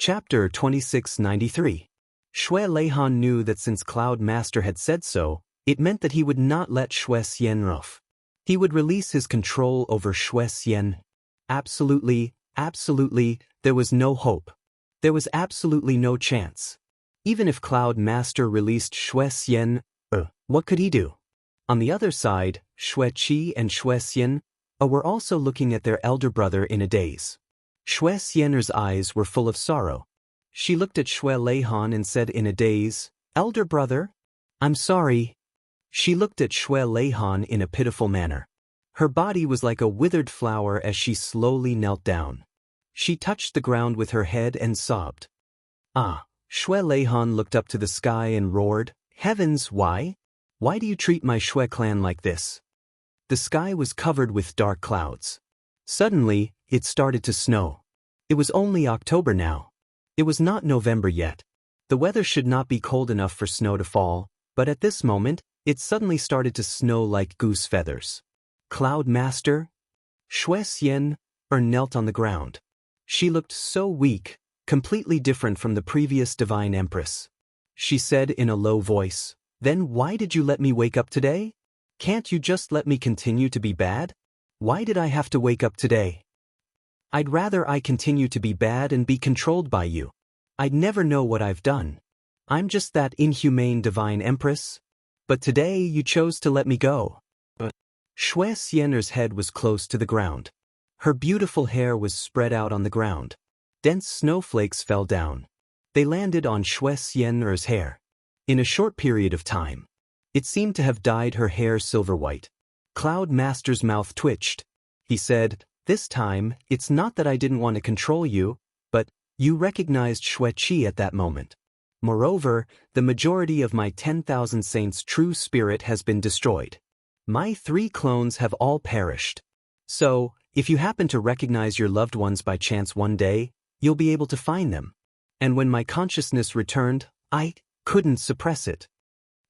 Chapter 2693. Shui Leihan knew that since Cloud Master had said so, it meant that he would not let Shui Xian off. He would release his control over Shui Xian. Absolutely, there was no hope. There was absolutely no chance. Even if Cloud Master released Shui Xian, what could he do? On the other side, Shui Qi and Shui Xian were also looking at their elder brother in a daze. Shui Xian's eyes were full of sorrow. She looked at Shui Leihan and said in a daze, "Elder brother? I'm sorry." She looked at Shui Leihan in a pitiful manner. Her body was like a withered flower as she slowly knelt down. She touched the ground with her head and sobbed. Shui Leihan looked up to the sky and roared, "Heavens, why? Why do you treat my Shui clan like this?" The sky was covered with dark clouds. Suddenly, it started to snow. It was only October now. It was not November yet. The weather should not be cold enough for snow to fall, but at this moment, it suddenly started to snow like goose feathers. Cloud Master? Shui Xian knelt on the ground. She looked so weak, completely different from the previous Divine Empress. She said in a low voice, "Then why did you let me wake up today? Can't you just let me continue to be bad? Why did I have to wake up today? I'd rather I continue to be bad and be controlled by you. I'd never know what I've done. I'm just that inhumane Divine Empress. But today you chose to let me go." Shui Xian's head was close to the ground. Her beautiful hair was spread out on the ground. Dense snowflakes fell down. They landed on Shui Xian's hair. In a short period of time, it seemed to have dyed her hair silver white. Cloud Master's mouth twitched. He said, "This time, it's not that I didn't want to control you, but you recognized Shui Qi at that moment. Moreover, the majority of my 10,000 saints' true spirit has been destroyed. My 3 clones have all perished. So, if you happen to recognize your loved ones by chance one day, you'll be able to find them. And when my consciousness returned, I couldn't suppress it."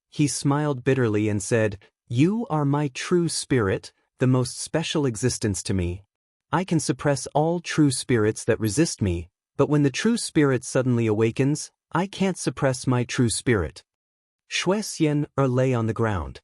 He smiled bitterly and said, "You are my true spirit, the most special existence to me. I can suppress all true spirits that resist me, but when the true spirit suddenly awakens, I can't suppress my true spirit." Shui Xian lay on the ground.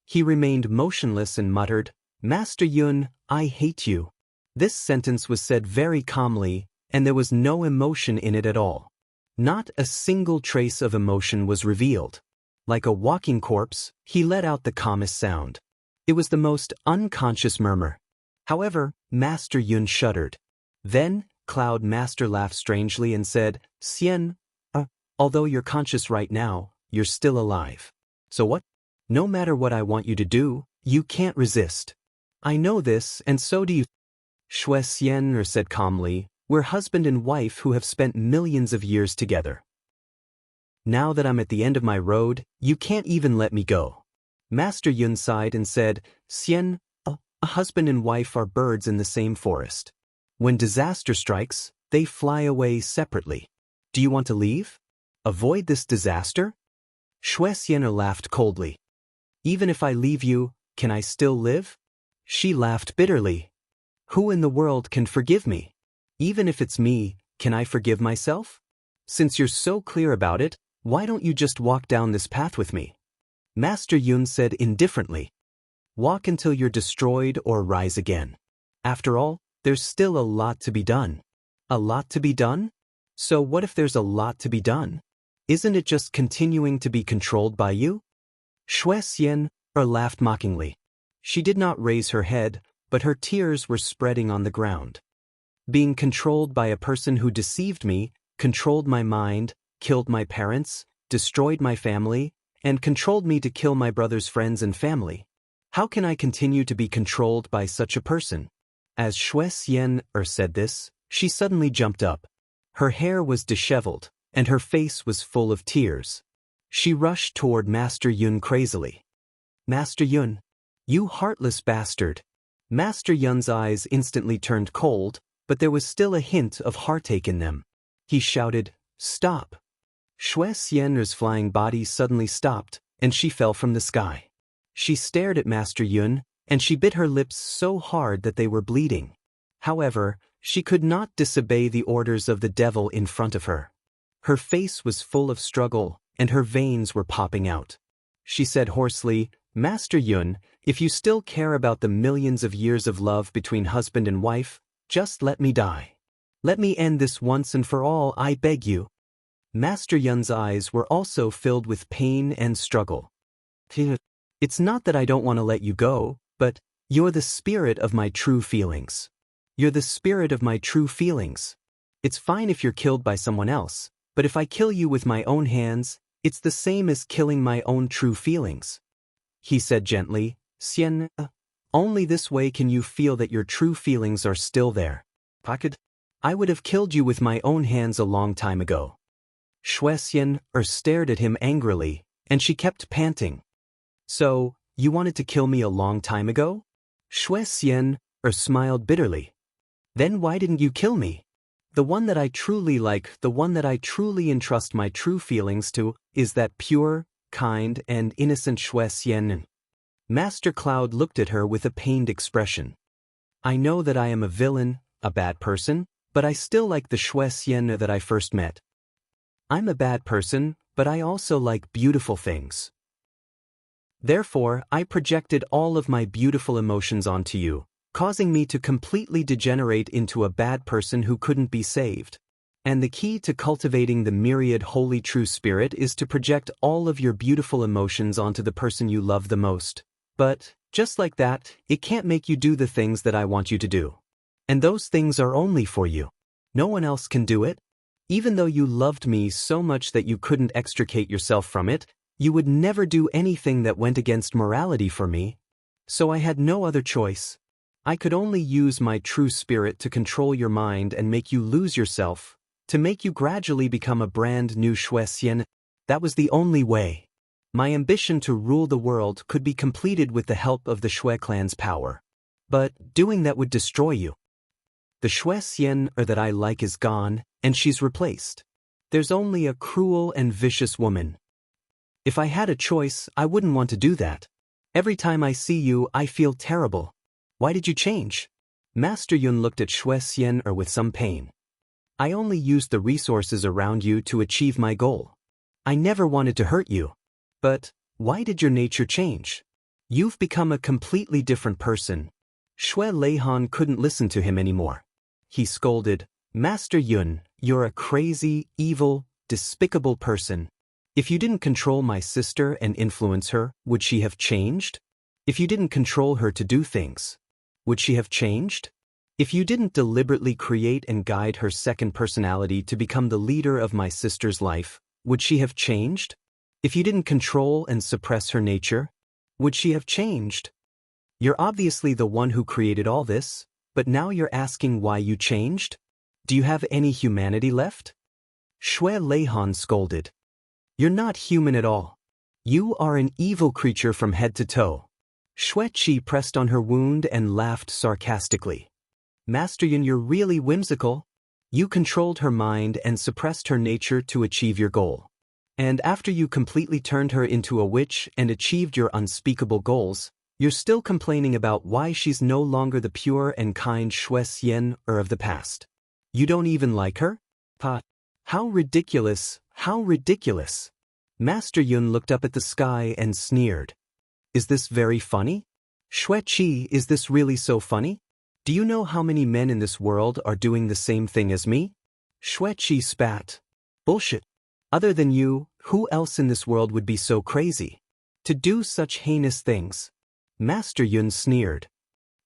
He remained motionless and muttered, "Master Yun, I hate you." This sentence was said very calmly, and there was no emotion in it at all. Not a single trace of emotion was revealed. Like a walking corpse, he let out the calmest sound. It was the most unconscious murmur. However, Master Yun shuddered. Then, Cloud Master laughed strangely and said, "Xian, although you're conscious right now, you're still alive. So what? No matter what I want you to do, you can't resist. I know this, and so do you." Shui Xian said calmly, "We're husband and wife who have spent millions of years together. Now that I'm at the end of my road, you can't even let me go." Master Yun sighed and said, "Xian, a husband and wife are birds in the same forest. When disaster strikes, they fly away separately. Do you want to leave? Avoid this disaster?" Shui Xian laughed coldly. "Even if I leave you, can I still live?" She laughed bitterly. "Who in the world can forgive me? Even if it's me, can I forgive myself? Since you're so clear about it, why don't you just walk down this path with me?" Master Yun said indifferently, "Walk until you're destroyed or rise again. After all, there's still a lot to be done." "A lot to be done? So what if there's a lot to be done? Isn't it just continuing to be controlled by you?" Shui Xian laughed mockingly. She did not raise her head, but her tears were spreading on the ground. "Being controlled by a person who deceived me, controlled my mind, killed my parents, destroyed my family, and controlled me to kill my brother's friends and family. How can I continue to be controlled by such a person?" As Shui Xian said this, she suddenly jumped up. Her hair was disheveled, and her face was full of tears. She rushed toward Master Yun crazily. "Master Yun, you heartless bastard." Master Yun's eyes instantly turned cold, but there was still a hint of heartache in them. He shouted, "Stop." Shui Xian's flying body suddenly stopped, and she fell from the sky. She stared at Master Yun, and she bit her lips so hard that they were bleeding. However, She could not disobey the orders of the devil in front of her. Her face was full of struggle, and her veins were popping out. She said hoarsely, "Master Yun, if you still care about the millions of years of love between husband and wife, just let me die. Let me end this once and for all, I beg you." Master Yun's eyes were also filled with pain and struggle. "It's not that I don't want to let you go, but you're the spirit of my true feelings. You're the spirit of my true feelings. It's fine if you're killed by someone else, but if I kill you with my own hands, it's the same as killing my own true feelings," he said gently. "Xian, only this way can you feel that your true feelings are still there. I would have killed you with my own hands a long time ago." Shui Xian stared at him angrily, and she kept panting. "So, you wanted to kill me a long time ago?" Shui Xian smiled bitterly. "Then why didn't you kill me? The one that I truly like, the one that I truly entrust my true feelings to, is that pure, kind, and innocent Shui Xian." Master Cloud looked at her with a pained expression. "I know that I am a villain, a bad person, but I still like the Shui Xian that I first met. I'm a bad person, but I also like beautiful things. Therefore, I projected all of my beautiful emotions onto you, causing me to completely degenerate into a bad person who couldn't be saved. And the key to cultivating the myriad holy true spirit is to project all of your beautiful emotions onto the person you love the most. But, just like that, it can't make you do the things that I want you to do. And those things are only for you. No one else can do it. Even though you loved me so much that you couldn't extricate yourself from it, you would never do anything that went against morality for me. So I had no other choice. I could only use my true spirit to control your mind and make you lose yourself, to make you gradually become a brand new Shui Xian. That was the only way. My ambition to rule the world could be completed with the help of the Shui clan's power. But doing that would destroy you. The Shui Xian that I like is gone, and she's replaced. There's only a cruel and vicious woman. If I had a choice, I wouldn't want to do that. Every time I see you, I feel terrible. Why did you change?" Master Yun looked at Shui Xian with some pain. "I only used the resources around you to achieve my goal. I never wanted to hurt you. But, why did your nature change? You've become a completely different person." Shui Leihan couldn't listen to him anymore. He scolded, "Master Yun, you're a crazy, evil, despicable person. If you didn't control my sister and influence her, would she have changed? If you didn't control her to do things, would she have changed? If you didn't deliberately create and guide her second personality to become the leader of my sister's life, would she have changed? If you didn't control and suppress her nature, would she have changed? You're obviously the one who created all this, but now you're asking why you changed? Do you have any humanity left?" Shui Leihan scolded. "You're not human at all. You are an evil creature from head to toe." Shui Qi pressed on her wound and laughed sarcastically. "Master Yun, you're really whimsical. You controlled her mind and suppressed her nature to achieve your goal. And after you completely turned her into a witch and achieved your unspeakable goals, you're still complaining about why she's no longer the pure and kind Shui Xian of the past. You don't even like her? How ridiculous, how ridiculous." Master Yun looked up at the sky and sneered. "Is this very funny? Shui Qi, is this really so funny? Do you know how many men in this world are doing the same thing as me?" Shui Qi spat. "Bullshit. Other than you, who else in this world would be so crazy to do such heinous things?" Master Yun sneered.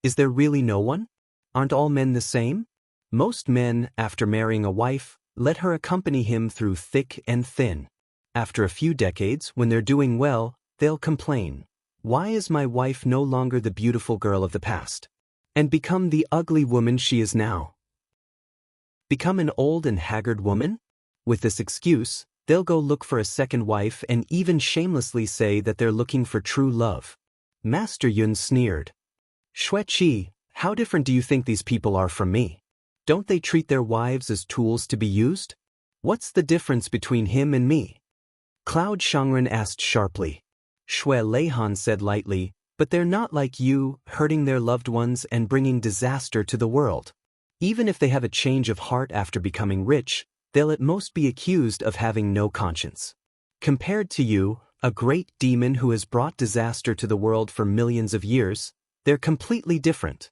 "Is there really no one? Aren't all men the same? Most men, after marrying a wife, let her accompany him through thick and thin. After a few decades, when they're doing well, they'll complain. Why is my wife no longer the beautiful girl of the past? And become the ugly woman she is now. Become an old and haggard woman? With this excuse, they'll go look for a second wife and even shamelessly say that they're looking for true love." Master Yun sneered. "Shui Qi, how different do you think these people are from me? Don't they treat their wives as tools to be used? What's the difference between him and me?" Cloud Shangren asked sharply. Shui Leihan said lightly, "But they're not like you, hurting their loved ones and bringing disaster to the world. Even if they have a change of heart after becoming rich, they'll at most be accused of having no conscience. Compared to you, a great demon who has brought disaster to the world for millions of years, they're completely different.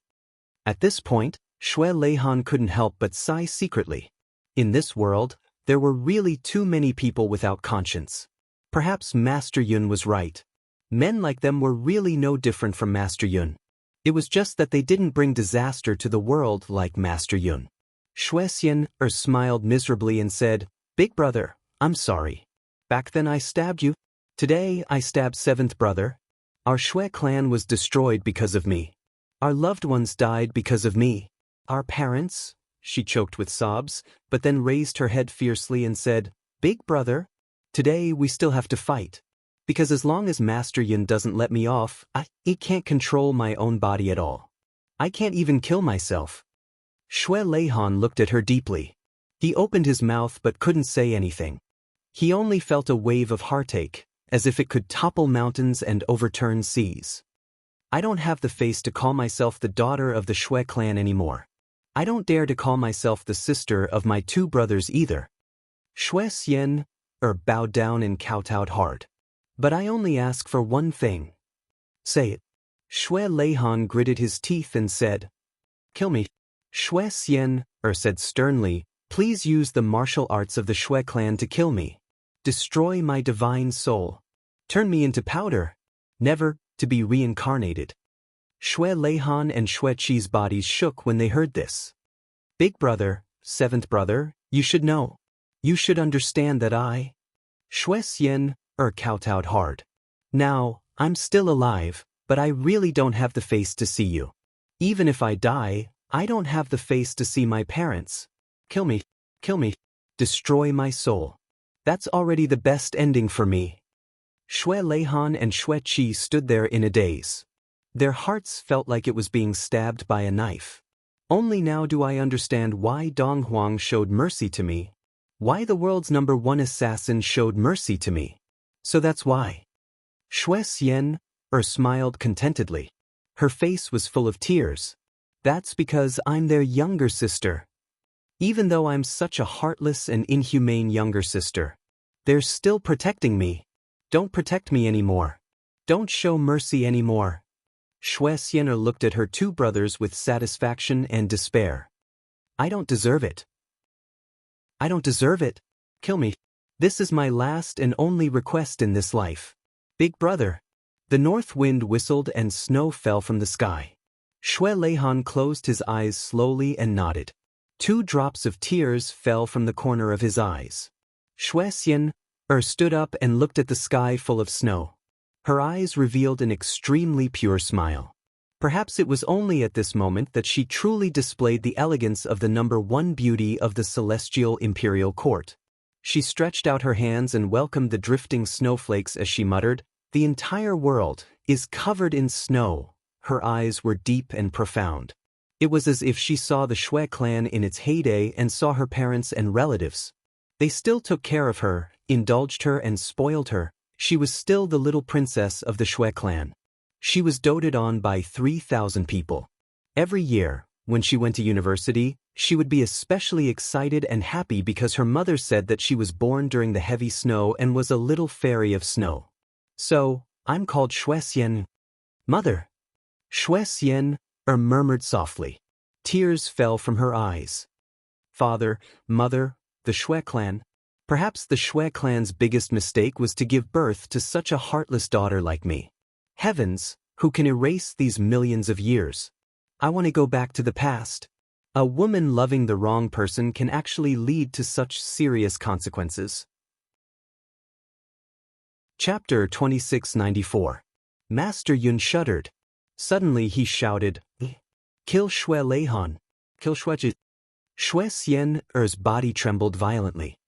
At this point, Xue Leihan couldn't help but sigh secretly. In this world, there were really too many people without conscience. Perhaps Master Yun was right. Men like them were really no different from Master Yun. It was just that they didn't bring disaster to the world like Master Yun. Xue Xian smiled miserably and said, "Big brother, I'm sorry. Back then I stabbed you. Today I stabbed seventh brother. Our Xue clan was destroyed because of me. Our loved ones died because of me. Our parents," she choked with sobs, but then raised her head fiercely and said, "Big brother, today we still have to fight. Because as long as Master Yin doesn't let me off, I can't control my own body at all. I can't even kill myself." Xue Leihan looked at her deeply. He opened his mouth but couldn't say anything. He only felt a wave of heartache, as if it could topple mountains and overturn seas. "I don't have the face to call myself the daughter of the Xue clan anymore. I don't dare to call myself the sister of my two brothers either." Xue Xian bowed down and kowtowed hard. "But I only ask for one thing." "Say it." Xue Leihan gritted his teeth and said, "Kill me." Xue Xian said sternly, "Please use the martial arts of the Xue clan to kill me. Destroy my divine soul. Turn me into powder. Never to be reincarnated." Xue Leihan and Xue Qi's bodies shook when they heard this. "Big brother, seventh brother, you should know. You should understand that I..." Xue Xian kowtowed hard. "Now, I'm still alive, but I really don't have the face to see you. Even if I die, I don't have the face to see my parents. Kill me. Kill me. Destroy my soul. That's already the best ending for me." Xue Leihan and Xue Qi stood there in a daze. Their hearts felt like it was being stabbed by a knife. Only now do I understand why Dong Huang showed mercy to me. Why the world's #1 assassin showed mercy to me. So that's why. Xue Xian smiled contentedly. Her face was full of tears. "That's because I'm their younger sister. Even though I'm such a heartless and inhumane younger sister, they're still protecting me. Don't protect me anymore. Don't show mercy anymore." Xue Xian looked at her two brothers with satisfaction and despair. "I don't deserve it. I don't deserve it. Kill me. This is my last and only request in this life. Big brother." The north wind whistled and snow fell from the sky. Xue Leihan closed his eyes slowly and nodded. 2 drops of tears fell from the corner of his eyes. Xue Xian stood up and looked at the sky full of snow. Her eyes revealed an extremely pure smile. Perhaps it was only at this moment that she truly displayed the elegance of the #1 beauty of the celestial imperial court. She stretched out her hands and welcomed the drifting snowflakes as she muttered, "The entire world is covered in snow." Her eyes were deep and profound. It was as if she saw the Xue clan in its heyday and saw her parents and relatives. They still took care of her, indulged her and spoiled her. She was still the little princess of the Xue clan. She was doted on by 3,000 people. Every year, when she went to university, she would be especially excited and happy because her mother said that she was born during the heavy snow and was a little fairy of snow. "So, I'm called Xue Xian." "Mother." Xue Xian murmured softly. Tears fell from her eyes. "Father, mother, the Xue clan." Perhaps the Xue clan's biggest mistake was to give birth to such a heartless daughter like me. Heavens, who can erase these millions of years? I want to go back to the past. A woman loving the wrong person can actually lead to such serious consequences. Chapter 2694. Master Yun shuddered. Suddenly he shouted, "Kill Xue Leihan! Kill Xue Ji!" Xue Xian's body trembled violently.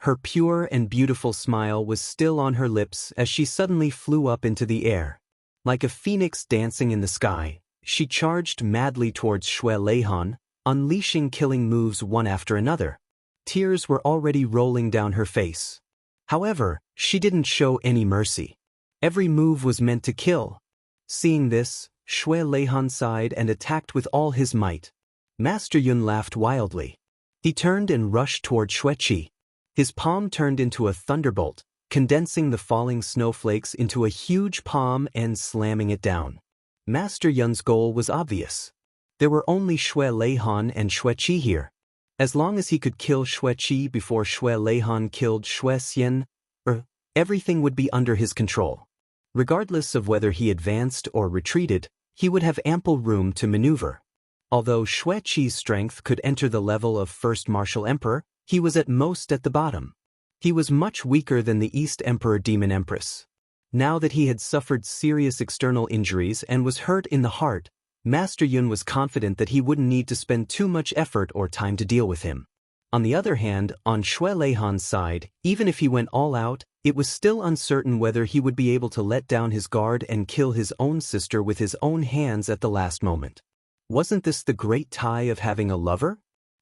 Her pure and beautiful smile was still on her lips as she suddenly flew up into the air. Like a phoenix dancing in the sky, she charged madly towards Xue Leihan, unleashing killing moves one after another. Tears were already rolling down her face. However, she didn't show any mercy. Every move was meant to kill. Seeing this, Xue Leihan sighed and attacked with all his might. Master Yun laughed wildly. He turned and rushed toward Xueqi. His palm turned into a thunderbolt, condensing the falling snowflakes into a huge palm and slamming it down. Master Yun's goal was obvious. There were only Xue Leihan and Xueqi here. As long as he could kill Xueqi before Xue Leihan killed Xue Xian, everything would be under his control. Regardless of whether he advanced or retreated, he would have ample room to maneuver. Although Xueqi's strength could enter the level of First Martial Emperor, he was at most at the bottom. He was much weaker than the East Emperor Demon Empress. Now that he had suffered serious external injuries and was hurt in the heart, Master Yun was confident that he wouldn't need to spend too much effort or time to deal with him. On the other hand, on Xue Leihan's side, even if he went all out, it was still uncertain whether he would be able to let down his guard and kill his own sister with his own hands at the last moment. Wasn't this the great tie of having a lover?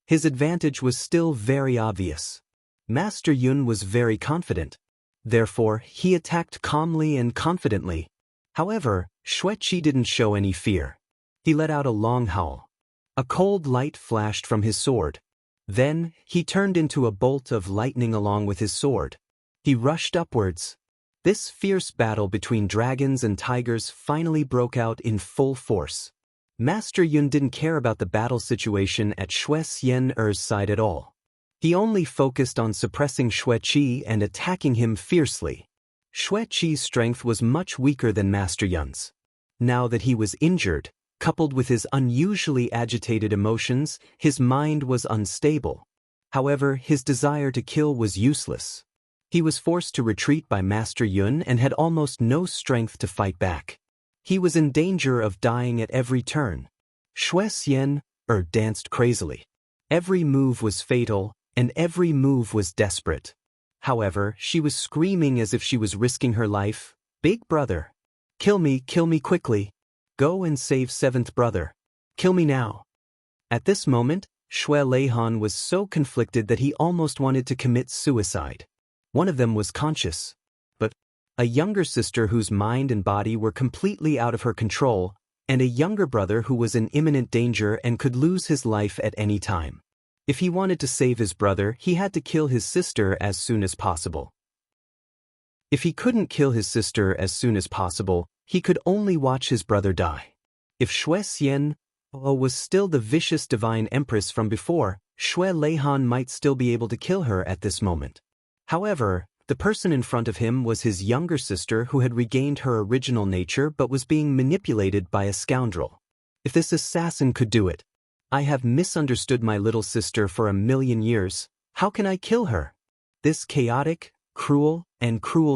His advantage was still very obvious. Master Yun was very confident. Therefore, he attacked calmly and confidently. However, Xueqi didn't show any fear. He let out a long howl. A cold light flashed from his sword. Then, he turned into a bolt of lightning along with his sword. He rushed upwards. This fierce battle between dragons and tigers finally broke out in full force. Master Yun didn't care about the battle situation at Xue Xian's side at all. He only focused on suppressing Xueqi and attacking him fiercely. Xueqi's strength was much weaker than Master Yun's. Now that he was injured, coupled with his unusually agitated emotions, his mind was unstable. However, his desire to kill was useless. He was forced to retreat by Master Yun and had almost no strength to fight back. He was in danger of dying at every turn. Xue Xian danced crazily. Every move was fatal, and every move was desperate. However, she was screaming as if she was risking her life. "Big brother! Kill me quickly! Go and save seventh brother! Kill me now!" At this moment, Xue Leihan was so conflicted that he almost wanted to commit suicide. One of them was conscious, but a younger sister whose mind and body were completely out of her control, and a younger brother who was in imminent danger and could lose his life at any time. If he wanted to save his brother, he had to kill his sister as soon as possible. If he couldn't kill his sister as soon as possible, he could only watch his brother die. If Xue Xian was still the vicious divine empress from before, Xue Leihan might still be able to kill her at this moment. However, the person in front of him was his younger sister who had regained her original nature but was being manipulated by a scoundrel. If this assassin could do it, I have misunderstood my little sister for 1,000,000 years. How can I kill her? This chaotic, cruel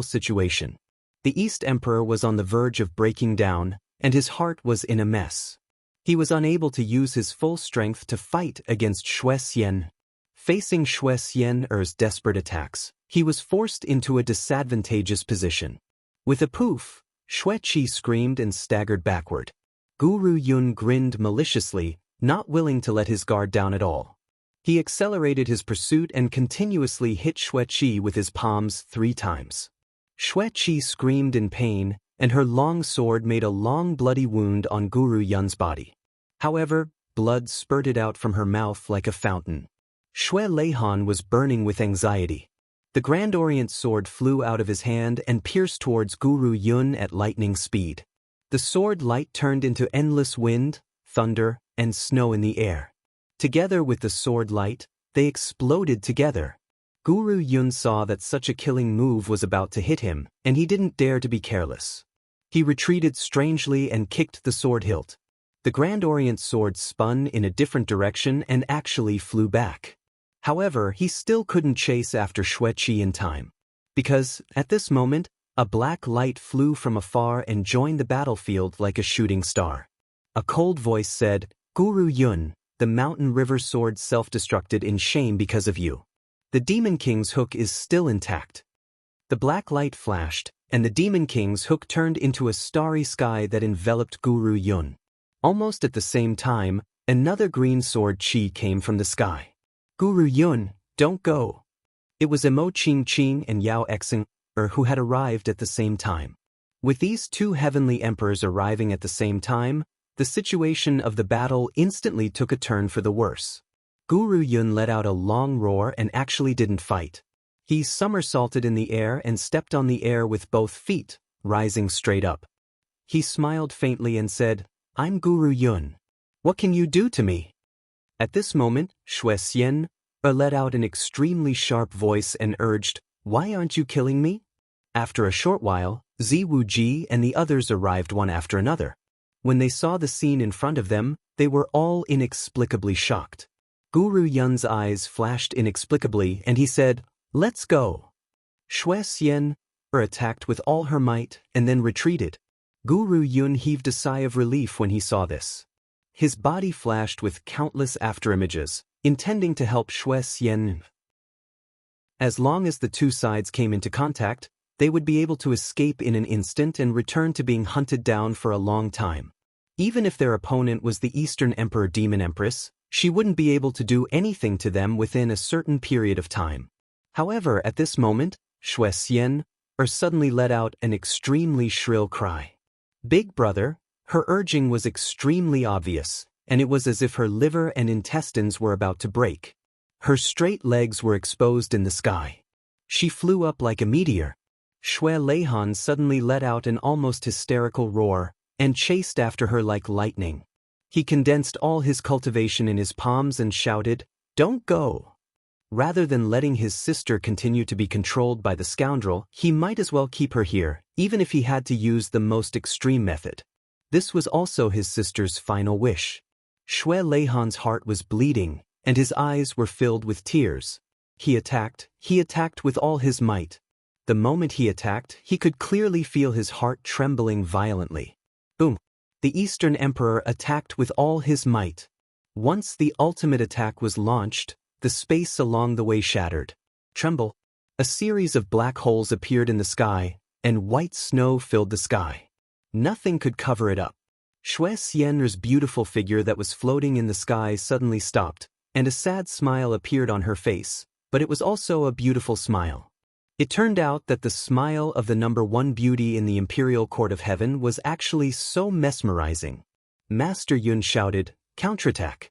situation. The East Emperor was on the verge of breaking down, and his heart was in a mess. He was unable to use his full strength to fight against Xue Xian. Facing Xue Xian's desperate attacks, he was forced into a disadvantageous position. With a poof, Xueqi screamed and staggered backward. Guru Yun grinned maliciously, not willing to let his guard down at all. He accelerated his pursuit and continuously hit Xueqi with his palms 3 times. Xueqi screamed in pain, and her long sword made a long bloody wound on Guru Yun's body. However, blood spurted out from her mouth like a fountain. Xue Leihan was burning with anxiety. The Grand Orient sword flew out of his hand and pierced towards Guru Yun at lightning speed. The sword light turned into endless wind, thunder, and snow in the air. Together with the sword light, they exploded together. Guru Yun saw that such a killing move was about to hit him, and he didn't dare to be careless. He retreated strangely and kicked the sword hilt. The Grand Orient sword spun in a different direction and actually flew back. However, he still couldn't chase after Xueqi in time. Because, at this moment, a black light flew from afar and joined the battlefield like a shooting star. A cold voice said, "Guru Yun, the mountain river sword self-destructed in shame because of you. The Demon King's hook is still intact." The black light flashed, and the Demon King's hook turned into a starry sky that enveloped Guru Yun. Almost at the same time, another green sword chi came from the sky. "Guru Yun, don't go." It was Emo Qing and Yao Exing who had arrived at the same time. With these 2 heavenly emperors arriving at the same time, the situation of the battle instantly took a turn for the worse. Guru Yun let out a long roar and actually didn't fight. He somersaulted in the air and stepped on the air with both feet, rising straight up. He smiled faintly and said, "I'm Guru Yun. What can you do to me?" At this moment, Xue Xian let out an extremely sharp voice and urged, "Why aren't you killing me?" After a short while, Ziwuji and the others arrived one after another. When they saw the scene in front of them, they were all inexplicably shocked. Guru Yun's eyes flashed inexplicably and he said, "Let's go." Xue Xian attacked with all her might and then retreated. Guru Yun heaved a sigh of relief when he saw this. His body flashed with countless afterimages, intending to help Xue Xian. As long as the two sides came into contact, they would be able to escape in an instant and return to being hunted down for a long time. Even if their opponent was the Eastern Emperor Demon Empress, she wouldn't be able to do anything to them within a certain period of time. However, at this moment, Xue Xian suddenly let out an extremely shrill cry. "Big brother," her urging was extremely obvious, and it was as if her liver and intestines were about to break. Her straight legs were exposed in the sky. She flew up like a meteor. Xue Leihan suddenly let out an almost hysterical roar and chased after her like lightning. He condensed all his cultivation in his palms and shouted, "Don't go!" Rather than letting his sister continue to be controlled by the scoundrel, he might as well keep her here, even if he had to use the most extreme method. This was also his sister's final wish. Xue Leihan's heart was bleeding, and his eyes were filled with tears. He attacked with all his might. The moment he attacked, he could clearly feel his heart trembling violently. Boom! The Eastern Emperor attacked with all his might. Once the ultimate attack was launched, the space along the way shattered. Tremble! A series of black holes appeared in the sky, and white snow filled the sky. Nothing could cover it up. Xue Xian's beautiful figure that was floating in the sky suddenly stopped, and a sad smile appeared on her face, but it was also a beautiful smile. It turned out that the smile of the number one beauty in the Imperial Court of Heaven was actually so mesmerizing. Master Yun shouted, "Counterattack!"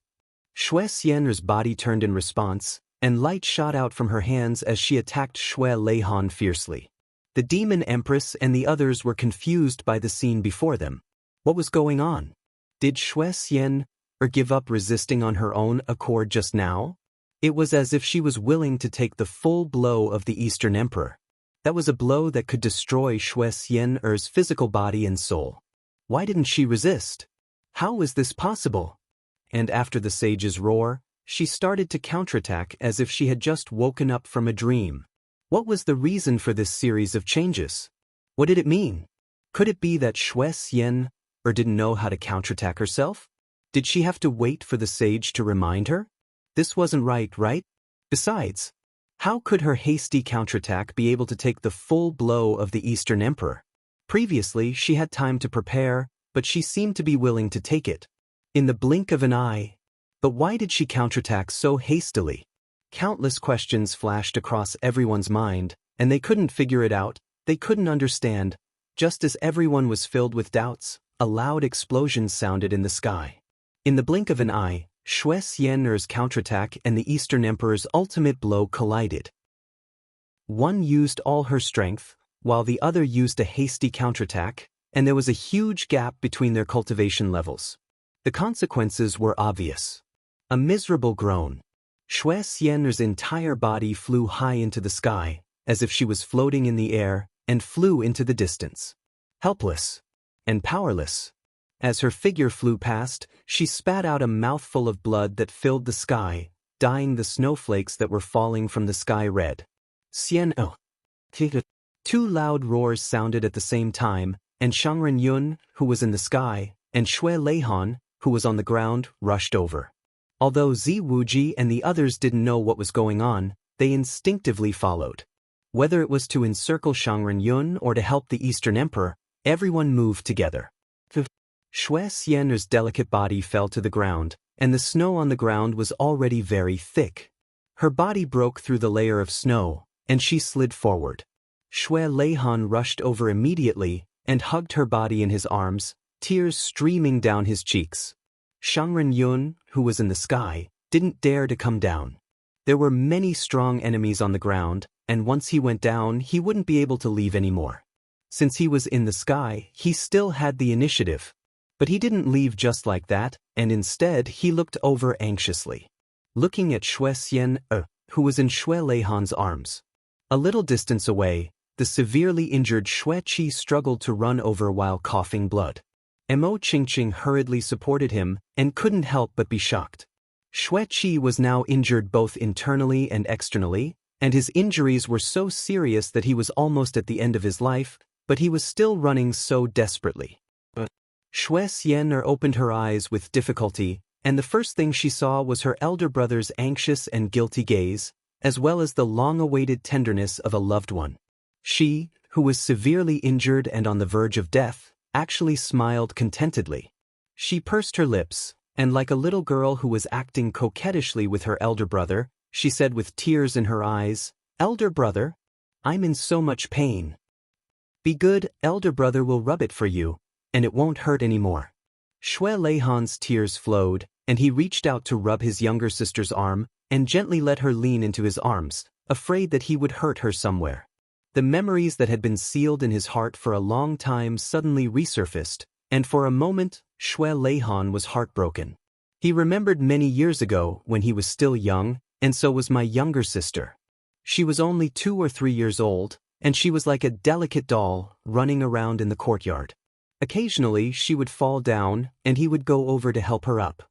Xue Xian's body turned in response, and light shot out from her hands as she attacked Xue Leihan fiercely. The Demon Empress and the others were confused by the scene before them. What was going on? Did Xue Xian give up resisting on her own accord just now? It was as if she was willing to take the full blow of the Eastern Emperor. That was a blow that could destroy Xue Xian's physical body and soul. Why didn't she resist? How was this possible? And after the sage's roar, she started to counterattack as if she had just woken up from a dream. What was the reason for this series of changes? What did it mean? Could it be that Xue Xian didn't know how to counterattack herself? Did she have to wait for the sage to remind her? This wasn't right? Besides, how could her hasty counterattack be able to take the full blow of the Eastern Emperor? Previously, she had time to prepare, but she seemed to be willing to take it. In the blink of an eye. But why did she counterattack so hastily? Countless questions flashed across everyone's mind, and they couldn't figure it out, they couldn't understand. Just as everyone was filled with doubts, a loud explosion sounded in the sky. In the blink of an eye, Xue Xian's counterattack and the Eastern Emperor's ultimate blow collided. One used all her strength, while the other used a hasty counterattack, and there was a huge gap between their cultivation levels. The consequences were obvious. A miserable groan. Xue Xian's entire body flew high into the sky, as if she was floating in the air, and flew into the distance. Helpless and powerless. As her figure flew past, she spat out a mouthful of blood that filled the sky, dyeing the snowflakes that were falling from the sky red. Xian. Two loud roars sounded at the same time, and Shangren Yun, who was in the sky, and Xue Leihan, who was on the ground, rushed over. Although Ziwuji and the others didn't know what was going on, they instinctively followed. Whether it was to encircle Shangren Yun or to help the Eastern Emperor, everyone moved together. Xue Xian's delicate body fell to the ground, and the snow on the ground was already very thick. Her body broke through the layer of snow, and she slid forward. Xue Leihan rushed over immediately and hugged her body in his arms, tears streaming down his cheeks. Shangren Yun, who was in the sky, didn't dare to come down. There were many strong enemies on the ground, and once he went down, he wouldn't be able to leave anymore. Since he was in the sky, he still had the initiative. But he didn't leave just like that, and instead he looked over anxiously. Looking at Xue Xian, who was in Xue Leihan's arms. A little distance away, the severely injured Xue Qi struggled to run over while coughing blood. Mo Qingqing hurriedly supported him and couldn't help but be shocked. Xue Qi was now injured both internally and externally, and his injuries were so serious that he was almost at the end of his life, but he was still running so desperately. Xue Xian opened her eyes with difficulty, and the first thing she saw was her elder brother's anxious and guilty gaze, as well as the long-awaited tenderness of a loved one. She, who was severely injured and on the verge of death, actually smiled contentedly. She pursed her lips, and like a little girl who was acting coquettishly with her elder brother, she said with tears in her eyes, "Elder brother, I'm in so much pain. Be good, elder brother will rub it for you, and it won't hurt anymore." Xue Leihan's tears flowed, and he reached out to rub his younger sister's arm, and gently let her lean into his arms, afraid that he would hurt her somewhere. The memories that had been sealed in his heart for a long time suddenly resurfaced, and for a moment, Xue Leihan was heartbroken. He remembered many years ago when he was still young, and so was my younger sister. She was only 2 or 3 years old, and she was like a delicate doll running around in the courtyard. Occasionally she would fall down, and he would go over to help her up.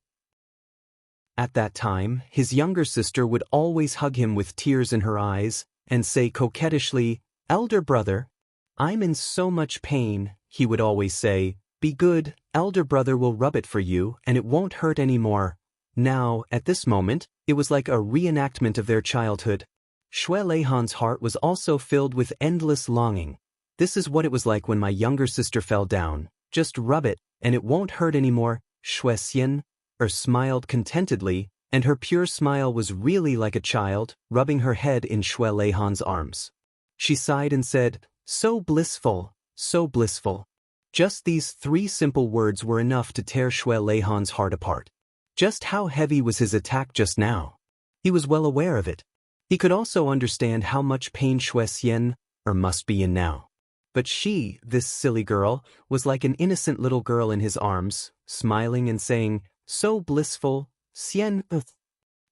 At that time, his younger sister would always hug him with tears in her eyes, and say coquettishly, "Elder brother, I'm in so much pain," he would always say, "Be good, elder brother will rub it for you, and it won't hurt anymore." Now, at this moment, it was like a reenactment of their childhood. Xue Leihan's heart was also filled with endless longing. "This is what it was like when my younger sister fell down. Just rub it, and it won't hurt anymore." Xue Xian smiled contentedly, and her pure smile was really like a child, rubbing her head in Xue Leihan's arms. She sighed and said, "So blissful, so blissful." Just these 3 simple words were enough to tear Xue Leihan's heart apart. Just how heavy was his attack just now? He was well aware of it. He could also understand how much pain Xue Xian must be in now. But she, this silly girl, was like an innocent little girl in his arms, smiling and saying, "So blissful, Xian."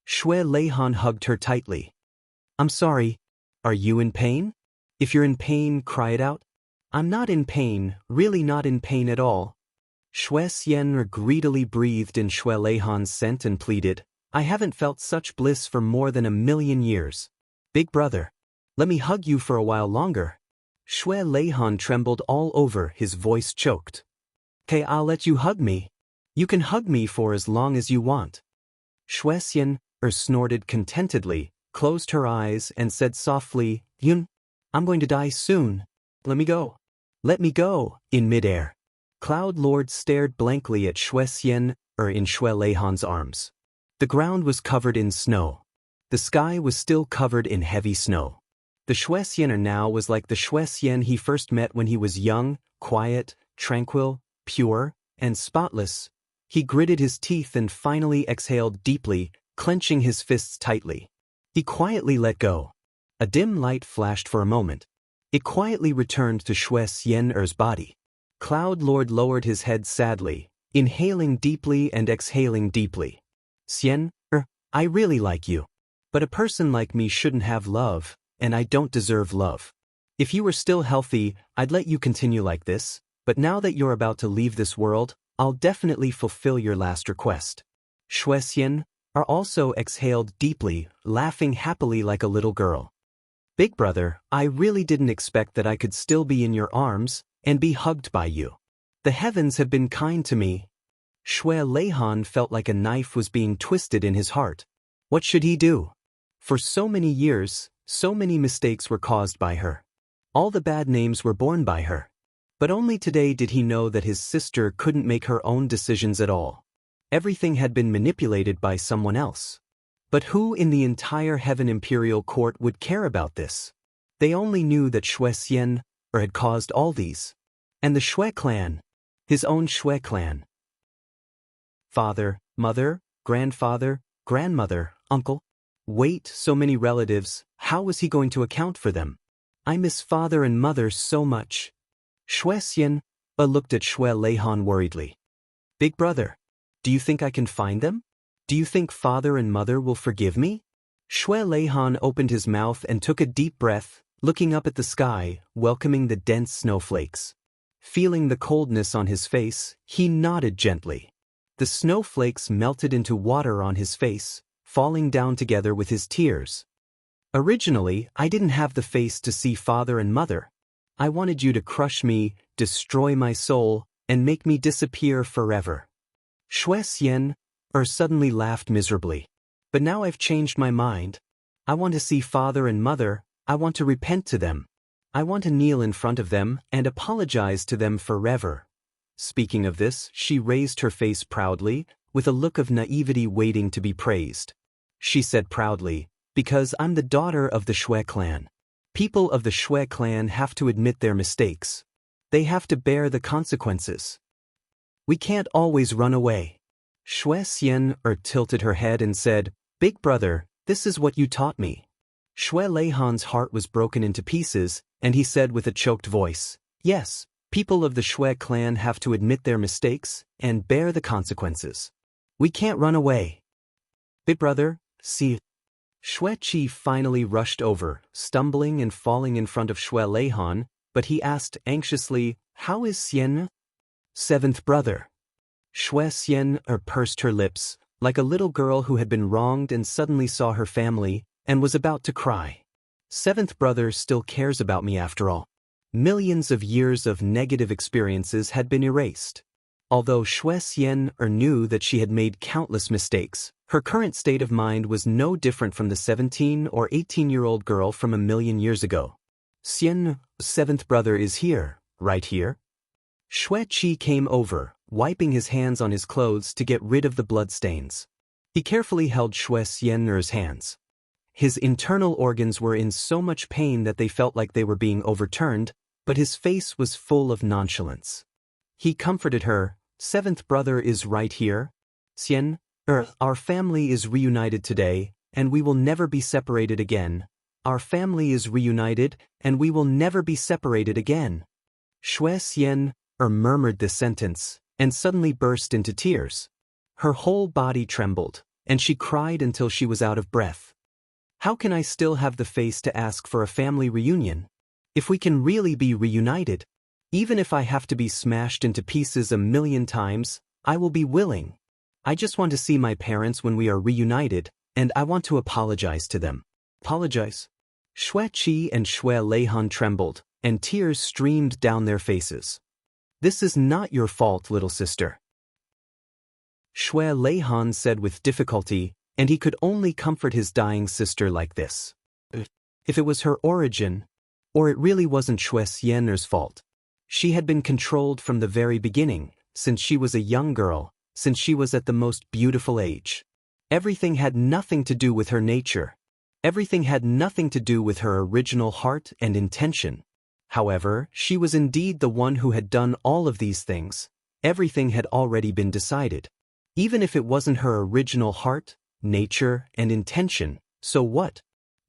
Xue Leihan hugged her tightly. "I'm sorry. Are you in pain? If you're in pain, cry it out." "I'm not in pain, really not in pain at all." Xue Xian greedily breathed in Xue Leihan's scent and pleaded, "I haven't felt such bliss for more than 1,000,000 years. Big brother, let me hug you for a while longer." Xue Leihan trembled all over, his voice choked. "Okay, I'll let you hug me. You can hug me for as long as you want." Xue Xian snorted contentedly, closed her eyes and said softly, "Yun, I'm going to die soon. Let me go. Let me go." In midair, Cloud Lord stared blankly at Xue Xian in Xue Leihan's arms. The ground was covered in snow. The sky was still covered in heavy snow. The Xue Xian now was like the Xue Xian he first met when he was young, quiet, tranquil, pure, and spotless. He gritted his teeth and finally exhaled deeply, clenching his fists tightly. He quietly let go. A dim light flashed for a moment. It quietly returned to Xue Xian's body. Cloud Lord lowered his head sadly, inhaling deeply and exhaling deeply. "Xian, I really like you. But a person like me shouldn't have love, and I don't deserve love. If you were still healthy, I'd let you continue like this, but now that you're about to leave this world, I'll definitely fulfill your last request." Xue Xian also exhaled deeply, laughing happily like a little girl. "Big brother, I really didn't expect that I could still be in your arms and be hugged by you. The heavens have been kind to me." Xue Leihan felt like a knife was being twisted in his heart. What should he do? For so many years, so many mistakes were caused by her. All the bad names were borne by her. But only today did he know that his sister couldn't make her own decisions at all. Everything had been manipulated by someone else. But who in the entire Heaven Imperial Court would care about this? They only knew that Xue Xian had caused all these. And the Xue clan. His own Shui clan. Father, mother, grandfather, grandmother, uncle. Wait, so many relatives, how was he going to account for them? I miss father and mother so much. Shui Xian looked at Shui Leihan worriedly. Big brother, do you think I can find them? Do you think father and mother will forgive me? Shui Leihan opened his mouth and took a deep breath, looking up at the sky, welcoming the dense snowflakes. Feeling the coldness on his face, he nodded gently. The snowflakes melted into water on his face, falling down together with his tears. Originally, I didn't have the face to see father and mother. I wanted you to crush me, destroy my soul, and make me disappear forever. Shui Xian suddenly laughed miserably. But now I've changed my mind. I want to see father and mother, I want to repent to them. I want to kneel in front of them and apologize to them forever. Speaking of this, she raised her face proudly, with a look of naivety waiting to be praised. She said proudly, because I'm the daughter of the Shui clan. People of the Shui clan have to admit their mistakes. They have to bear the consequences. We can't always run away. Shui Xian tilted her head and said, Big brother, this is what you taught me. Shui Leihan's heart was broken into pieces, and he said with a choked voice, Yes, people of the Shui clan have to admit their mistakes and bear the consequences. We can't run away. Big brother, see. Shui Qi finally rushed over, stumbling and falling in front of Shui Leihan, but he asked anxiously, How is Xian? Seventh brother. Shui Xian pursed her lips, like a little girl who had been wronged and suddenly saw her family, and was about to cry. Seventh brother still cares about me after all. Millions of years of negative experiences had been erased. Although Shui Xian knew that she had made countless mistakes, her current state of mind was no different from the 17 or 18-year-old girl from a million years ago. Xian, seventh brother is here, right here? Shui Qi came over, wiping his hands on his clothes to get rid of the bloodstains. He carefully held Shui Xian's hands. His internal organs were in so much pain that they felt like they were being overturned, but his face was full of nonchalance. He comforted her, Seventh brother is right here. Xian, our family is reunited today, and we will never be separated again. Our family is reunited, and we will never be separated again. Shui Xian murmured this sentence, and suddenly burst into tears. Her whole body trembled, and she cried until she was out of breath. How can I still have the face to ask for a family reunion? If we can really be reunited, even if I have to be smashed into pieces a million times, I will be willing. I just want to see my parents when we are reunited, and I want to apologize to them. Apologize? Shui Qi and Shui Leihan trembled, and tears streamed down their faces. This is not your fault, little sister. Shui Leihan said with difficulty, and he could only comfort his dying sister like this. If it was her origin, or it really wasn't Shui Xian's fault. She had been controlled from the very beginning, since she was a young girl, since she was at the most beautiful age. Everything had nothing to do with her nature. Everything had nothing to do with her original heart and intention. However, she was indeed the one who had done all of these things. Everything had already been decided. Even if it wasn't her original heart, nature, and intention, so what?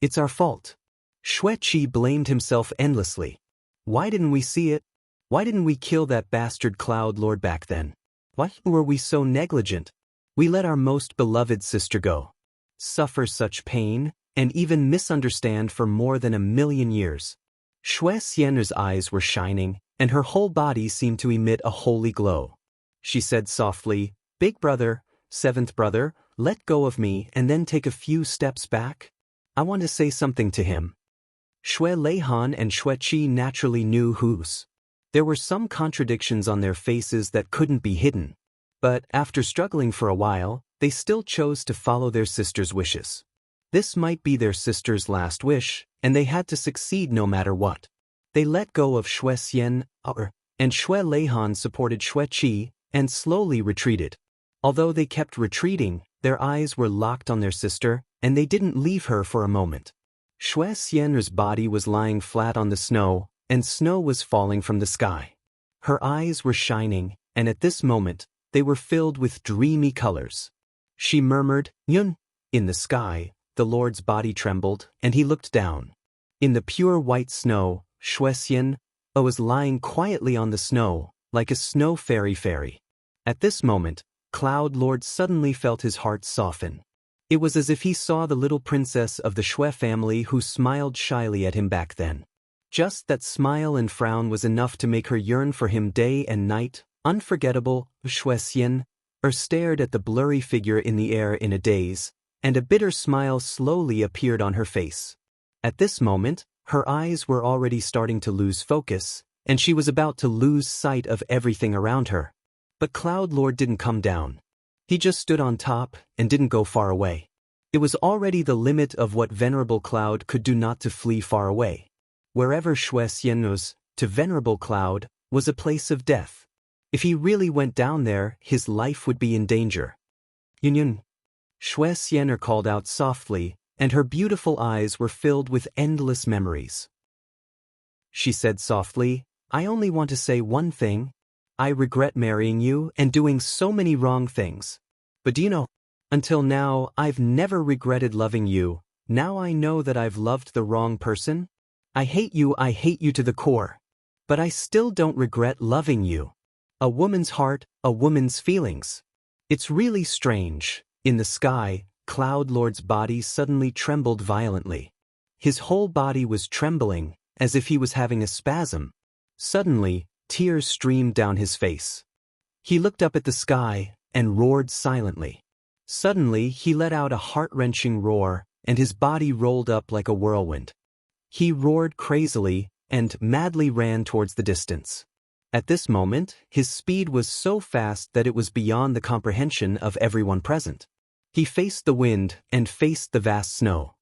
It's our fault. Shui Qi blamed himself endlessly. Why didn't we see it? Why didn't we kill that bastard Cloud Lord back then? Why were we so negligent? We let our most beloved sister go. Suffer such pain, and even misunderstand for more than 1,000,000 years. Shui Xian's eyes were shining, and her whole body seemed to emit a holy glow. She said softly, Big brother, seventh brother, let go of me and then take a few steps back. I want to say something to him. Shui Leihan and Shui Qi naturally knew whose. There were some contradictions on their faces that couldn't be hidden. But after struggling for a while, they still chose to follow their sister's wishes. This might be their sister's last wish, and they had to succeed no matter what. They let go of Shui Xian, and Shui Leihan supported Shui Qi, and slowly retreated. Although they kept retreating, their eyes were locked on their sister, and they didn't leave her for a moment. Shui Xian's body was lying flat on the snow, and snow was falling from the sky. Her eyes were shining, and at this moment, they were filled with dreamy colors. She murmured, "Yun." In the sky, the Lord's body trembled, and he looked down. In the pure white snow, Shuexian was lying quietly on the snow, like a snow fairy. At this moment, Cloud Lord suddenly felt his heart soften. It was as if he saw the little princess of the Shui family who smiled shyly at him back then. Just that smile and frown was enough to make her yearn for him day and night. Unforgettable, Shuexian stared at the blurry figure in the air in a daze, and a bitter smile slowly appeared on her face. At this moment, her eyes were already starting to lose focus, and she was about to lose sight of everything around her. But Cloud Lord didn't come down. He just stood on top and didn't go far away. It was already the limit of what Venerable Cloud could do not to flee far away. Wherever Shuexian was, to Venerable Cloud, was a place of death. If he really went down there, his life would be in danger. Yun. Shuexian called out softly, and her beautiful eyes were filled with endless memories. She said softly, "I only want to say one thing. I regret marrying you and doing so many wrong things. But do you know, until now I've never regretted loving you. Now I know that I've loved the wrong person. I hate you to the core. But I still don't regret loving you. A woman's heart, a woman's feelings. It's really strange." In the sky, Cloud Lord's body suddenly trembled violently. His whole body was trembling, as if he was having a spasm. Suddenly, tears streamed down his face. He looked up at the sky and roared silently. Suddenly, he let out a heart-wrenching roar, and his body rolled up like a whirlwind. He roared crazily and madly ran towards the distance. At this moment, his speed was so fast that it was beyond the comprehension of everyone present. He faced the wind and faced the vast snow.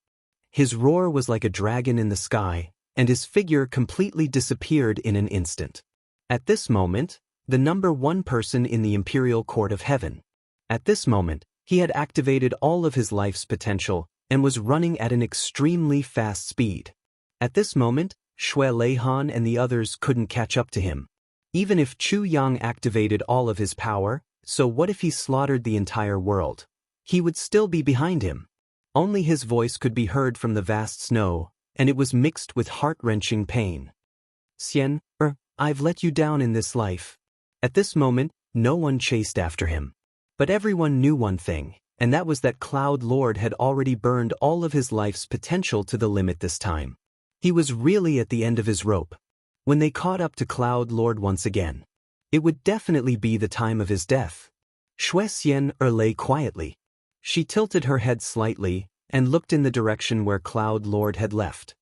His roar was like a dragon in the sky, and his figure completely disappeared in an instant. At this moment, the number one person in the Imperial Court of Heaven. At this moment, he had activated all of his life's potential and was running at an extremely fast speed. At this moment, Shui Leihan and the others couldn't catch up to him. Even if Chu Yang activated all of his power, so what if he slaughtered the entire world? He would still be behind him. Only his voice could be heard from the vast snow, and it was mixed with heart-wrenching pain. "Xian, I've let you down in this life." At this moment, no one chased after him. But everyone knew one thing, and that was that Cloud Lord had already burned all of his life's potential to the limit this time. He was really at the end of his rope. When they caught up to Cloud Lord once again, it would definitely be the time of his death. Shuexian lay quietly. She tilted her head slightly and looked in the direction where Cloud Lord had left.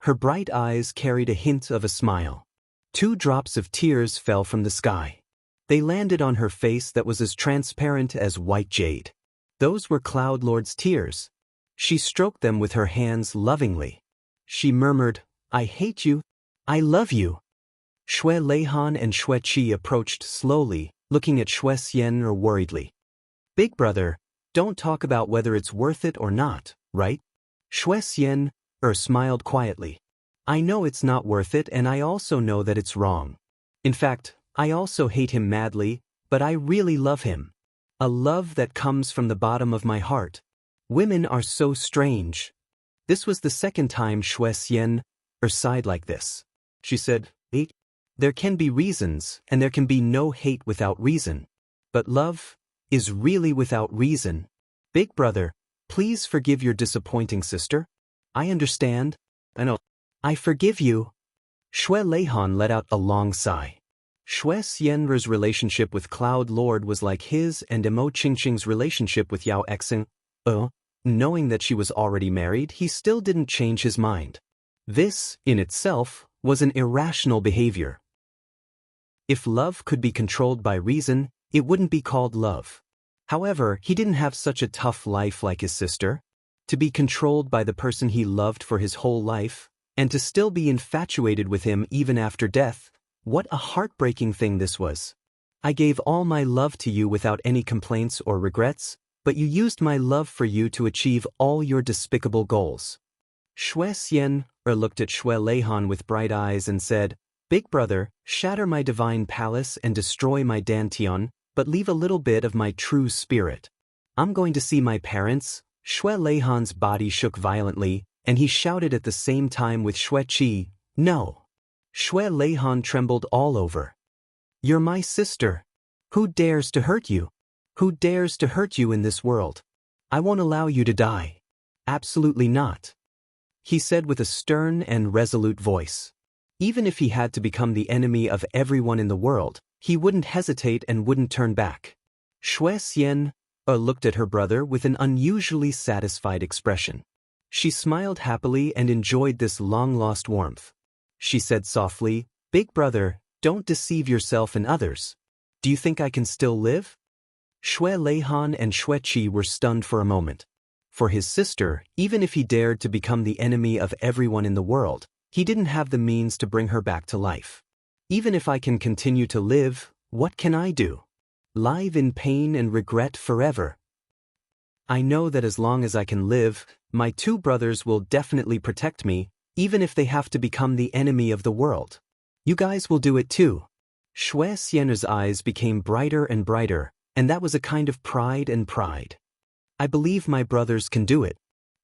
Her bright eyes carried a hint of a smile. 2 drops of tears fell from the sky. They landed on her face that was as transparent as white jade. Those were Cloud Lord's tears. She stroked them with her hands lovingly. She murmured, "I hate you. I love you." Shui Leihan and Shui Qi approached slowly, looking at Shuexian worriedly. "Big brother, don't talk about whether it's worth it or not, right?" Shuexian smiled quietly. "I know it's not worth it, and I also know that it's wrong. In fact, I also hate him madly, but I really love him. A love that comes from the bottom of my heart. Women are so strange." This was the second time Shuexian sighed like this. She said, "There can be reasons, and there can be no hate without reason. But love is really without reason. Big brother, please forgive your disappointing sister. I understand. I know. I forgive you." Shui Leihan let out a long sigh. Shuexian's relationship with Cloud Lord was like his and Emo Qingqing's relationship with Yao Exing. Knowing that she was already married, he still didn't change his mind. This, in itself, was an irrational behavior. If love could be controlled by reason, it wouldn't be called love. However, he didn't have such a tough life like his sister. To be controlled by the person he loved for his whole life, and to still be infatuated with him even after death, what a heartbreaking thing this was. "I gave all my love to you without any complaints or regrets, but you used my love for you to achieve all your despicable goals." Shuexian looked at Shui Leihan with bright eyes and said, Big brother, shatter my divine palace and destroy my dantian, but leave a little bit of my true spirit. I'm going to see my parents. Xue Leihan's body shook violently, and he shouted at the same time with Xue Qi, no. Xue Leihan trembled all over. You're my sister. Who dares to hurt you? Who dares to hurt you in this world? I won't allow you to die. Absolutely not. He said with a stern and resolute voice. Even if he had to become the enemy of everyone in the world, he wouldn't hesitate and wouldn't turn back. Xue Xian looked at her brother with an unusually satisfied expression. She smiled happily and enjoyed this long-lost warmth. She said softly, Big brother, don't deceive yourself and others. Do you think I can still live? Xue Leihan and Xue Qi were stunned for a moment. For his sister, even if he dared to become the enemy of everyone in the world, he didn't have the means to bring her back to life. Even if I can continue to live, what can I do? Live in pain and regret forever. I know that as long as I can live, my two brothers will definitely protect me, even if they have to become the enemy of the world. You guys will do it too. Xue Xian's eyes became brighter and brighter, and that was a kind of pride and pride. I believe my brothers can do it.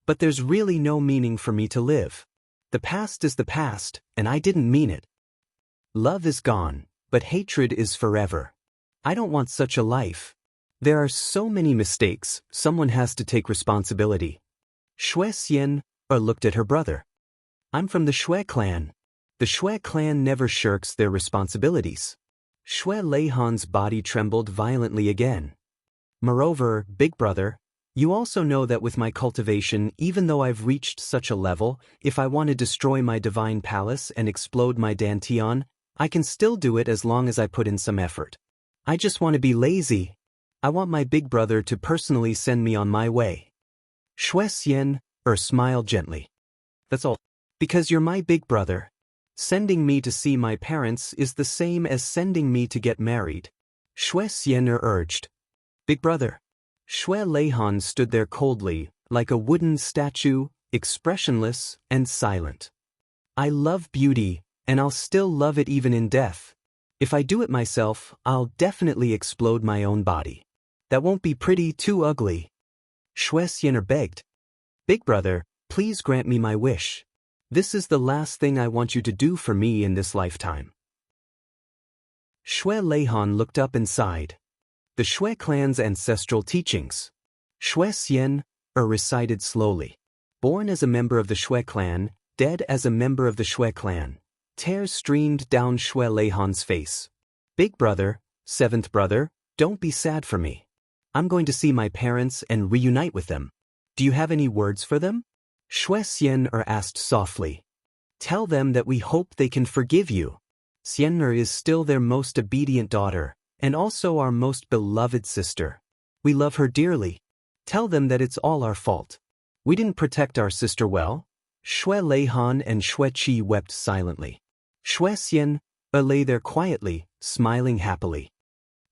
But there's really no meaning for me to live. The past is the past, and I didn't mean it. Love is gone, but hatred is forever. I don't want such a life. There are so many mistakes, someone has to take responsibility. Xue Xian looked at her brother. I'm from the Xue clan. The Xue clan never shirks their responsibilities. Xue Leihan's body trembled violently again. Moreover, big brother, you also know that with my cultivation, even though I've reached such a level, if I want to destroy my divine palace and explode my dantian, I can still do it as long as I put in some effort. I just want to be lazy. I want my big brother to personally send me on my way. Xue Xian smiled gently. That's all. Because you're my big brother. Sending me to see my parents is the same as sending me to get married. Xue Xian urged. Big brother. Xue Leihan stood there coldly, like a wooden statue, expressionless and silent. I love beauty, and I'll still love it even in death. If I do it myself, I'll definitely explode my own body. That won't be pretty, too ugly. Xue Xian begged. Big brother, please grant me my wish. This is the last thing I want you to do for me in this lifetime. Xue Leihan looked up and sighed. The Xue clan's ancestral teachings. Xue Xian recited slowly. Born as a member of the Xue clan, dead as a member of the Xue clan. Tears streamed down Xue Leihan's face. Big brother, seventh brother, don't be sad for me. I'm going to see my parents and reunite with them. Do you have any words for them? Xue Xian asked softly. Tell them that we hope they can forgive you. Xian is still their most obedient daughter, and also our most beloved sister. We love her dearly. Tell them that it's all our fault. We didn't protect our sister well. Xue Leihan and Xue Qi wept silently. Xue Xian lay there quietly, smiling happily.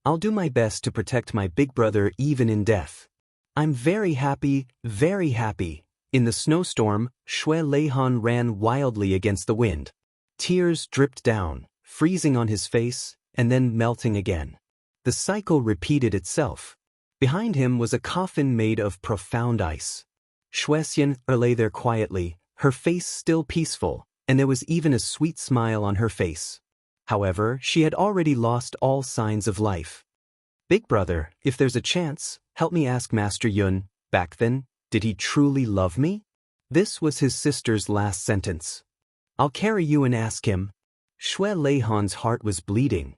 I'll do my best to protect my big brother even in death. I'm very happy, very happy. In the snowstorm, Xue Leihan ran wildly against the wind. Tears dripped down, freezing on his face, and then melting again. The cycle repeated itself. Behind him was a coffin made of profound ice. Xue Xian lay there quietly, her face still peaceful, and there was even a sweet smile on her face. However, she had already lost all signs of life. Big brother, if there's a chance, help me ask Master Yun, back then, did he truly love me? This was his sister's last sentence. I'll carry you and ask him. Xue Leihan's heart was bleeding.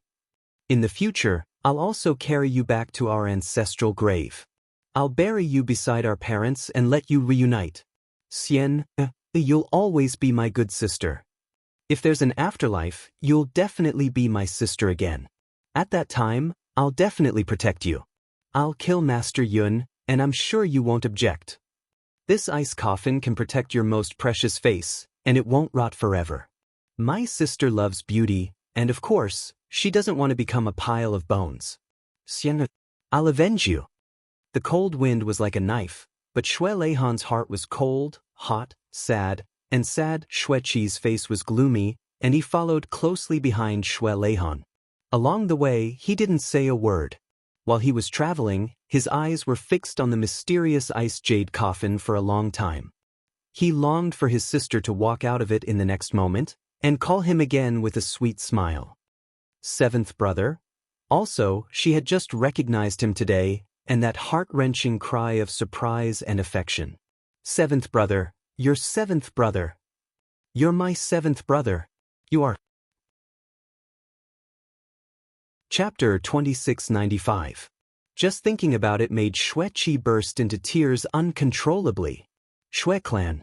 In the future, I'll also carry you back to our ancestral grave. I'll bury you beside our parents and let you reunite. Xian, you'll always be my good sister. If there's an afterlife, you'll definitely be my sister again. At that time, I'll definitely protect you. I'll kill Master Yun, and I'm sure you won't object. This ice coffin can protect your most precious face, and it won't rot forever. My sister loves beauty, and of course, she doesn't want to become a pile of bones. Xian, I'll avenge you. The cold wind was like a knife, but Xue Leihan's heart was cold, hot, sad, and sad. Xue Qi's face was gloomy, and he followed closely behind Shui Leihan. Along the way, he didn't say a word. While he was traveling, his eyes were fixed on the mysterious ice jade coffin for a long time. He longed for his sister to walk out of it in the next moment, and call him again with a sweet smile. Seventh brother. Also, she had just recognized him today, and that heart-wrenching cry of surprise and affection. Seventh brother, your seventh brother. You're my seventh brother. You are. Chapter 2695. Just thinking about it made Xueqi burst into tears uncontrollably. Xue clan.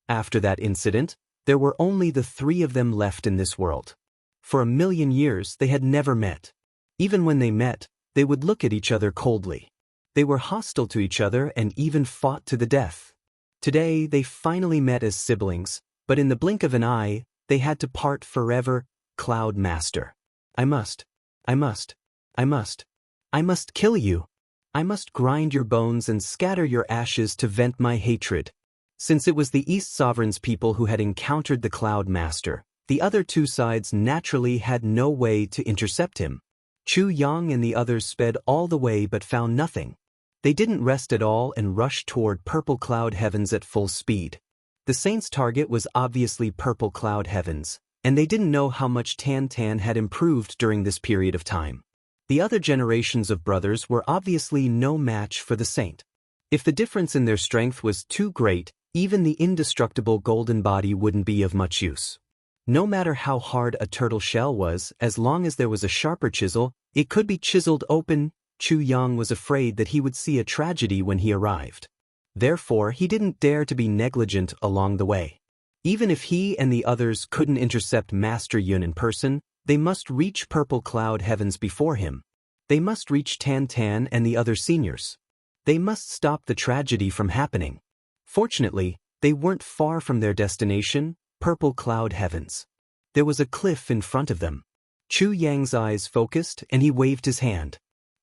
After that incident, there were only the three of them left in this world. For 1,000,000 years they had never met. Even when they met, they would look at each other coldly. They were hostile to each other and even fought to the death. Today they finally met as siblings, but in the blink of an eye, they had to part forever. Cloud Master. I must kill you. I must grind your bones and scatter your ashes to vent my hatred. Since it was the East Sovereign's people who had encountered the Cloud Master, the other two sides naturally had no way to intercept him. Chu Yang and the others sped all the way but found nothing. They didn't rest at all and rushed toward Purple Cloud Heavens at full speed. The Saints' target was obviously Purple Cloud Heavens, and they didn't know how much Tan Tan had improved during this period of time. The other generations of brothers were obviously no match for the Saint. If the difference in their strength was too great, even the indestructible golden body wouldn't be of much use. No matter how hard a turtle shell was, as long as there was a sharper chisel, it could be chiseled open. Chu Yang was afraid that he would see a tragedy when he arrived. Therefore, he didn't dare to be negligent along the way. Even if he and the others couldn't intercept Master Yun in person, they must reach Purple Cloud Heavens before him. They must reach Tan Tan and the other seniors. They must stop the tragedy from happening. Fortunately, they weren't far from their destination, Purple Cloud Heavens. There was a cliff in front of them. Chu Yang's eyes focused and he waved his hand.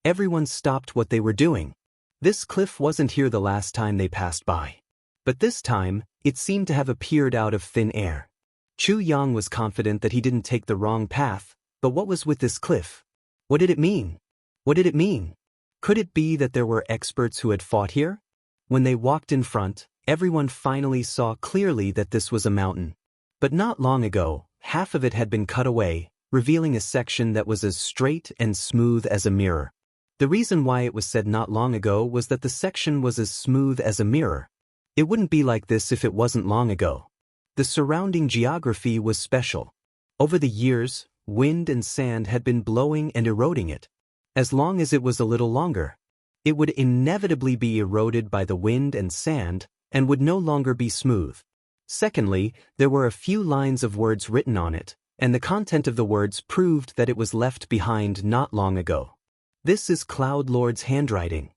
Everyone stopped what they were doing. This cliff wasn't here the last time they passed by. But this time, it seemed to have appeared out of thin air. Chu Yang was confident that he didn't take the wrong path, but what was with this cliff? What did it mean? What did it mean? Could it be that there were experts who had fought here? When they walked in front, everyone finally saw clearly that this was a mountain. But not long ago, half of it had been cut away, revealing a section that was as straight and smooth as a mirror. The reason why it was said not long ago was that the section was as smooth as a mirror. It wouldn't be like this if it wasn't long ago. The surrounding geography was special. Over the years, wind and sand had been blowing and eroding it. As long as it was a little longer, it would inevitably be eroded by the wind and sand and would no longer be smooth. Secondly, there were a few lines of words written on it, and the content of the words proved that it was left behind not long ago. This is Cloud Lord's handwriting.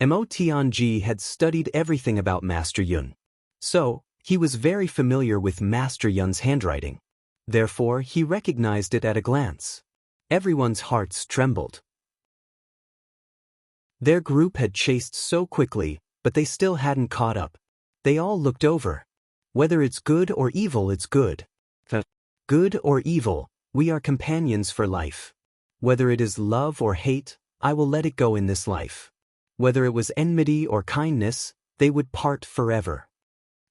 Mo Tianji had studied everything about Master Yun. So, he was very familiar with Master Yun's handwriting. Therefore, he recognized it at a glance. Everyone's hearts trembled. Their group had chased so quickly, but they still hadn't caught up. They all looked over. Whether it's good or evil, it's good. Good or evil, we are companions for life. Whether it is love or hate, I will let it go in this life. Whether it was enmity or kindness, they would part forever.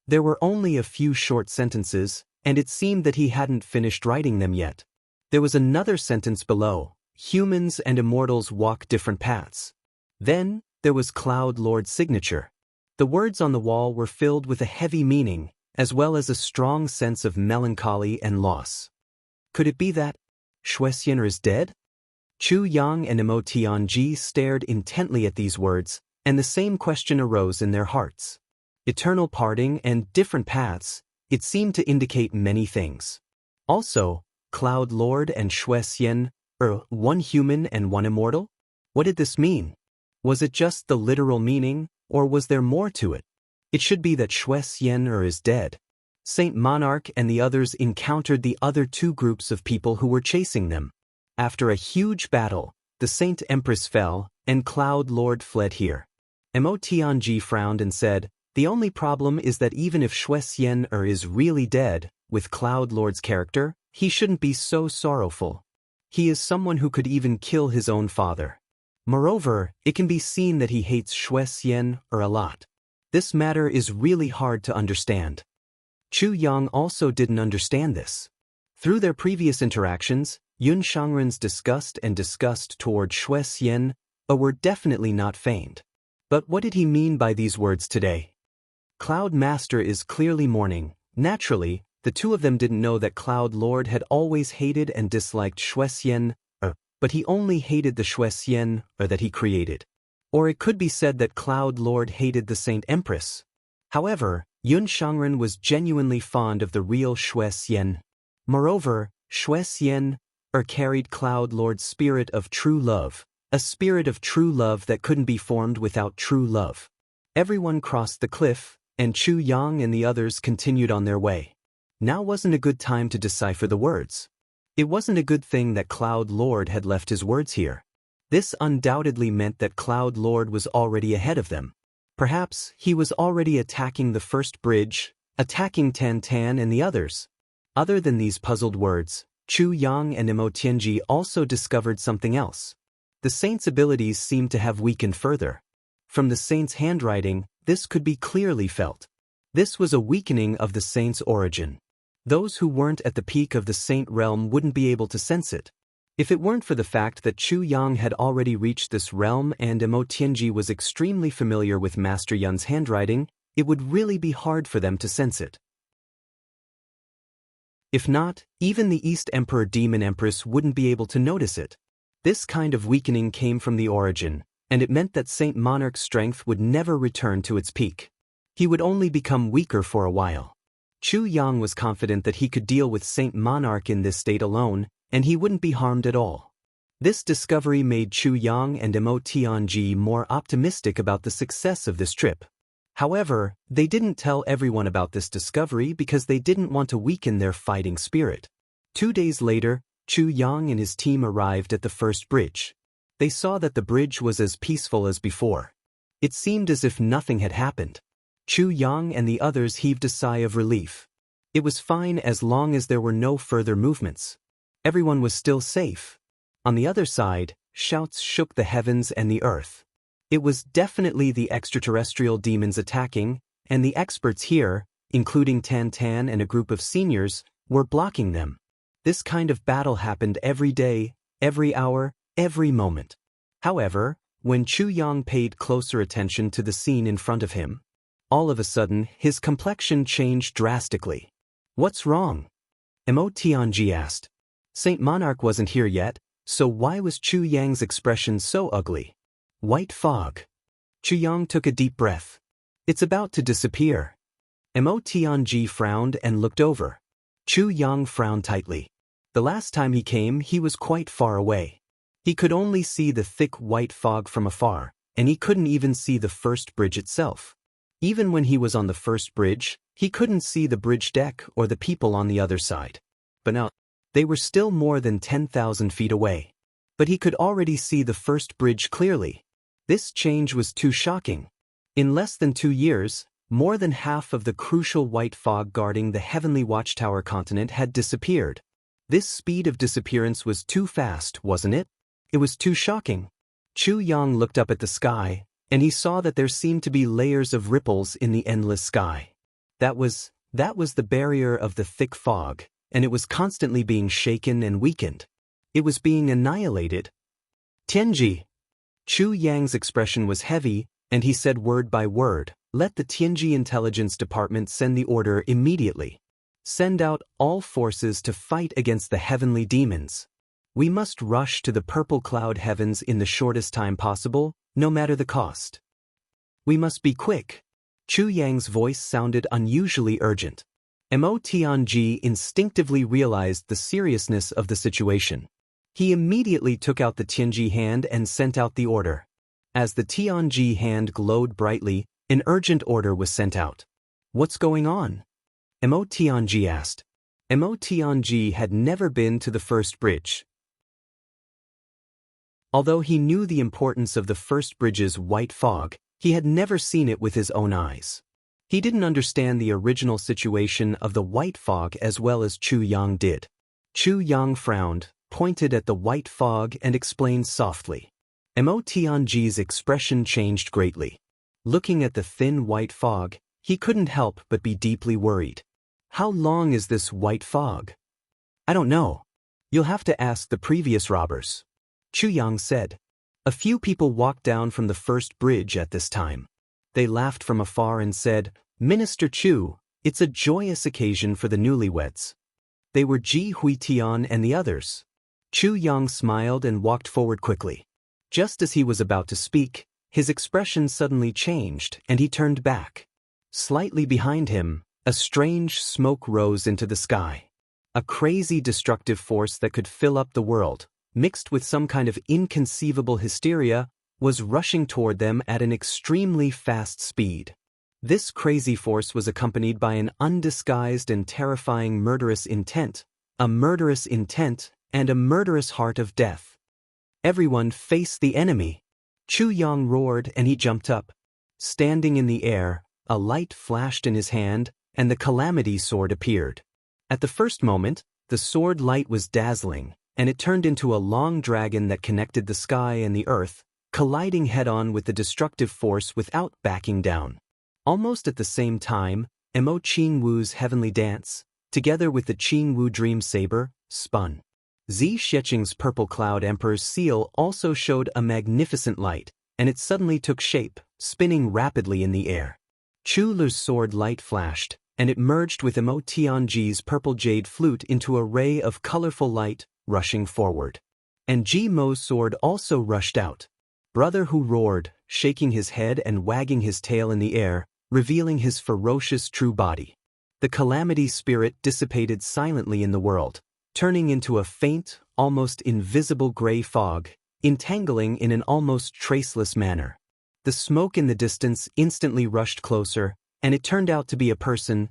There were only a few short sentences, and it seemed that he hadn't finished writing them yet. There was another sentence below: humans and immortals walk different paths. Then, there was Cloud Lord's signature. The words on the wall were filled with a heavy meaning, as well as a strong sense of melancholy and loss. Could it be that Xuexian is dead? Chu Yang and Mo Tianji stared intently at these words, and the same question arose in their hearts. Eternal parting and different paths, it seemed to indicate many things. Also, Cloud Lord and Xuexian, one human and one immortal? What did this mean? Was it just the literal meaning, or was there more to it? It should be that Xuexian is dead. Saint Monarch and the others encountered the other two groups of people who were chasing them. After a huge battle, the Saint Empress fell, and Cloud Lord fled here. Mo Tianji frowned and said, the only problem is that even if Xuexian is really dead, with Cloud Lord's character, He shouldn't be so sorrowful. He is someone who could even kill his own father. Moreover, it can be seen that he hates Shuai a lot. This matter is really hard to understand. Chu Yang also didn't understand this. Through their previous interactions, Yun Shangren's disgust toward Shuai were definitely not feigned. But what did he mean by these words today? Cloud Master is clearly mourning. Naturally, the two of them didn't know that Cloud Lord had always hated and disliked Shuai, but he only hated the Shuai that he created. Or it could be said that Cloud Lord hated the Saint Empress. However, Yun Shangren was genuinely fond of the real Shuai. Moreover, Shuai carried Cloud Lord's spirit of true love, a spirit of true love that couldn't be formed without true love. Everyone crossed the cliff, and Chu Yang and the others continued on their way. Now wasn't a good time to decipher the words. It wasn't a good thing that Cloud Lord had left his words here. This undoubtedly meant that Cloud Lord was already ahead of them. Perhaps he was already attacking the first bridge, attacking Tan Tan and the others. Other than these puzzled words, Chu Yang and Imo also discovered something else. The saint's abilities seemed to have weakened further. From the saint's handwriting, this could be clearly felt. This was a weakening of the saint's origin. Those who weren't at the peak of the saint realm wouldn't be able to sense it. If it weren't for the fact that Chu Yang had already reached this realm and Imo was extremely familiar with Master Yun's handwriting, it would really be hard for them to sense it. If not, even the East Emperor Demon Empress wouldn't be able to notice it. This kind of weakening came from the origin, and it meant that Saint Monarch's strength would never return to its peak. He would only become weaker for a while. Chu Yang was confident that he could deal with Saint Monarch in this state alone, and he wouldn't be harmed at all. This discovery made Chu Yang and Imo more optimistic about the success of this trip. However, they didn't tell everyone about this discovery because they didn't want to weaken their fighting spirit. 2 days later, Chu Yang and his team arrived at the first bridge. They saw that the bridge was as peaceful as before. It seemed as if nothing had happened. Chu Yang and the others heaved a sigh of relief. It was fine as long as there were no further movements. Everyone was still safe. On the other side, shouts shook the heavens and the earth. It was definitely the extraterrestrial demons attacking, and the experts here, including Tan Tan and a group of seniors, were blocking them. This kind of battle happened every day, every hour, every moment. However, when Chu Yang paid closer attention to the scene in front of him, all of a sudden his complexion changed drastically. "What's wrong?" Imo asked. Saint Monarch wasn't here yet, so why was Chu Yang's expression so ugly? White fog. Chu Yang took a deep breath. It's about to disappear. Imo frowned and looked over. Chu Yang frowned tightly. The last time he came, he was quite far away. He could only see the thick white fog from afar, and he couldn't even see the first bridge itself. Even when he was on the first bridge, he couldn't see the bridge deck or the people on the other side. But now, they were still more than 10,000 feet away. But he could already see the first bridge clearly. This change was too shocking. In less than 2 years, more than half of the crucial white fog guarding the heavenly watchtower continent had disappeared. This speed of disappearance was too fast, wasn't it? It was too shocking. Chu Yang looked up at the sky, and he saw that there seemed to be layers of ripples in the endless sky. That was the barrier of the thick fog, and it was constantly being shaken and weakened. It was being annihilated. "Tianji." Chu Yang's expression was heavy, and he said word by word, "Let the Tianji Intelligence Department send the order immediately. Send out all forces to fight against the heavenly demons. We must rush to the purple cloud heavens in the shortest time possible, no matter the cost. We must be quick." Chu Yang's voice sounded unusually urgent. Imo instinctively realized the seriousness of the situation. He immediately took out the Tianji hand and sent out the order. As the Tianji hand glowed brightly, an urgent order was sent out. "What's going on?" Imo asked. Imo had never been to the first bridge. Although he knew the importance of the first bridge's white fog, he had never seen it with his own eyes. He didn't understand the original situation of the white fog as well as Chu Yang did. Chu Yang frowned, pointed at the white fog and explained softly. Mo Tianji's expression changed greatly. Looking at the thin white fog, he couldn't help but be deeply worried. How long is this white fog? I don't know. You'll have to ask the previous robbers, Chu Yang said. A few people walked down from the first bridge at this time. They laughed from afar and said, Minister Chu, it's a joyous occasion for the newlyweds. They were Ji Huitian and the others. Chu Yang smiled and walked forward quickly. Just as he was about to speak, his expression suddenly changed and he turned back. Slightly behind him, a strange smoke rose into the sky. A crazy destructive force that could fill up the world, mixed with some kind of inconceivable hysteria, was rushing toward them at an extremely fast speed. This crazy force was accompanied by an undisguised and terrifying murderous intent, a murderous intent and a murderous heart of death. Everyone face the enemy! Chu Yang roared and he jumped up. Standing in the air, a light flashed in his hand and the calamity sword appeared. At the first moment, the sword light was dazzling, and it turned into a long dragon that connected the sky and the earth, colliding head-on with the destructive force without backing down. Almost at the same time, Mo Qingwu's heavenly dance, together with the Qingwu dream saber, spun. Zi Xieching's purple cloud emperor's seal also showed a magnificent light, and it suddenly took shape, spinning rapidly in the air. Chu Lu's sword light flashed, and it merged with Mo Tianji's purple jade flute into a ray of colorful light, rushing forward. And Ji Mo's sword also rushed out. Brother Hu roared, shaking his head and wagging his tail in the air, revealing his ferocious true body. The calamity spirit dissipated silently in the world, turning into a faint, almost invisible gray fog, entangling in an almost traceless manner. The smoke in the distance instantly rushed closer, and it turned out to be a person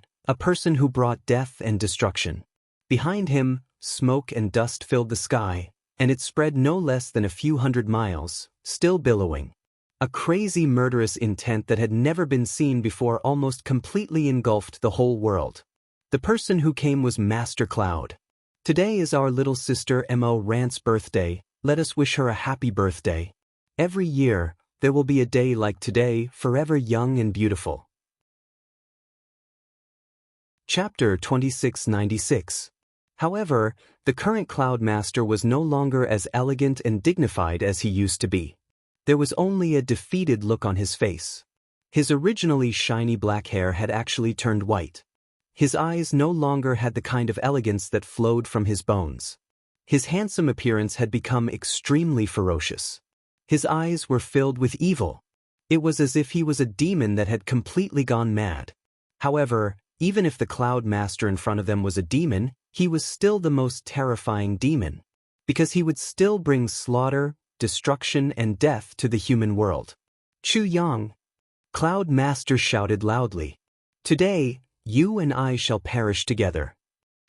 who brought death and destruction. Behind him, smoke and dust filled the sky, and it spread no less than a few hundred miles, still billowing. A crazy murderous intent that had never been seen before almost completely engulfed the whole world. The person who came was Master Cloud. Today is our little sister Mo Rant's birthday. Let us wish her a happy birthday. Every year, there will be a day like today, forever young and beautiful. Chapter 2696. However, the current Cloud Master was no longer as elegant and dignified as he used to be. There was only a defeated look on his face. His originally shiny black hair had actually turned white. His eyes no longer had the kind of elegance that flowed from his bones. His handsome appearance had become extremely ferocious. His eyes were filled with evil. It was as if he was a demon that had completely gone mad. However, even if the Cloud Master in front of them was a demon, he was still the most terrifying demon, because he would still bring slaughter, destruction, and death to the human world. Chu Yang, Cloud Master shouted loudly. Today, you and I shall perish together.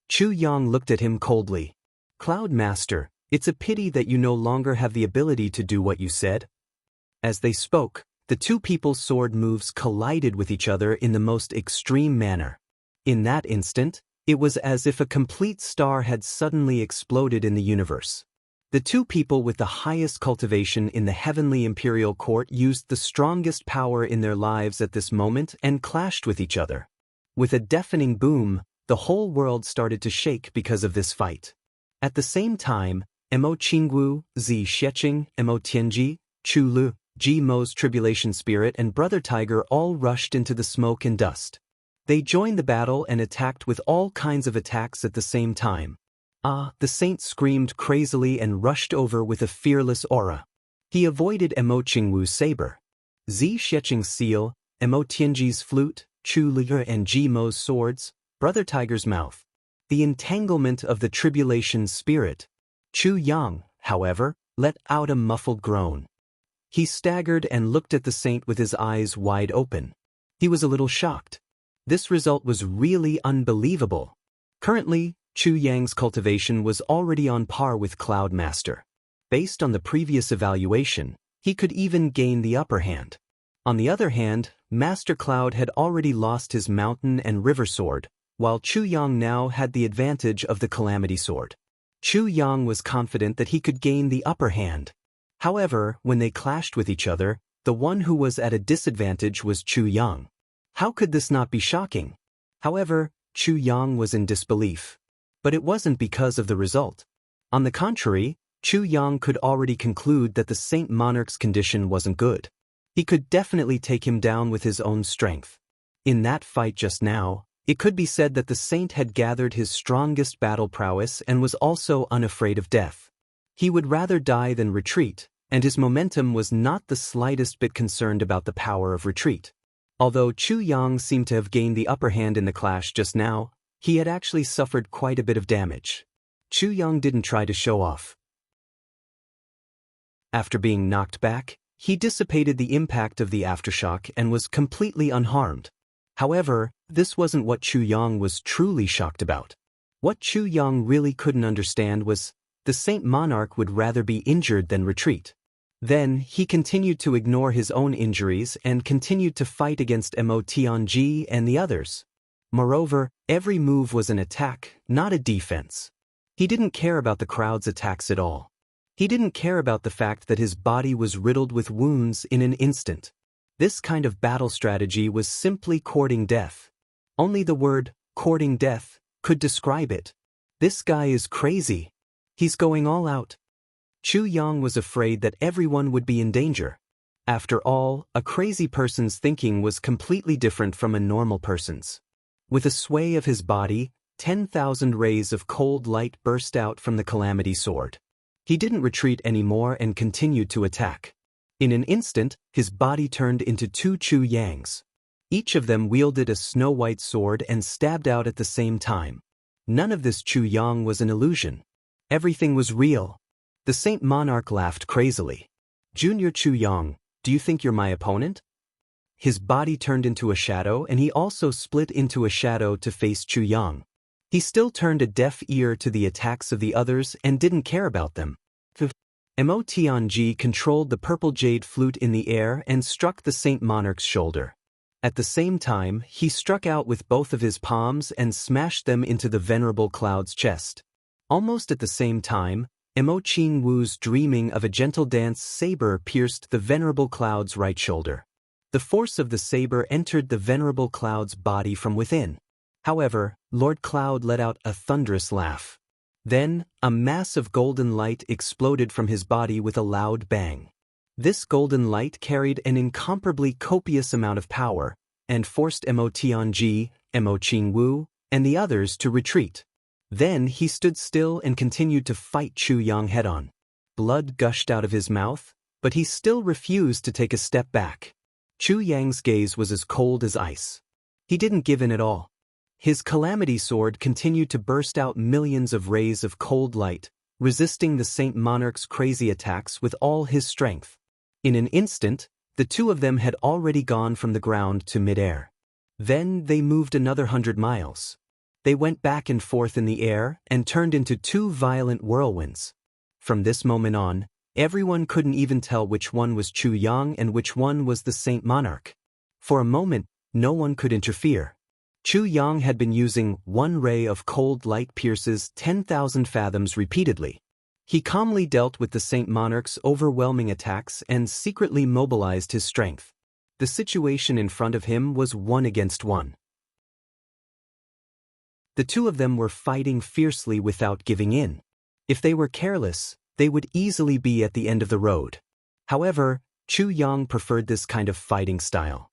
Chu Yang looked at him coldly. Cloud Master, it's a pity that you no longer have the ability to do what you said. As they spoke, the two people's sword moves collided with each other in the most extreme manner. In that instant, it was as if a complete star had suddenly exploded in the universe. The two people with the highest cultivation in the heavenly imperial court used the strongest power in their lives at this moment and clashed with each other. With a deafening boom, the whole world started to shake because of this fight. At the same time, Mo Qingwu, Zi Xieching, Mo Tianji, Chu Lu, Ji Mo's tribulation spirit and Brother Tiger all rushed into the smoke and dust. They joined the battle and attacked with all kinds of attacks at the same time. The saint screamed crazily and rushed over with a fearless aura. He avoided Mo Qingwu's saber. Zi Xieching's seal, Mo Tianji's flute, Chu Lu and Ji Mo's swords, Brother Tiger's mouth. The entanglement of the tribulation spirit. Chu Yang, however, let out a muffled groan. He staggered and looked at the saint with his eyes wide open. He was a little shocked. This result was really unbelievable. Currently, Chu Yang's cultivation was already on par with Cloud Master. Based on the previous evaluation, he could even gain the upper hand. On the other hand, Master Cloud had already lost his mountain and river sword, while Chu Yang now had the advantage of the calamity sword. Chu Yang was confident that he could gain the upper hand. However, when they clashed with each other, the one who was at a disadvantage was Chu Yang. How could this not be shocking? However, Chu Yang was in disbelief. But it wasn't because of the result. On the contrary, Chu Yang could already conclude that the Saint Monarch's condition wasn't good. He could definitely take him down with his own strength. In that fight just now, it could be said that the Saint had gathered his strongest battle prowess and was also unafraid of death. He would rather die than retreat, and his momentum was not the slightest bit concerned about the power of retreat. Although Chu Yang seemed to have gained the upper hand in the clash just now, he had actually suffered quite a bit of damage. Chu Yang didn't try to show off. After being knocked back, he dissipated the impact of the aftershock and was completely unharmed. However, this wasn't what Chu Yang was truly shocked about. What Chu Yang really couldn't understand was, the Saint Monarch would rather be injured than retreat. Then, he continued to ignore his own injuries and continued to fight against Emotianji and the others. Moreover, every move was an attack, not a defense. He didn't care about the crowd's attacks at all. He didn't care about the fact that his body was riddled with wounds in an instant. This kind of battle strategy was simply courting death. Only the word, courting death, could describe it. This guy is crazy. He's going all out. Chu Yang was afraid that everyone would be in danger. After all, a crazy person's thinking was completely different from a normal person's. With a sway of his body, 10,000 rays of cold light burst out from the Calamity Sword. He didn't retreat anymore and continued to attack. In an instant, his body turned into two Chu Yangs. Each of them wielded a snow-white sword and stabbed out at the same time. None of this Chu Yang was an illusion. Everything was real. The Saint Monarch laughed crazily. "Junior Chu Yang, do you think you're my opponent?" His body turned into a shadow and he also split into a shadow to face Chu Yang. He still turned a deaf ear to the attacks of the others and didn't care about them. Emotianji controlled the purple jade flute in the air and struck the Saint Monarch's shoulder. At the same time, he struck out with both of his palms and smashed them into the Venerable Cloud's chest. Almost at the same time, Emoqing Wu's dreaming of a gentle dance saber pierced the Venerable Cloud's right shoulder. The force of the saber entered the Venerable Cloud's body from within. However, Lord Cloud let out a thunderous laugh. Then, a mass of golden light exploded from his body with a loud bang. This golden light carried an incomparably copious amount of power, and forced Emotianji, Emoqing Wu, and the others to retreat. Then he stood still and continued to fight Chu Yang head-on. Blood gushed out of his mouth, but he still refused to take a step back. Chu Yang's gaze was as cold as ice. He didn't give in at all. His Calamity Sword continued to burst out millions of rays of cold light, resisting the Saint Monarch's crazy attacks with all his strength. In an instant, the two of them had already gone from the ground to mid-air. Then they moved another 100 miles. They went back and forth in the air and turned into two violent whirlwinds. From this moment on, everyone couldn't even tell which one was Chu Yang and which one was the Saint Monarch. For a moment, no one could interfere. Chu Yang had been using one ray of cold light pierces 10,000 fathoms repeatedly. He calmly dealt with the Saint Monarch's overwhelming attacks and secretly mobilized his strength. The situation in front of him was 1 against 1. The two of them were fighting fiercely without giving in. If they were careless, they would easily be at the end of the road. However, Chu Yang preferred this kind of fighting style.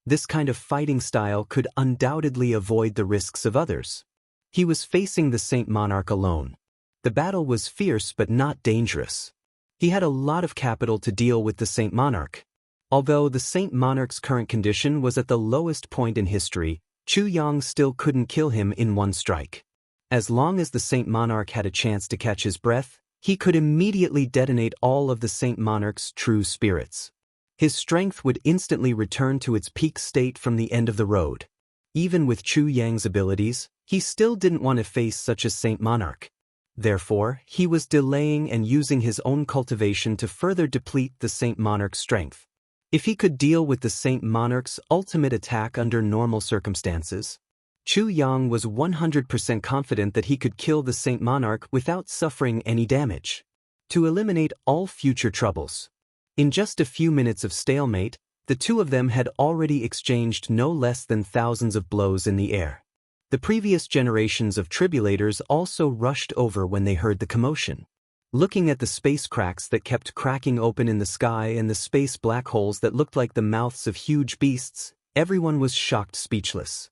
This kind of fighting style could undoubtedly avoid the risks of others. He was facing the Saint Monarch alone. The battle was fierce but not dangerous. He had a lot of capital to deal with the Saint Monarch. Although the Saint Monarch's current condition was at the lowest point in history, Chu Yang still couldn't kill him in one strike. As long as the Saint Monarch had a chance to catch his breath, he could immediately detonate all of the Saint Monarch's true spirits. His strength would instantly return to its peak state from the end of the road. Even with Chu Yang's abilities, he still didn't want to face such a Saint Monarch. Therefore, he was delaying and using his own cultivation to further deplete the Saint Monarch's strength. If he could deal with the Saint Monarch's ultimate attack under normal circumstances, Chu Yang was 100% confident that he could kill the Saint Monarch without suffering any damage. To eliminate all future troubles. In just a few minutes of stalemate, the two of them had already exchanged no less than thousands of blows in the air. The previous generations of tribulators also rushed over when they heard the commotion. Looking at the space cracks that kept cracking open in the sky and the space black holes that looked like the mouths of huge beasts, everyone was shocked speechless.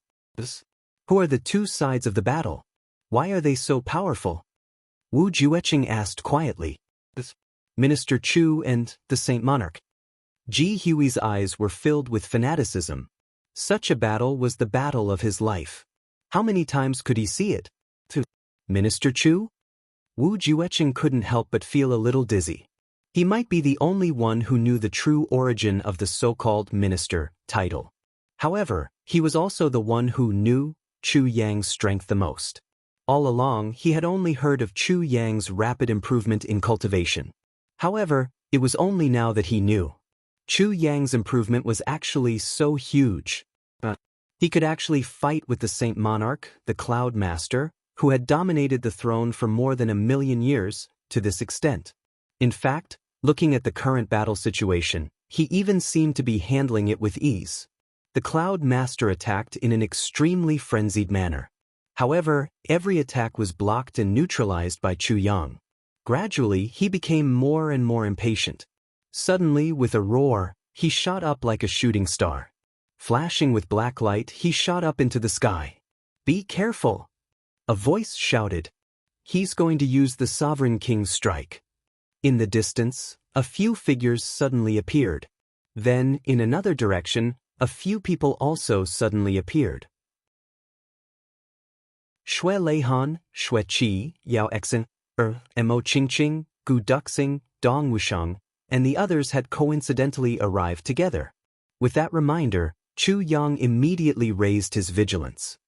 Who are the two sides of the battle? Why are they so powerful? Wu Jueqing asked quietly. Minister Chu and the Saint Monarch. Ji Hui's eyes were filled with fanaticism. Such a battle was the battle of his life. How many times could he see it? Minister Chu? Wu Jueqing couldn't help but feel a little dizzy. He might be the only one who knew the true origin of the so-called minister title. However, he was also the one who knew Chu Yang's strength the most. All along, he had only heard of Chu Yang's rapid improvement in cultivation. However, it was only now that he knew. Chu Yang's improvement was actually so huge. He could actually fight with the Saint Monarch, the Cloud Master, who had dominated the throne for more than 1,000,000 years, to this extent. In fact, looking at the current battle situation, he even seemed to be handling it with ease. The Cloud Master attacked in an extremely frenzied manner. However, every attack was blocked and neutralized by Chu Yang. Gradually, he became more and more impatient. Suddenly, with a roar, he shot up like a shooting star. Flashing with black light, he shot up into the sky. "Be careful!" A voice shouted. "He's going to use the Sovereign King's strike." In the distance, a few figures suddenly appeared. Then, in another direction, a few people also suddenly appeared. Shui Leihan, Shui Qi, Yao Exin, Mo Qingqing, Gu Duxing, Dong Wusheng, and the others had coincidentally arrived together. With that reminder, Chu Yang immediately raised his vigilance.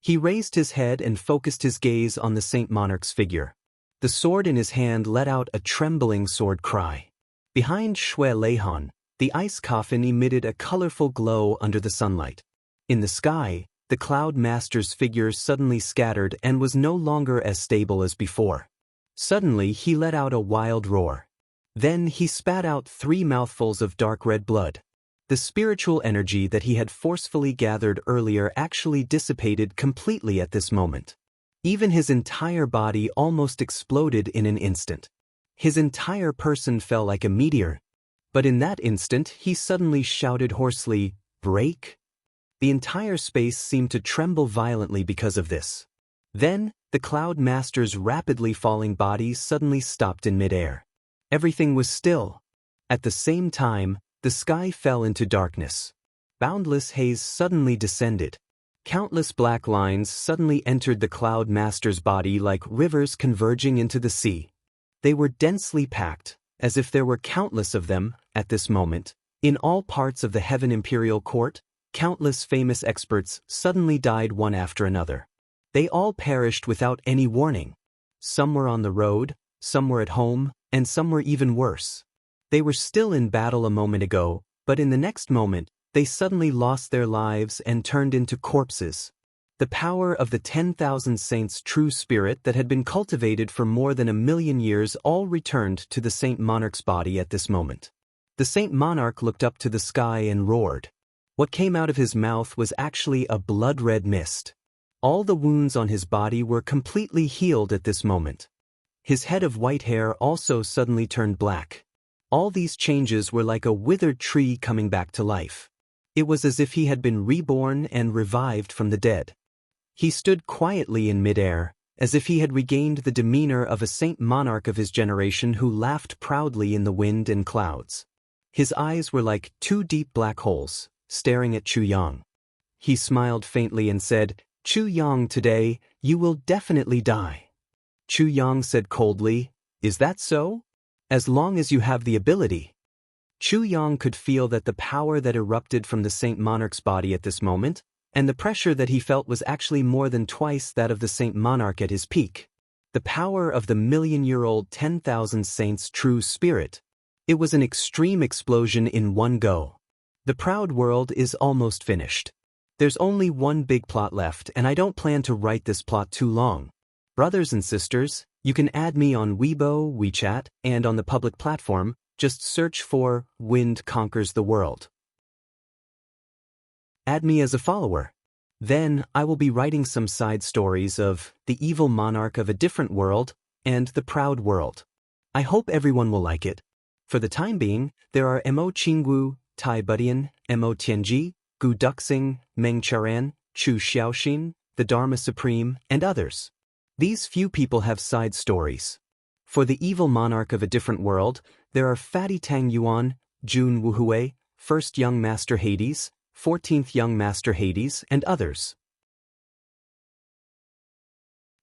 He raised his head and focused his gaze on the Saint Monarch's figure. The sword in his hand let out a trembling sword cry. Behind Shui Leihan, the ice coffin emitted a colorful glow under the sunlight. In the sky, the Cloud Master's figure suddenly scattered and was no longer as stable as before. Suddenly, he let out a wild roar. Then he spat out 3 mouthfuls of dark red blood. The spiritual energy that he had forcefully gathered earlier actually dissipated completely at this moment. Even his entire body almost exploded in an instant. His entire person fell like a meteor. But in that instant, he suddenly shouted hoarsely, "Break!" The entire space seemed to tremble violently because of this. Then, the Cloud Master's rapidly falling body suddenly stopped in midair. Everything was still. At the same time, the sky fell into darkness. Boundless haze suddenly descended. Countless black lines suddenly entered the Cloud Master's body like rivers converging into the sea. They were densely packed, as if there were countless of them, at this moment. In all parts of the Heaven Imperial Court, countless famous experts suddenly died one after another. They all perished without any warning. Some were on the road, some were at home, and some were even worse. They were still in battle a moment ago, but in the next moment, they suddenly lost their lives and turned into corpses. The power of the 10,000 saints' true spirit that had been cultivated for more than 1,000,000 years all returned to the Saint Monarch's body at this moment. The Saint Monarch looked up to the sky and roared. What came out of his mouth was actually a blood-red mist. All the wounds on his body were completely healed at this moment. His head of white hair also suddenly turned black. All these changes were like a withered tree coming back to life. It was as if he had been reborn and revived from the dead. He stood quietly in midair, as if he had regained the demeanor of a Saint Monarch of his generation who laughed proudly in the wind and clouds. His eyes were like 2 deep black holes, staring at Chu Yang. He smiled faintly and said, "Chu Yang, today, you will definitely die." Chu Yang said coldly, "Is that so? As long as you have the ability." Chu Yang could feel that the power that erupted from the Saint Monarch's body at this moment, and the pressure that he felt was actually more than twice that of the Saint Monarch at his peak. The power of the 1,000,000-year-old 10,000 saints' true spirit. It was an extreme explosion in one go. The proud world is almost finished. There's only one big plot left and I don't plan to write this plot too long. Brothers and sisters, you can add me on Weibo, WeChat, and on the public platform, just search for Wind Conquers the World. Add me as a follower. Then, I will be writing some side stories of The Evil Monarch of a Different World and The Proud World. I hope everyone will like it. For the time being, there are Mo Qingwu, Tai Budian, Mo Tianji, Gu Duxing, Meng Charan, Chu Xiaoxin, The Dharma Supreme, and others. These few people have side stories. For The Evil Monarch of a Different World, there are Fatty Tang Yuan, Jun Wuhui, First Young Master Hades, 14th Young Master Hades, and others.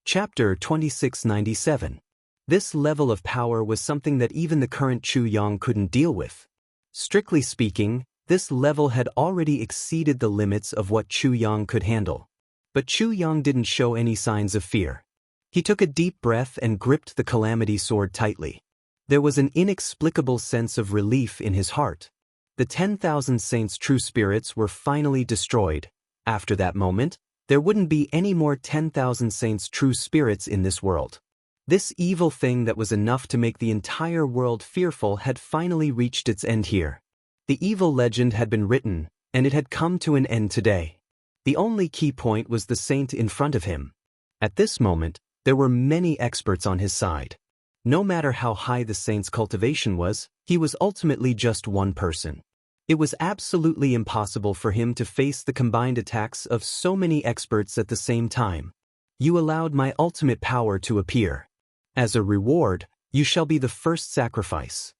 Chapter 2697. This level of power was something that even the current Chu Yang couldn't deal with. Strictly speaking, this level had already exceeded the limits of what Chu Yang could handle. But Chu Yang didn't show any signs of fear. He took a deep breath and gripped the Calamity Sword tightly. There was an inexplicable sense of relief in his heart. The 10,000 saints' true spirits were finally destroyed. After that moment, there wouldn't be any more 10,000 saints' true spirits in this world. This evil thing that was enough to make the entire world fearful had finally reached its end here. The evil legend had been written, and it had come to an end today. The only key point was the saint in front of him. At this moment, there were many experts on his side. No matter how high the saint's cultivation was, he was ultimately just one person. It was absolutely impossible for him to face the combined attacks of so many experts at the same time. You allowed my ultimate power to appear. As a reward, you shall be the first sacrifice.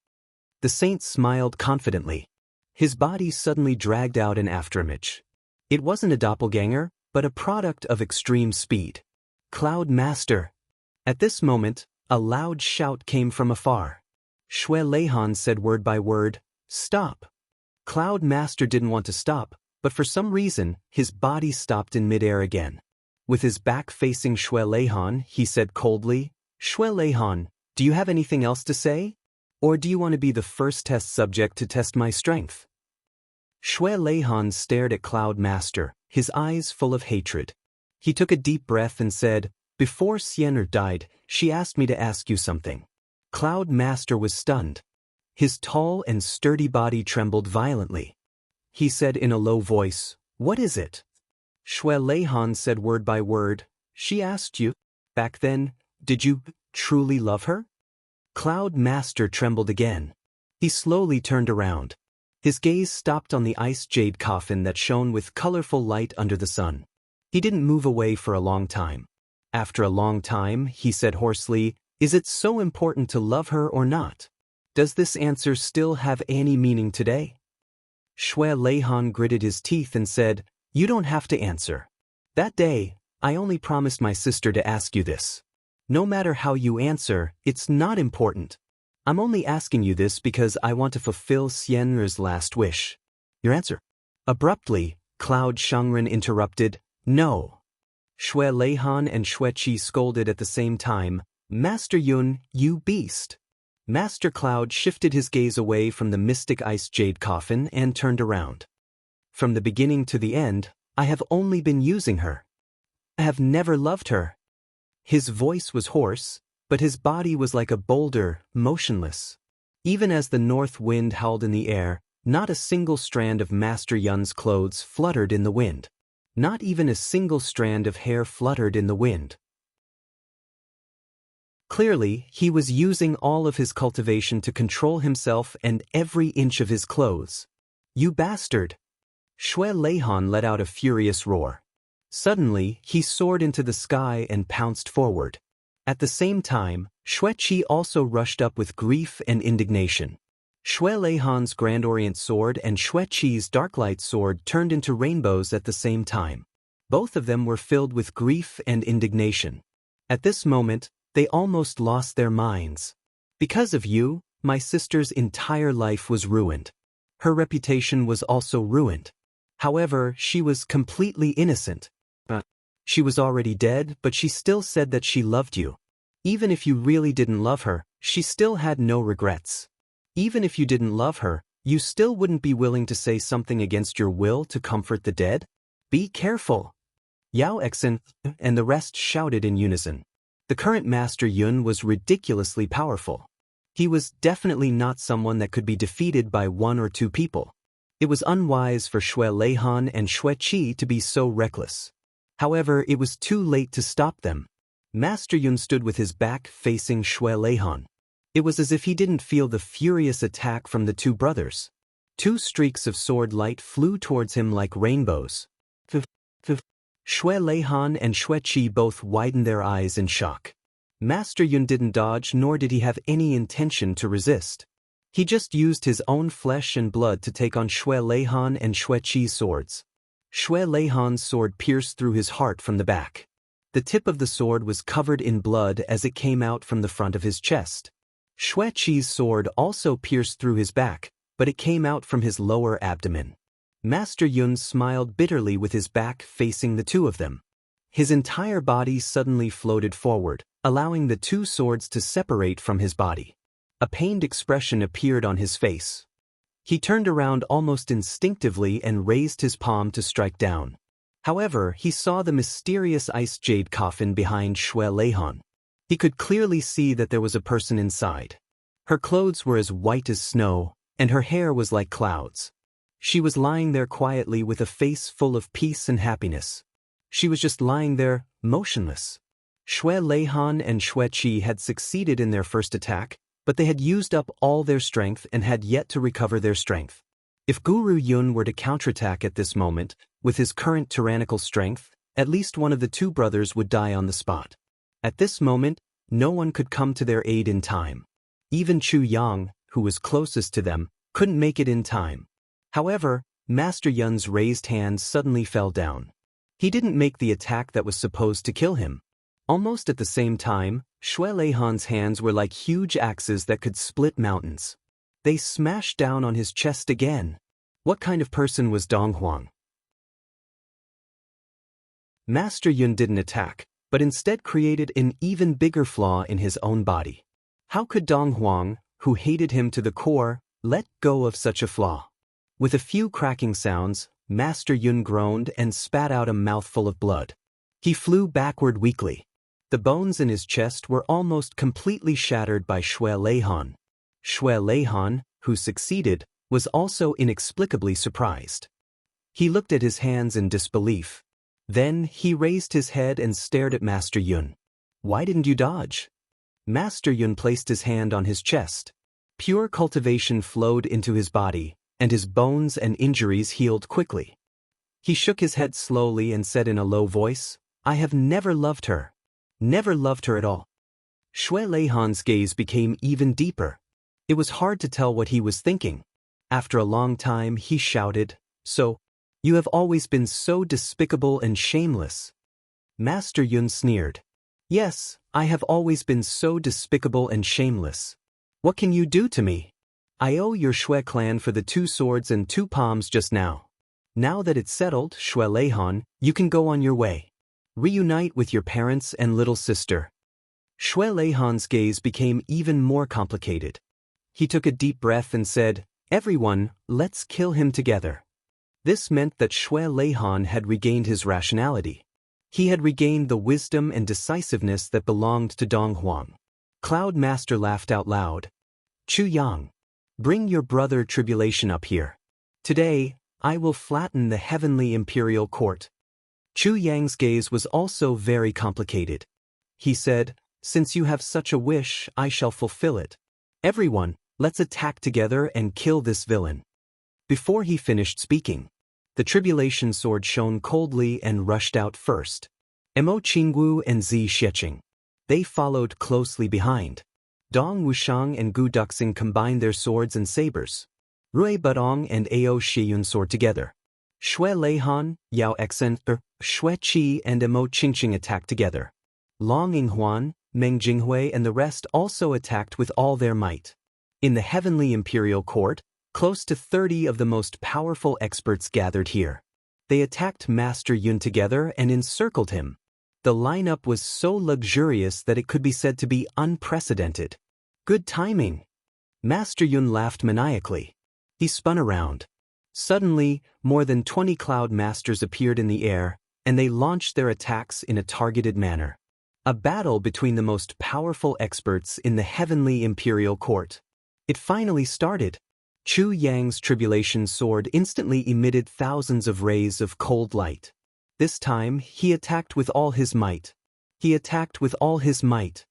The saint smiled confidently. His body suddenly dragged out an afterimage. It wasn't a doppelganger, but a product of extreme speed. Cloud Master. At this moment, a loud shout came from afar. Xue Leihan said word by word, "Stop." Cloud Master didn't want to stop, but for some reason, his body stopped in midair again. With his back facing Xue Leihan, he said coldly, "Xue Leihan, do you have anything else to say? Or do you want to be the first test subject to test my strength?" Xue Leihan stared at Cloud Master, his eyes full of hatred. He took a deep breath and said, "Before Xian'er died, she asked me to ask you something." Cloud Master was stunned. His tall and sturdy body trembled violently. He said in a low voice, "What is it?" Xue Leihan said word by word, "She asked you, back then, did you truly love her?" Cloud Master trembled again. He slowly turned around. His gaze stopped on the ice jade coffin that shone with colorful light under the sun. He didn't move away for a long time. After a long time, he said hoarsely, "Is it so important to love her or not? Does this answer still have any meaning today?" Xue Leihan gritted his teeth and said, "You don't have to answer. That day, I only promised my sister to ask you this. No matter how you answer, it's not important. I'm only asking you this because I want to fulfill Xian'er's last wish. Your answer." Abruptly, Cloud Shangren interrupted, "No." Xue Leihan and Xue Qi scolded at the same time, "Master Yun, you beast." Master Cloud shifted his gaze away from the mystic ice jade coffin and turned around. "From the beginning to the end, I have only been using her. I have never loved her." His voice was hoarse, but his body was like a boulder, motionless. Even as the north wind howled in the air, not a single strand of Master Yun's clothes fluttered in the wind. Not even a single strand of hair fluttered in the wind. Clearly, he was using all of his cultivation to control himself and every inch of his clothes. "You bastard!" Xue Leihan let out a furious roar. Suddenly, he soared into the sky and pounced forward. At the same time, Xue Qi also rushed up with grief and indignation. Xue Leihan's Grand Orient Sword and Xue Qi's Darklight Sword turned into rainbows at the same time. Both of them were filled with grief and indignation. At this moment, they almost lost their minds. "Because of you, my sister's entire life was ruined. Her reputation was also ruined. However, she was completely innocent. She was already dead, but she still said that she loved you. Even if you really didn't love her, she still had no regrets. Even if you didn't love her, you still wouldn't be willing to say something against your will to comfort the dead? Be careful! Yao Exen and the rest shouted in unison. The current Master Yun was ridiculously powerful. He was definitely not someone that could be defeated by one or two people. It was unwise for Xue Leihan and Xue Qi to be so reckless. However, it was too late to stop them. Master Yun stood with his back facing Xue Leihan. It was as if he didn't feel the furious attack from the two brothers. Two streaks of sword light flew towards him like rainbows. Xue Leihan and Xue Qi both widened their eyes in shock. Master Yun didn't dodge, nor did he have any intention to resist. He just used his own flesh and blood to take on Xue Leihan and Xue Qi's swords. Xue Leihan's sword pierced through his heart from the back. The tip of the sword was covered in blood as it came out from the front of his chest. Xue Qi's sword also pierced through his back, but it came out from his lower abdomen. Master Yun smiled bitterly with his back facing the two of them. His entire body suddenly floated forward, allowing the two swords to separate from his body. A pained expression appeared on his face. He turned around almost instinctively and raised his palm to strike down. However, he saw the mysterious ice jade coffin behind Xue Leihan. He could clearly see that there was a person inside. Her clothes were as white as snow, and her hair was like clouds. She was lying there quietly with a face full of peace and happiness. She was just lying there, motionless. Xue Leihan and Xue Qi had succeeded in their first attack, but they had used up all their strength and had yet to recover their strength. If Guru Yun were to counterattack at this moment, with his current tyrannical strength, at least one of the two brothers would die on the spot. At this moment, no one could come to their aid in time. Even Chu Yang, who was closest to them, couldn't make it in time. However, Master Yun's raised hand suddenly fell down. He didn't make the attack that was supposed to kill him. Almost at the same time, Xue Leihan's hands were like huge axes that could split mountains. They smashed down on his chest again. What kind of person was Dong Huang? Master Yun didn't attack, but instead created an even bigger flaw in his own body. How could Dong Huang, who hated him to the core, let go of such a flaw? With a few cracking sounds, Master Yun groaned and spat out a mouthful of blood. He flew backward weakly. The bones in his chest were almost completely shattered by Xue Leihan. Xue Leihan, who succeeded, was also inexplicably surprised. He looked at his hands in disbelief. Then he raised his head and stared at Master Yun. Why didn't you dodge? Master Yun placed his hand on his chest. Pure cultivation flowed into his body, and his bones and injuries healed quickly. He shook his head slowly and said in a low voice, I have never loved her. Never loved her at all. Xue Leihan's gaze became even deeper. It was hard to tell what he was thinking. After a long time, he shouted, So, you have always been so despicable and shameless. Master Yun sneered. Yes, I have always been so despicable and shameless. What can you do to me? I owe your Xue clan for the 2 swords and 2 palms just now. Now that it's settled, Xue Leihan, you can go on your way. Reunite with your parents and little sister. Xue Leihan's gaze became even more complicated. He took a deep breath and said, Everyone, let's kill him together. This meant that Xue Leihan had regained his rationality. He had regained the wisdom and decisiveness that belonged to Dong Huang. Cloud Master laughed out loud. Chu Yang, bring your brother Tribulation up here. Today, I will flatten the heavenly imperial court. Chu Yang's gaze was also very complicated. He said, Since you have such a wish, I shall fulfill it. Everyone, let's attack together and kill this villain. Before he finished speaking, the Tribulation sword shone coldly and rushed out first. Mo Qingwu and Zi Xiecheng. They followed closely behind. Dong Wushang and Gu Duxing combined their swords and sabers. Rui Budong and Ao Shiyun soared together. Xue Leihan, Yao Exen, Xue Qi and Mo Qingqing attacked together. Long Yinghuan, Meng Jinghui and the rest also attacked with all their might. In the heavenly imperial court, close to 30 of the most powerful experts gathered here. They attacked Master Yun together and encircled him. The lineup was so luxurious that it could be said to be unprecedented. Good timing. Master Yun laughed maniacally. He spun around. Suddenly, more than 20 Cloud Masters appeared in the air, and they launched their attacks in a targeted manner. A battle between the most powerful experts in the heavenly imperial court. It finally started. Chu Yang's tribulation sword instantly emitted thousands of rays of cold light. This time, he attacked with all his might. He attacked with all his might.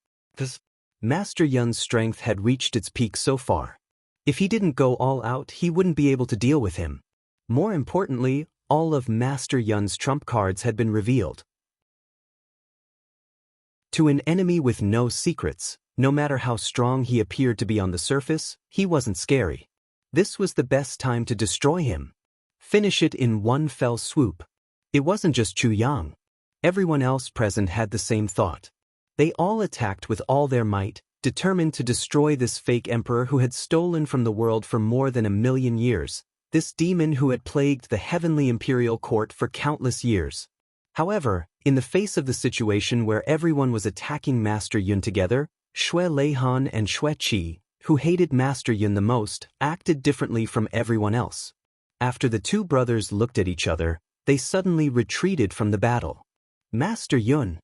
Master Yun's strength had reached its peak so far. If he didn't go all out, he wouldn't be able to deal with him. More importantly, all of Master Yun's trump cards had been revealed. To an enemy with no secrets, no matter how strong he appeared to be on the surface, he wasn't scary. This was the best time to destroy him. Finish it in one fell swoop. It wasn't just Chu Yang. Everyone else present had the same thought. They all attacked with all their might, determined to destroy this fake emperor who had stolen from the world for more than 1,000,000 years, this demon who had plagued the heavenly imperial court for countless years. However, in the face of the situation where everyone was attacking Master Yun together, Xue Leihan and Xue Qi, who hated Master Yun the most, acted differently from everyone else. After the two brothers looked at each other, they suddenly retreated from the battle. Master Yun,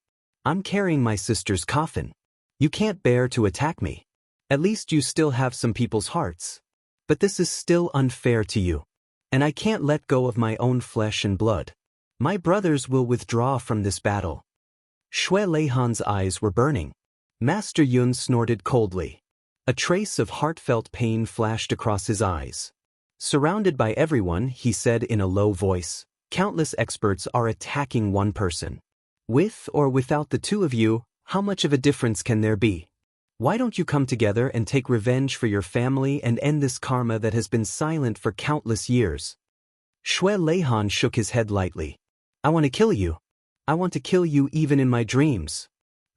I'm carrying my sister's coffin. You can't bear to attack me. At least you still have some people's hearts. But this is still unfair to you. And I can't let go of my own flesh and blood. My brothers will withdraw from this battle. Xue Leihan's eyes were burning. Master Yun snorted coldly. A trace of heartfelt pain flashed across his eyes. Surrounded by everyone, he said in a low voice, countless experts are attacking one person. With or without the two of you, how much of a difference can there be? Why don't you come together and take revenge for your family and end this karma that has been silent for countless years? Xue Leihan shook his head lightly. I want to kill you. I want to kill you even in my dreams.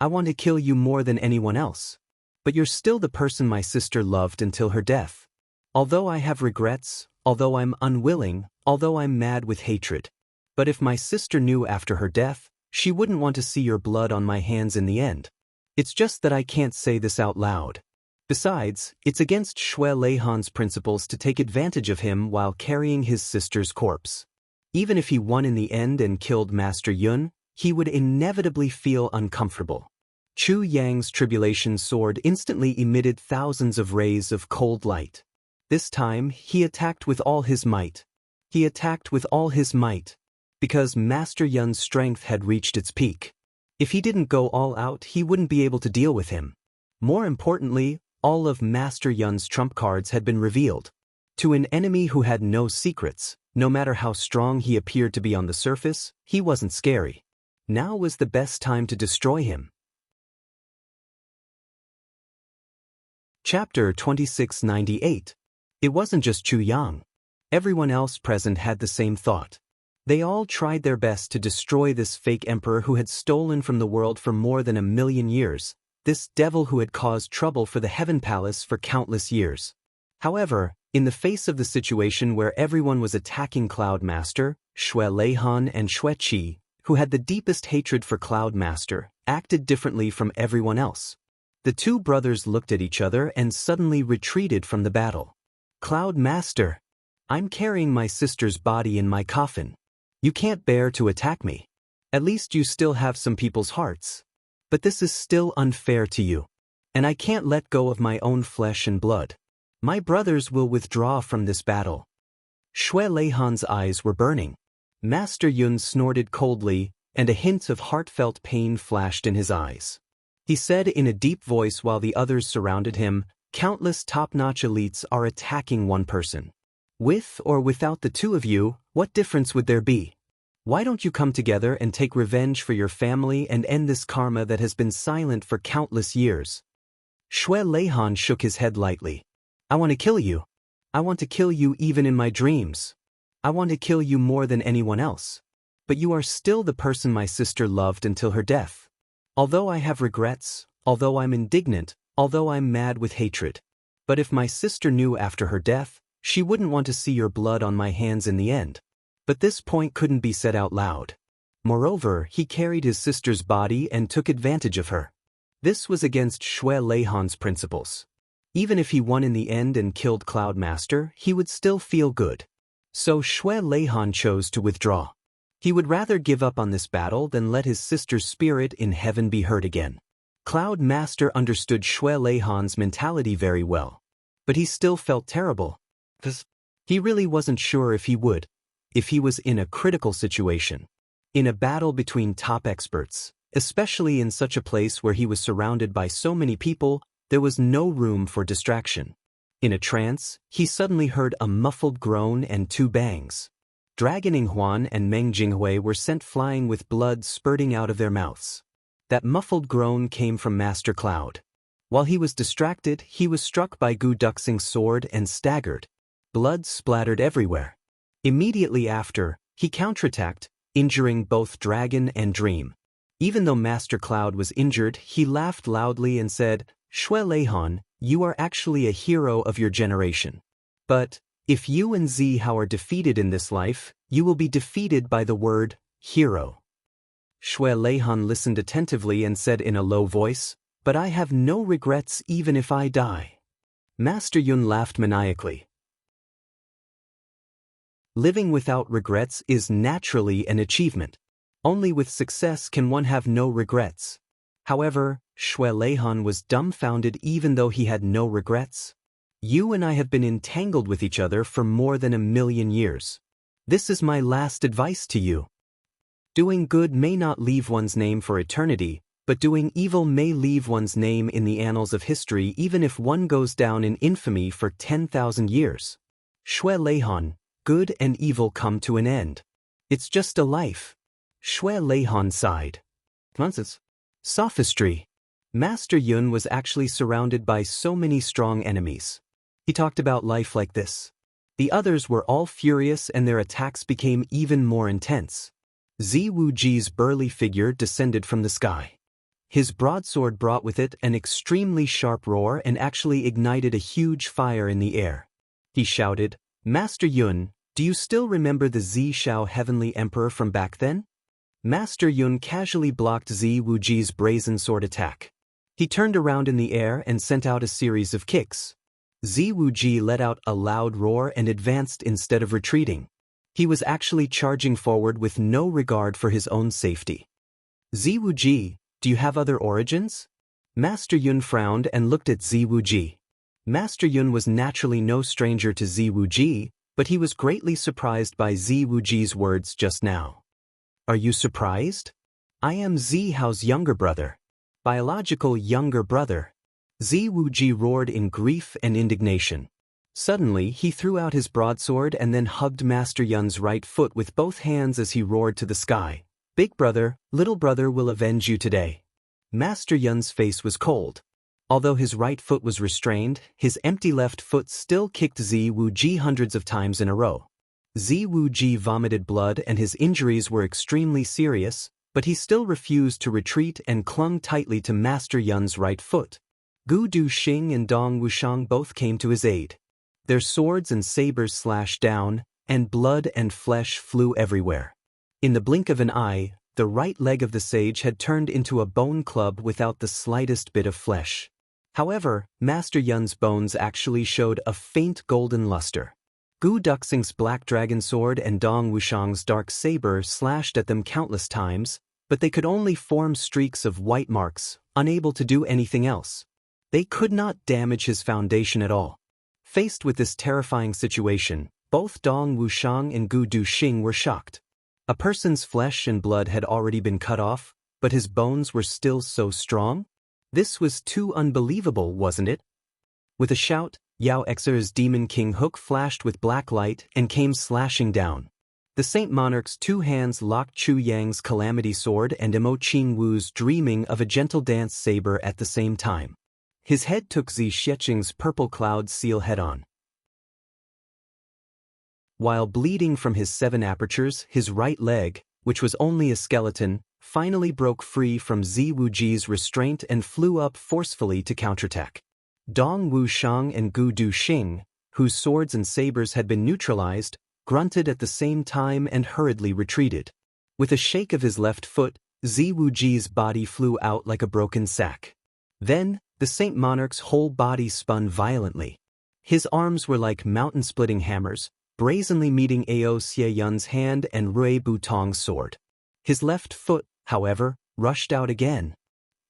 I want to kill you more than anyone else. But you're still the person my sister loved until her death. Although I have regrets, although I'm unwilling, although I'm mad with hatred. But if my sister knew after her death, she wouldn't want to see your blood on my hands in the end. It's just that I can't say this out loud. Besides, it's against Xue Leihan's principles to take advantage of him while carrying his sister's corpse. Even if he won in the end and killed Master Yun, he would inevitably feel uncomfortable. Chu Yang's tribulation sword instantly emitted thousands of rays of cold light. This time, he attacked with all his might. He attacked with all his might. Because Master Yun's strength had reached its peak. If he didn't go all out, he wouldn't be able to deal with him. More importantly, all of Master Yun's trump cards had been revealed. To an enemy who had no secrets, no matter how strong he appeared to be on the surface, he wasn't scary. Now was the best time to destroy him. Chapter 2698. It wasn't just Chu Yang. Everyone else present had the same thought. They all tried their best to destroy this fake emperor who had stolen from the world for more than 1,000,000 years, this devil who had caused trouble for the Heaven Palace for countless years. However, in the face of the situation where everyone was attacking Cloud Master, Xue Leihan and Xue Qi, who had the deepest hatred for Cloud Master, acted differently from everyone else. The two brothers looked at each other and suddenly retreated from the battle. Cloud Master, I'm carrying my sister's body in my coffin. You can't bear to attack me. At least you still have some people's hearts. But this is still unfair to you. And I can't let go of my own flesh and blood. My brothers will withdraw from this battle. Xue Leihan's eyes were burning. Master Yun snorted coldly, and a hint of heartfelt pain flashed in his eyes. He said in a deep voice while the others surrounded him, countless top-notch elites are attacking one person. With or without the two of you, what difference would there be? Why don't you come together and take revenge for your family and end this karma that has been silent for countless years? Xue Leihan shook his head lightly. I want to kill you. I want to kill you even in my dreams. I want to kill you more than anyone else. But you are still the person my sister loved until her death. Although I have regrets, although I'm indignant, although I'm mad with hatred. But if my sister knew after her death, she wouldn't want to see your blood on my hands in the end. But this point couldn't be said out loud. Moreover, he carried his sister's body and took advantage of her. This was against Xue Leihan's principles. Even if he won in the end and killed Cloud Master, he would still feel good. So Shui Leihan chose to withdraw. He would rather give up on this battle than let his sister's spirit in heaven be hurt again. Cloud Master understood Shui Leihan's mentality very well. But he still felt terrible. He really wasn't sure if he would, if he was in a critical situation. In a battle between top experts, especially in such a place where he was surrounded by so many people, there was no room for distraction. In a trance, he suddenly heard a muffled groan and two bangs. Dragon Inghuan and Meng Jinghui were sent flying with blood spurting out of their mouths. That muffled groan came from Master Cloud. While he was distracted, he was struck by Gu Duxing's sword and staggered. Blood splattered everywhere. Immediately after, he counterattacked, injuring both Dragon and Dream. Even though Master Cloud was injured, he laughed loudly and said, "Shui Leihan, you are actually a hero of your generation. But, if you and Zihao are defeated in this life, you will be defeated by the word, hero." Shui Leihan listened attentively and said in a low voice, "But I have no regrets even if I die." Master Yun laughed maniacally. Living without regrets is naturally an achievement. Only with success can one have no regrets. However, Shui Leihan was dumbfounded even though he had no regrets. "You and I have been entangled with each other for more than 1,000,000 years. This is my last advice to you. Doing good may not leave one's name for eternity, but doing evil may leave one's name in the annals of history even if one goes down in infamy for 10,000 years. Shui Leihan, good and evil come to an end. It's just a life." Shui Leihan sighed. Nonsense. Sophistry. Master Yun was actually surrounded by so many strong enemies. He talked about life like this. The others were all furious and their attacks became even more intense. Zi Wuji's burly figure descended from the sky. His broadsword brought with it an extremely sharp roar and actually ignited a huge fire in the air. He shouted, "Master Yun, do you still remember the Zi Shao Heavenly Emperor from back then?" Master Yun casually blocked Zi Wuji's brazen sword attack. He turned around in the air and sent out a series of kicks. Zi Wuji let out a loud roar and advanced instead of retreating. He was actually charging forward with no regard for his own safety. "Zi Wuji, do you have other origins?" Master Yun frowned and looked at Zi Wuji. Master Yun was naturally no stranger to Zi Wuji, but he was greatly surprised by Zi Wuji's words just now. "Are you surprised? I am Zihao's younger brother. Biological younger brother." Zi Wuji roared in grief and indignation. Suddenly, he threw out his broadsword and then hugged Master Yun's right foot with both hands as he roared to the sky, "Big brother, little brother will avenge you today." Master Yun's face was cold. Although his right foot was restrained, his empty left foot still kicked Zi Wuji hundreds of times in a row. Zi Wuji vomited blood and his injuries were extremely serious, but he still refused to retreat and clung tightly to Master Yun's right foot. Gu Duxing and Dong Wushang both came to his aid. Their swords and sabers slashed down, and blood and flesh flew everywhere. In the blink of an eye, the right leg of the sage had turned into a bone club without the slightest bit of flesh. However, Master Yun's bones actually showed a faint golden luster. Gu Duxing's black dragon sword and Dong Wushang's dark saber slashed at them countless times, but they could only form streaks of white marks, unable to do anything else. They could not damage his foundation at all. Faced with this terrifying situation, both Dong Wushang and Gu Duxing were shocked. A person's flesh and blood had already been cut off, but his bones were still so strong? This was too unbelievable, wasn't it? With a shout, Yao Exer's Demon King Hook flashed with black light and came slashing down. The Saint Monarch's two hands locked Chu Yang's Calamity Sword and Emo Qing Wu's Dreaming of a Gentle Dance saber at the same time. His head took Zi Xiecheng's Purple Cloud seal head-on. While bleeding from his 7 apertures, his right leg, which was only a skeleton, finally broke free from Zi Wuji's restraint and flew up forcefully to counterattack. Dong Wushang and Gu Duxing, whose swords and sabers had been neutralized, grunted at the same time and hurriedly retreated. With a shake of his left foot, Zi Wuji's body flew out like a broken sack. Then, the Saint Monarch's whole body spun violently. His arms were like mountain-splitting hammers, brazenly meeting Ao Xieyun's hand and Rui Butong's sword. His left foot, however, rushed out again.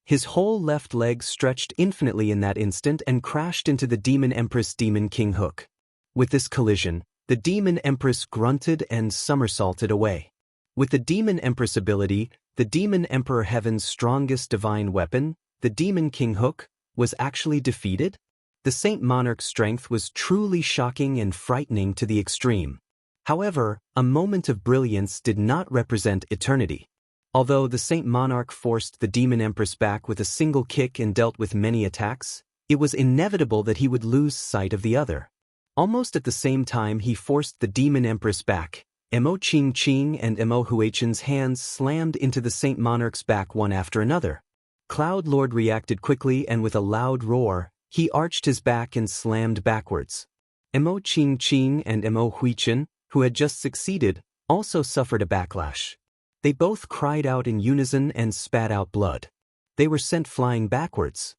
His whole left leg stretched infinitely in that instant and crashed into the Demon Empress Demon King hook. With this collision, the Demon Empress grunted and somersaulted away. With the Demon Empress ability, the Demon Emperor Heaven's strongest divine weapon, the Demon King hook, was actually defeated? The Saint Monarch's strength was truly shocking and frightening to the extreme. However, a moment of brilliance did not represent eternity. Although the Saint Monarch forced the Demon Empress back with a single kick and dealt with many attacks, it was inevitable that he would lose sight of the other. Almost at the same time he forced the Demon Empress back, Mo Qing and Mo Huichen's hands slammed into the Saint Monarch's back one after another. Cloud Lord reacted quickly and with a loud roar, he arched his back and slammed backwards. Mo Qing and Mo Huichen, who had just succeeded, also suffered a backlash. They both cried out in unison and spat out blood. They were sent flying backwards.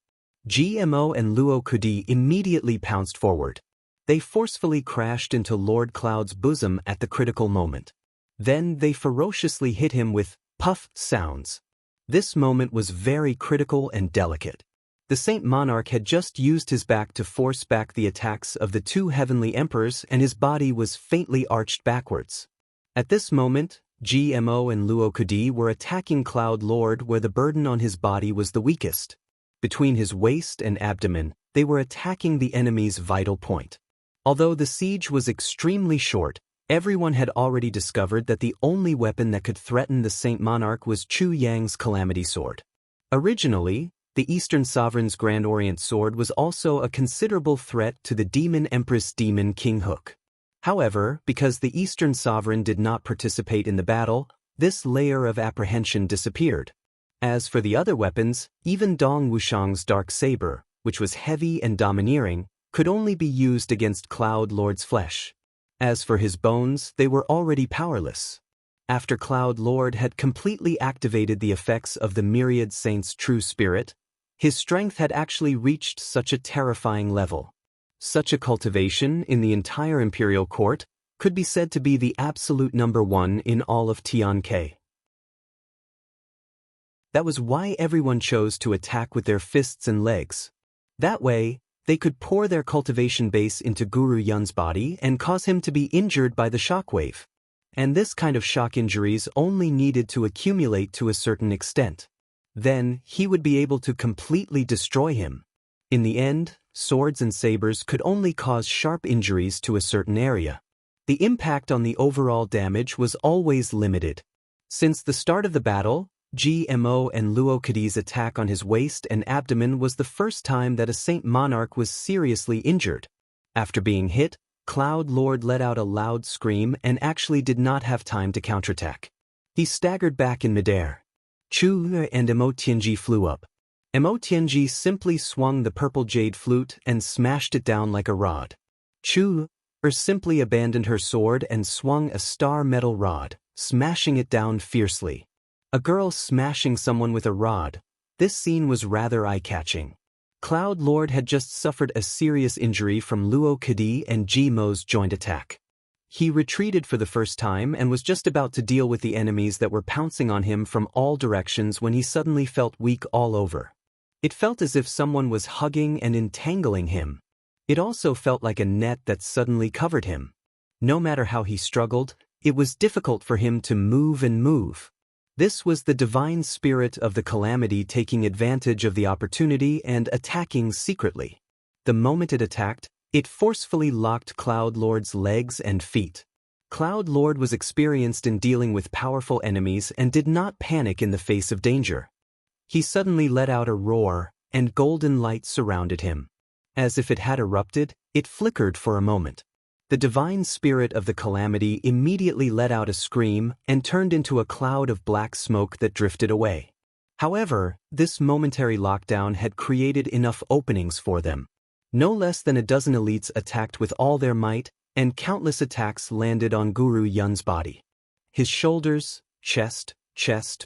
GMO and Luo Kudi immediately pounced forward. They forcefully crashed into Lord Cloud's bosom at the critical moment. Then they ferociously hit him with puff sounds. This moment was very critical and delicate. The Saint Monarch had just used his back to force back the attacks of the two heavenly emperors and his body was faintly arched backwards. At this moment, GMO and Luo Kudi were attacking Cloud Lord where the burden on his body was the weakest. Between his waist and abdomen, they were attacking the enemy's vital point. Although the siege was extremely short, everyone had already discovered that the only weapon that could threaten the Saint Monarch was Chu Yang's Calamity Sword. Originally, the Eastern Sovereign's Grand Orient Sword was also a considerable threat to the Demon Empress Demon King hook. However, because the Eastern Sovereign did not participate in the battle, this layer of apprehension disappeared. As for the other weapons, even Dong Wushang's Dark Saber, which was heavy and domineering, could only be used against Cloud Lord's flesh. As for his bones, they were already powerless. After Cloud Lord had completely activated the effects of the Myriad Saint's true spirit, his strength had actually reached such a terrifying level. Such a cultivation in the entire imperial court could be said to be the absolute number one in all of Tianke. That was why everyone chose to attack with their fists and legs. That way, they could pour their cultivation base into Guru Yun's body and cause him to be injured by the shockwave. And this kind of shock injuries only needed to accumulate to a certain extent. Then, he would be able to completely destroy him. In the end, swords and sabers could only cause sharp injuries to a certain area. The impact on the overall damage was always limited. Since the start of the battle, GMO and Luo Kudi's attack on his waist and abdomen was the first time that a Saint Monarch was seriously injured. After being hit, Cloud Lord let out a loud scream and actually did not have time to counterattack. He staggered back in midair. Chu and Mo Tianji flew up. Mo Tianji simply swung the purple jade flute and smashed it down like a rod. Chu simply abandoned her sword and swung a star metal rod, smashing it down fiercely. A girl smashing someone with a rod. This scene was rather eye-catching. Cloud Lord had just suffered a serious injury from Luo Kudi and Ji-Mo's joint attack. He retreated for the first time and was just about to deal with the enemies that were pouncing on him from all directions when he suddenly felt weak all over. It felt as if someone was hugging and entangling him. It also felt like a net that suddenly covered him. No matter how he struggled, it was difficult for him to move and move. This was the divine spirit of the calamity taking advantage of the opportunity and attacking secretly. The moment it attacked, it forcefully locked Cloud Lord's legs and feet. Cloud Lord was experienced in dealing with powerful enemies and did not panic in the face of danger. He suddenly let out a roar, and golden light surrounded him. As if it had erupted, it flickered for a moment. The divine spirit of the calamity immediately let out a scream and turned into a cloud of black smoke that drifted away. However, this momentary lockdown had created enough openings for them. No less than a dozen elites attacked with all their might, and countless attacks landed on Guru Yun's body. His shoulders, chest,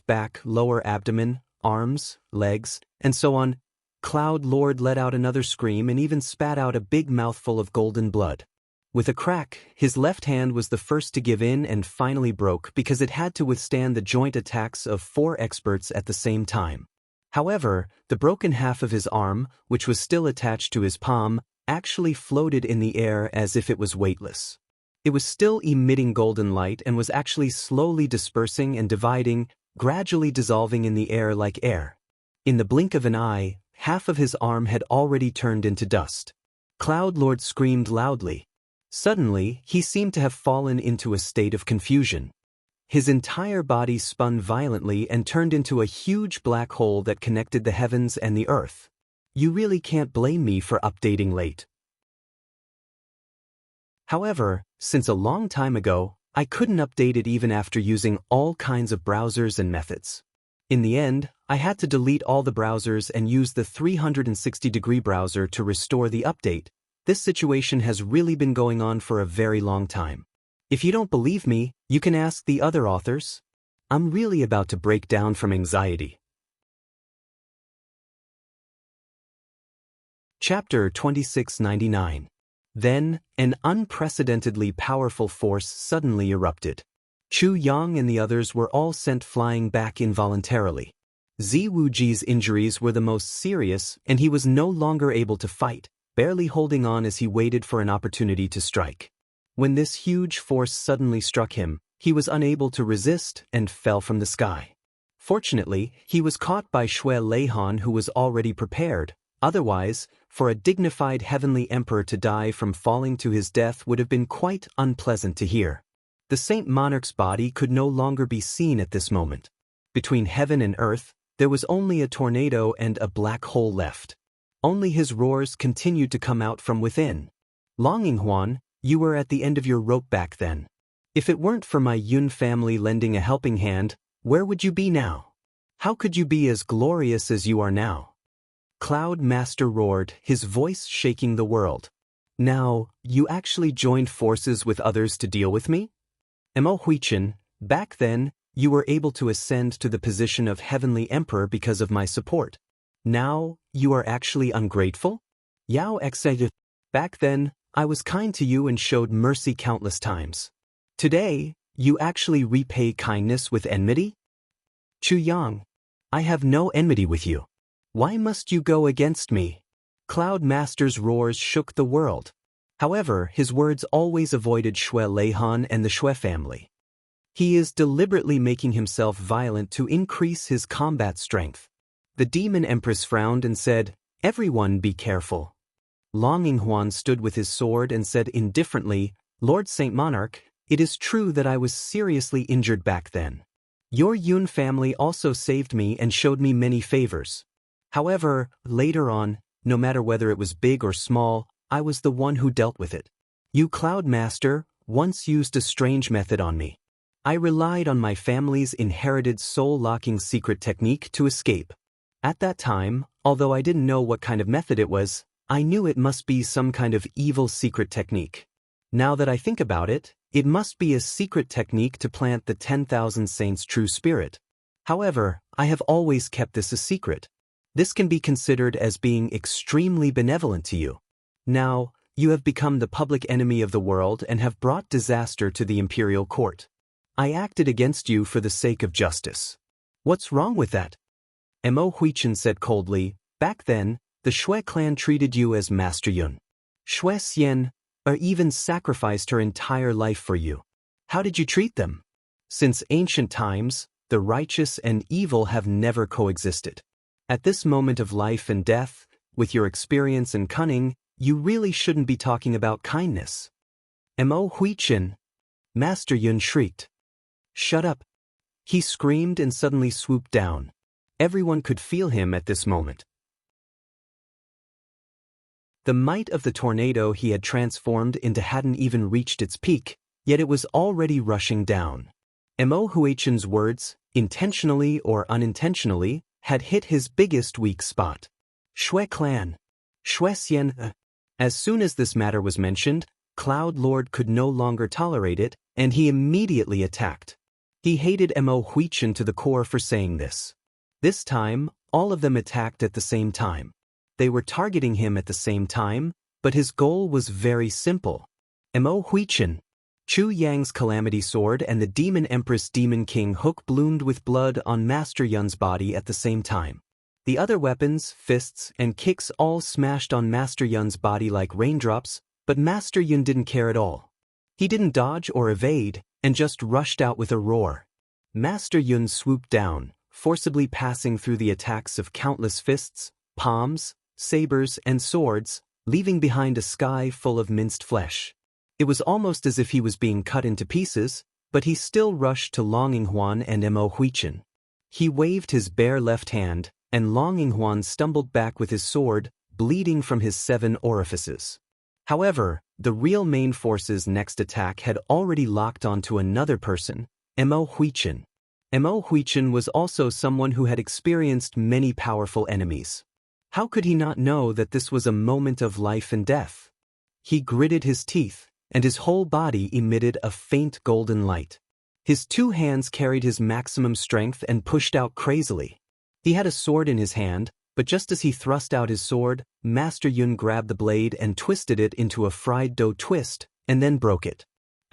back, lower abdomen, arms, legs, and so on. Cloud Lord let out another scream and even spat out a big mouthful of golden blood. With a crack, his left hand was the first to give in and finally broke because it had to withstand the joint attacks of 4 experts at the same time. However, the broken half of his arm, which was still attached to his palm, actually floated in the air as if it was weightless. It was still emitting golden light and was actually slowly dispersing and dividing, gradually dissolving in the air like air. In the blink of an eye, half of his arm had already turned into dust. Cloud Lord screamed loudly. Suddenly, he seemed to have fallen into a state of confusion. His entire body spun violently and turned into a huge black hole that connected the heavens and the earth. You really can't blame me for updating late. However, since a long time ago, I couldn't update it even after using all kinds of browsers and methods. In the end, I had to delete all the browsers and use the 360-degree browser to restore the update. This situation has really been going on for a very long time. If you don't believe me, you can ask the other authors. I'm really about to break down from anxiety. Chapter 2699. Then, an unprecedentedly powerful force suddenly erupted. Chu Yang and the others were all sent flying back involuntarily. Zi Wuji's injuries were the most serious, and he was no longer able to fight, barely holding on as he waited for an opportunity to strike. When this huge force suddenly struck him, he was unable to resist and fell from the sky. Fortunately, he was caught by Xue Leihan, who was already prepared. Otherwise, for a dignified heavenly emperor to die from falling to his death would have been quite unpleasant to hear. The Saint Monarch's body could no longer be seen at this moment. Between heaven and earth, there was only a tornado and a black hole left. Only his roars continued to come out from within. Longing Huan, you were at the end of your rope back then. If it weren't for my Yun family lending a helping hand, where would you be now? How could you be as glorious as you are now? Cloud Master roared, his voice shaking the world. Now, you actually joined forces with others to deal with me? Mo Huichin, back then, you were able to ascend to the position of Heavenly Emperor because of my support. Now, you are actually ungrateful? Yao excited. Back then, I was kind to you and showed mercy countless times. Today, you actually repay kindness with enmity? Chu Yang, I have no enmity with you. Why must you go against me? Cloud Master's roars shook the world. However, his words always avoided Xue Leihan and the Xue family. He is deliberately making himself violent to increase his combat strength. The Demon Empress frowned and said, Everyone be careful. Longing Huan stood with his sword and said indifferently, Lord Saint Monarch, it is true that I was seriously injured back then. Your Yun family also saved me and showed me many favors. However, later on, no matter whether it was big or small, I was the one who dealt with it. You Cloud Master once used a strange method on me. I relied on my family's inherited soul-locking secret technique to escape. At that time, although I didn't know what kind of method it was, I knew it must be some kind of evil secret technique. Now that I think about it, it must be a secret technique to plant the 10,000 saints' true spirit. However, I have always kept this a secret. This can be considered as being extremely benevolent to you. Now, you have become the public enemy of the world and have brought disaster to the imperial court. I acted against you for the sake of justice. What's wrong with that? Mo Huichin said coldly, back then, the Xue clan treated you as Master Yun. Xue Xian, or even sacrificed her entire life for you. How did you treat them? Since ancient times, the righteous and evil have never coexisted. At this moment of life and death, with your experience and cunning, you really shouldn't be talking about kindness. Mo Huichin, Master Yun shrieked. Shut up. He screamed and suddenly swooped down. Everyone could feel him at this moment. The might of the tornado he had transformed into hadn't even reached its peak, yet it was already rushing down. Mo Huichin's words, intentionally or unintentionally, had hit his biggest weak spot. Xue clan. Xue Xian. As soon as this matter was mentioned, Cloud Lord could no longer tolerate it, and he immediately attacked. He hated Mo Huichin to the core for saying this. This time, all of them attacked at the same time. They were targeting him at the same time, but his goal was very simple. Mo Huichin. Chu Yang's Calamity Sword and the Demon Empress Demon King Hook bloomed with blood on Master Yun's body at the same time. The other weapons, fists, and kicks all smashed on Master Yun's body like raindrops, but Master Yun didn't care at all. He didn't dodge or evade, and just rushed out with a roar. Master Yun swooped down, forcibly passing through the attacks of countless fists, palms, sabers, and swords, leaving behind a sky full of minced flesh. It was almost as if he was being cut into pieces, but he still rushed to Long Yinghuan and Mo Huichin. He waved his bare left hand, and Long Yinghuan stumbled back with his sword, bleeding from his 7 orifices. However, the real main force's next attack had already locked onto another person, Mo Huichin. Mo Huichin was also someone who had experienced many powerful enemies. How could he not know that this was a moment of life and death? He gritted his teeth, and his whole body emitted a faint golden light. His 2 hands carried his maximum strength and pushed out crazily. He had a sword in his hand, but just as he thrust out his sword, Master Yun grabbed the blade and twisted it into a fried dough twist, and then broke it.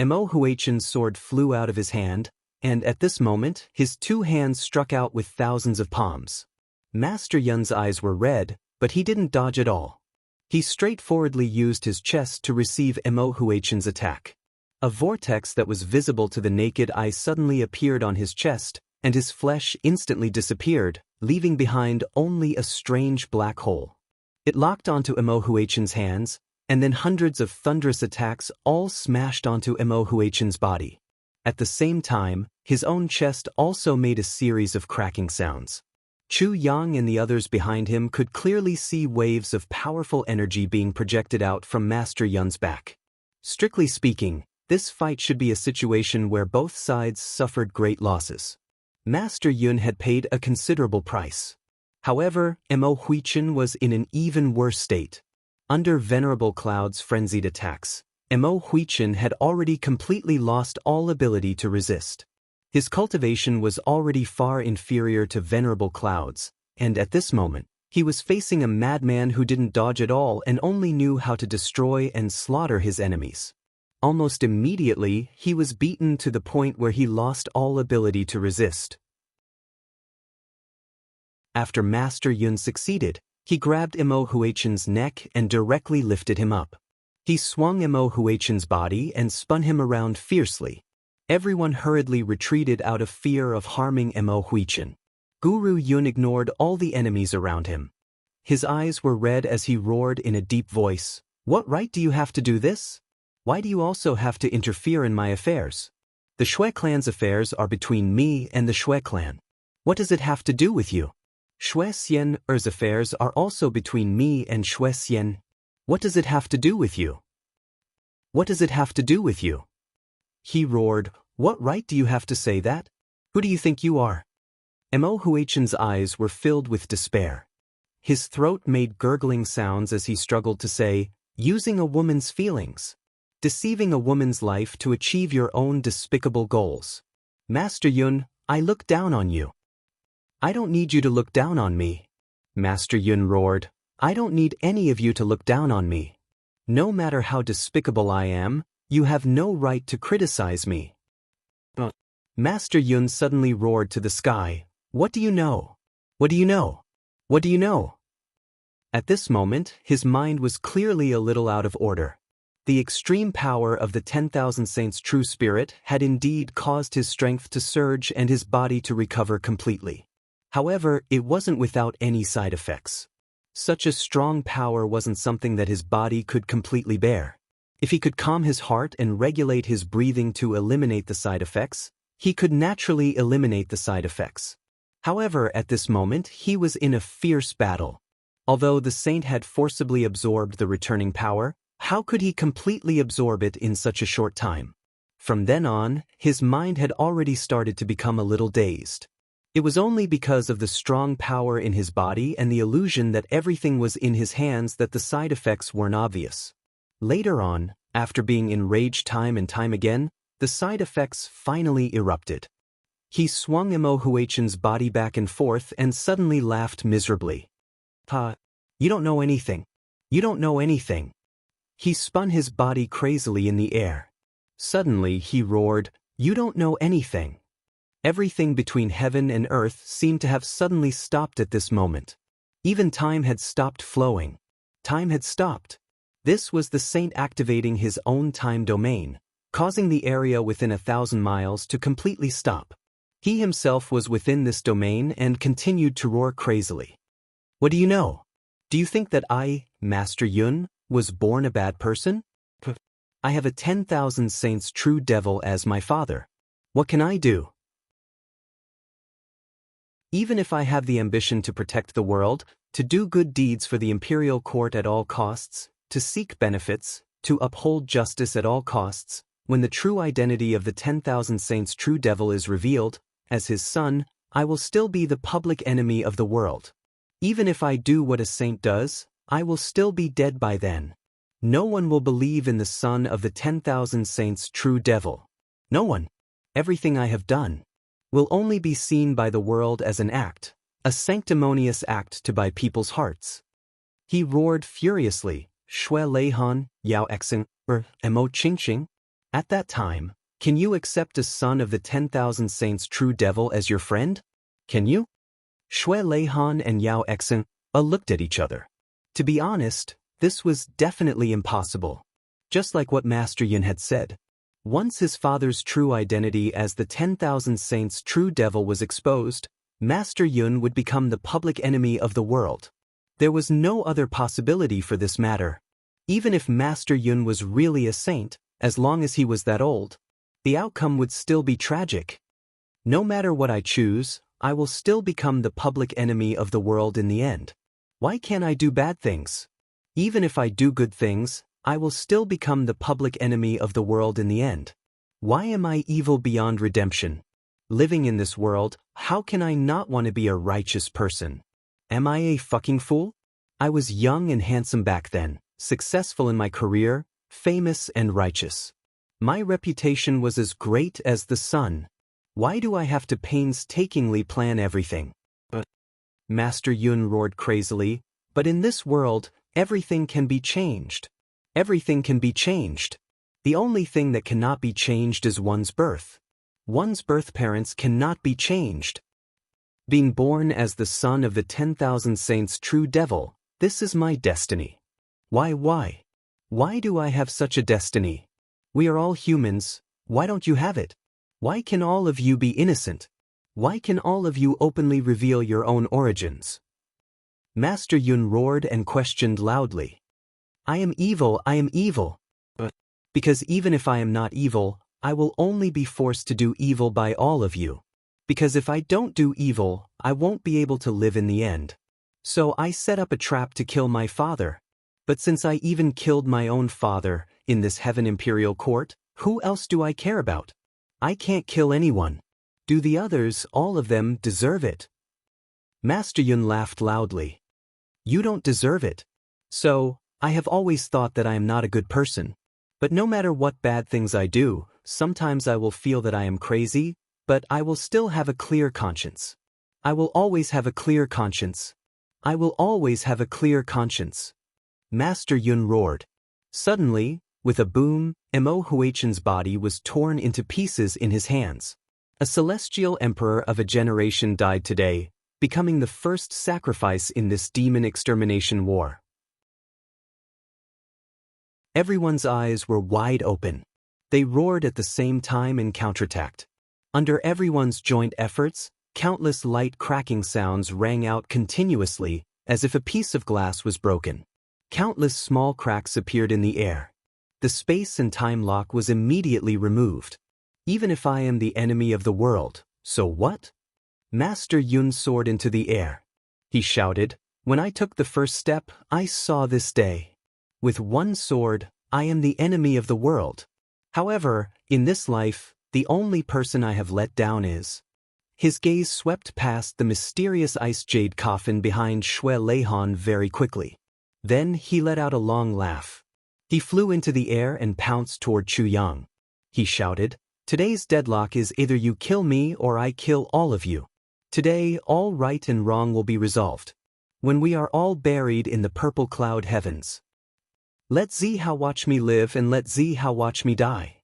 Mo Huichin's sword flew out of his hand, and at this moment, his 2 hands struck out with thousands of palms. Master Yun's eyes were red, but he didn't dodge at all. He straightforwardly used his chest to receive Mo Huichin's attack. A vortex that was visible to the naked eye suddenly appeared on his chest, and his flesh instantly disappeared, leaving behind only a strange black hole. It locked onto Mo Huichin's hands, and then hundreds of thunderous attacks all smashed onto Mo Huichin's body. At the same time, his own chest also made a series of cracking sounds. Chu Yang and the others behind him could clearly see waves of powerful energy being projected out from Master Yun's back. Strictly speaking, this fight should be a situation where both sides suffered great losses. Master Yun had paid a considerable price. However, Mo Huichin was in an even worse state. Under Venerable Cloud's frenzied attacks, Mo Huichin had already completely lost all ability to resist. His cultivation was already far inferior to Venerable Cloud's, and at this moment, he was facing a madman who didn't dodge at all and only knew how to destroy and slaughter his enemies. Almost immediately, he was beaten to the point where he lost all ability to resist. After Master Yun succeeded, he grabbed Mo Huichin's neck and directly lifted him up. He swung Mo Huichin's body and spun him around fiercely. Everyone hurriedly retreated out of fear of harming Mo Huichin. Guru Yun ignored all the enemies around him. His eyes were red as he roared in a deep voice, "What right do you have to do this? Why do you also have to interfere in my affairs? The Shui clan's affairs are between me and the Shui clan. What does it have to do with you? Shui Xian's affairs are also between me and Shui Xian. What does it have to do with you? What does it have to do with you?" He roared, "What right do you have to say that? Who do you think you are?" Mo Huichin's eyes were filled with despair. His throat made gurgling sounds as he struggled to say, "Using a woman's feelings. Deceiving a woman's life to achieve your own despicable goals. Master Yun, I look down on you." "I don't need you to look down on me." Master Yun roared, "I don't need any of you to look down on me. No matter how despicable I am, you have no right to criticize me." Master Yun suddenly roared to the sky, "What do you know? What do you know? What do you know?" At this moment, his mind was clearly a little out of order. The extreme power of the 10,000 Saints' true spirit had indeed caused his strength to surge and his body to recover completely. However, it wasn't without any side effects. Such a strong power wasn't something that his body could completely bear. If he could calm his heart and regulate his breathing to eliminate the side effects, he could naturally eliminate the side effects. However, at this moment, he was in a fierce battle. Although the saint had forcibly absorbed the returning power, how could he completely absorb it in such a short time? From then on, his mind had already started to become a little dazed. It was only because of the strong power in his body and the illusion that everything was in his hands that the side effects weren't obvious. Later on, after being enraged time and time again, the side effects finally erupted. He swung Mo Huichin's body back and forth and suddenly laughed miserably. "Pa, you don't know anything. You don't know anything." He spun his body crazily in the air. Suddenly he roared, "You don't know anything." Everything between heaven and earth seemed to have suddenly stopped at this moment. Even time had stopped flowing. Time had stopped. This was the saint activating his own time domain, causing the area within 1,000 miles to completely stop. He himself was within this domain and continued to roar crazily. What do you know? Do you think that I, Master Yun, was born a bad person? I have a 10,000 saints true devil as my father. What can I do? Even if I have the ambition to protect the world, to do good deeds for the imperial court at all costs, to seek benefits, to uphold justice at all costs, when the true identity of the 10,000 saints true devil is revealed, as his son, I will still be the public enemy of the world. Even if I do what a saint does, I will still be dead by then. No one will believe in the son of the 10,000 saints true devil. No one. Everything I have done will only be seen by the world as an act, a sanctimonious act to buy people's hearts. He roared furiously, "Shui Leihan, Yao Exing, Mo Qingqing? At that time, can you accept a son of the 10,000 saints true devil as your friend? Can you?" Shui Leihan and Yao Exing looked at each other. To be honest, this was definitely impossible. Just like what Master Yin had said. Once his father's true identity as the 10,000 saints true devil was exposed, Master Yun would become the public enemy of the world. There was no other possibility for this matter. Even if Master Yun was really a saint, as long as he was that old, the outcome would still be tragic. No matter what I choose, I will still become the public enemy of the world in the end. Why can't I do bad things? Even if I do good things, I will still become the public enemy of the world in the end. Why am I evil beyond redemption? Living in this world, how can I not want to be a righteous person? Am I a fucking fool? I was young and handsome back then, successful in my career, famous and righteous. My reputation was as great as the sun. Why do I have to painstakingly plan everything? Master Yun roared crazily, but in this world, everything can be changed. Everything can be changed. The only thing that cannot be changed is one's birth. One's birth parents cannot be changed. Being born as the son of the 10,000 saints true devil, this is my destiny. Why? Why do I have such a destiny? We are all humans, why don't you have it? Why can all of you be innocent? Why can all of you openly reveal your own origins? Master Yun roared and questioned loudly. I am evil. Because even if I am not evil, I will only be forced to do evil by all of you. Because if I don't do evil, I won't be able to live in the end. So I set up a trap to kill my father. But since I even killed my own father, in this heaven imperial court, who else do I care about? I can't kill anyone. Do the others, all of them, deserve it? Master Yun laughed loudly. You don't deserve it. So, I have always thought that I am not a good person. But no matter what bad things I do, sometimes I will feel that I am crazy, but I will still have a clear conscience. I will always have a clear conscience. I will always have a clear conscience. Master Yun roared. Suddenly, with a boom, Mo Huichen's body was torn into pieces in his hands. A celestial emperor of a generation died today, becoming the first sacrifice in this demon extermination war. Everyone's eyes were wide open. They roared at the same time and counterattacked. Under everyone's joint efforts, countless light cracking sounds rang out continuously, as if a piece of glass was broken. Countless small cracks appeared in the air. The space and time lock was immediately removed. Even if I am the enemy of the world, so what? Master Yun soared into the air. He shouted, when I took the first step, I saw this day. With one sword, I am the enemy of the world. However, in this life, the only person I have let down is. His gaze swept past the mysterious ice jade coffin behind Shui Leihan very quickly. Then he let out a long laugh. He flew into the air and pounced toward Chu Yang. He shouted, today's deadlock is either you kill me or I kill all of you. Today, all right and wrong will be resolved. When we are all buried in the purple cloud heavens. Let Z how watch me live and let Z how watch me die.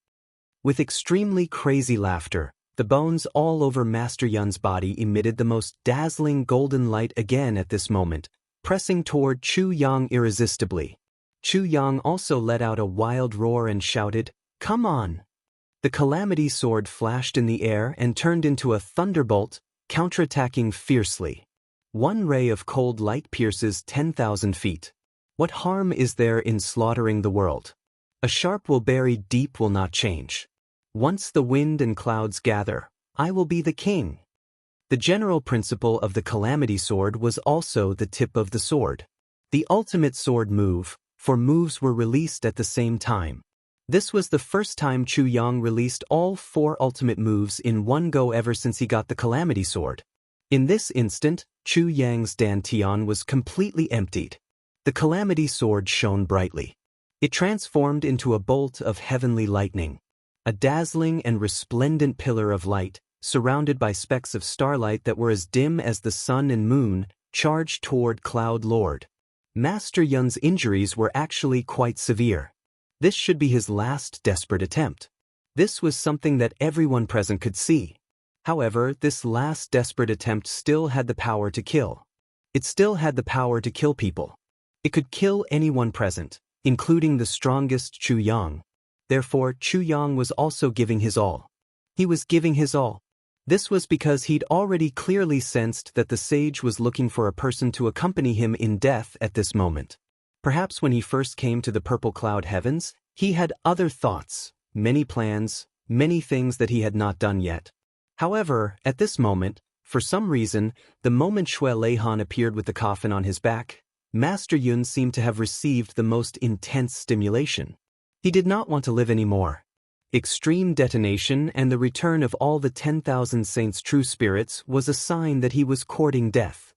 With extremely crazy laughter, the bones all over Master Yun's body emitted the most dazzling golden light again at this moment, pressing toward Chu Yang irresistibly. Chu Yang also let out a wild roar and shouted, "Come on!" The Calamity Sword flashed in the air and turned into a thunderbolt, counterattacking fiercely. One ray of cold light pierces 10,000 feet. What harm is there in slaughtering the world? A sharp will buried deep will not change. Once the wind and clouds gather, I will be the king. The general principle of the Calamity Sword was also the tip of the sword. The ultimate sword move, for moves were released at the same time. This was the first time Chu Yang released all 4 ultimate moves in one go ever since he got the Calamity Sword. In this instant, Chu Yang's dantian was completely emptied. The Calamity Sword shone brightly. It transformed into a bolt of heavenly lightning. A dazzling and resplendent pillar of light, surrounded by specks of starlight that were as dim as the sun and moon, charged toward Cloud Lord. Master Yun's injuries were actually quite severe. This should be his last desperate attempt. This was something that everyone present could see. However, this last desperate attempt still had the power to kill. It still had the power to kill people. It could kill anyone present, including the strongest Chu Yang. Therefore, Chu Yang was also giving his all. He was giving his all. This was because he'd already clearly sensed that the sage was looking for a person to accompany him in death at this moment. Perhaps when he first came to the purple cloud heavens, he had other thoughts, many plans, many things that he had not done yet. However, at this moment, for some reason, the moment Xue Leihan appeared with the coffin on his back, Master Yun seemed to have received the most intense stimulation. He did not want to live anymore. Extreme detonation and the return of all the 10,000 saints' true spirits was a sign that he was courting death.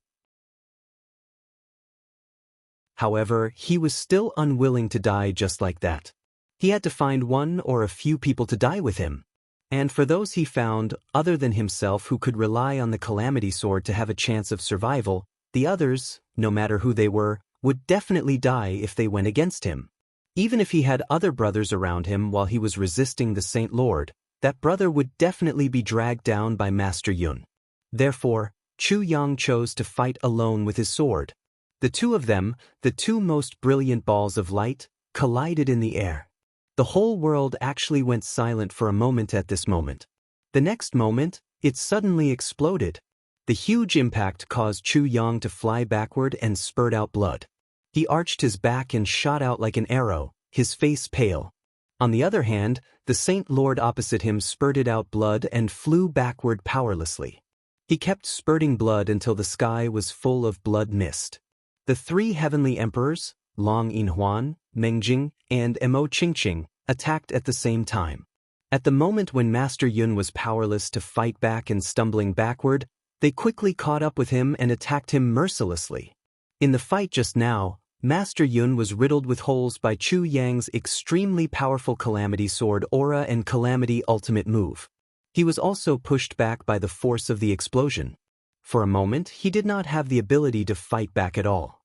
However, he was still unwilling to die just like that. He had to find one or a few people to die with him. And for those he found, other than himself who could rely on the Calamity Sword to have a chance of survival, the others, no matter who they were, would definitely die if they went against him. Even if he had other brothers around him while he was resisting the Saint Lord, that brother would definitely be dragged down by Master Yun. Therefore, Chu Yang chose to fight alone with his sword. The two of them, the two most brilliant balls of light, collided in the air. The whole world actually went silent for a moment at this moment. The next moment, it suddenly exploded. The huge impact caused Chu Yang to fly backward and spurt out blood. He arched his back and shot out like an arrow, his face pale. On the other hand, the Saint Lord opposite him spurted out blood and flew backward powerlessly. He kept spurting blood until the sky was full of blood mist. The 3 heavenly emperors, Long Yinhuan, Mengjing, and Mo Qingqing, attacked at the same time. At the moment when Master Yun was powerless to fight back and stumbling backward, they quickly caught up with him and attacked him mercilessly. In the fight just now, Master Yun was riddled with holes by Chu Yang's extremely powerful Calamity Sword aura and Calamity ultimate move. He was also pushed back by the force of the explosion. For a moment, he did not have the ability to fight back at all.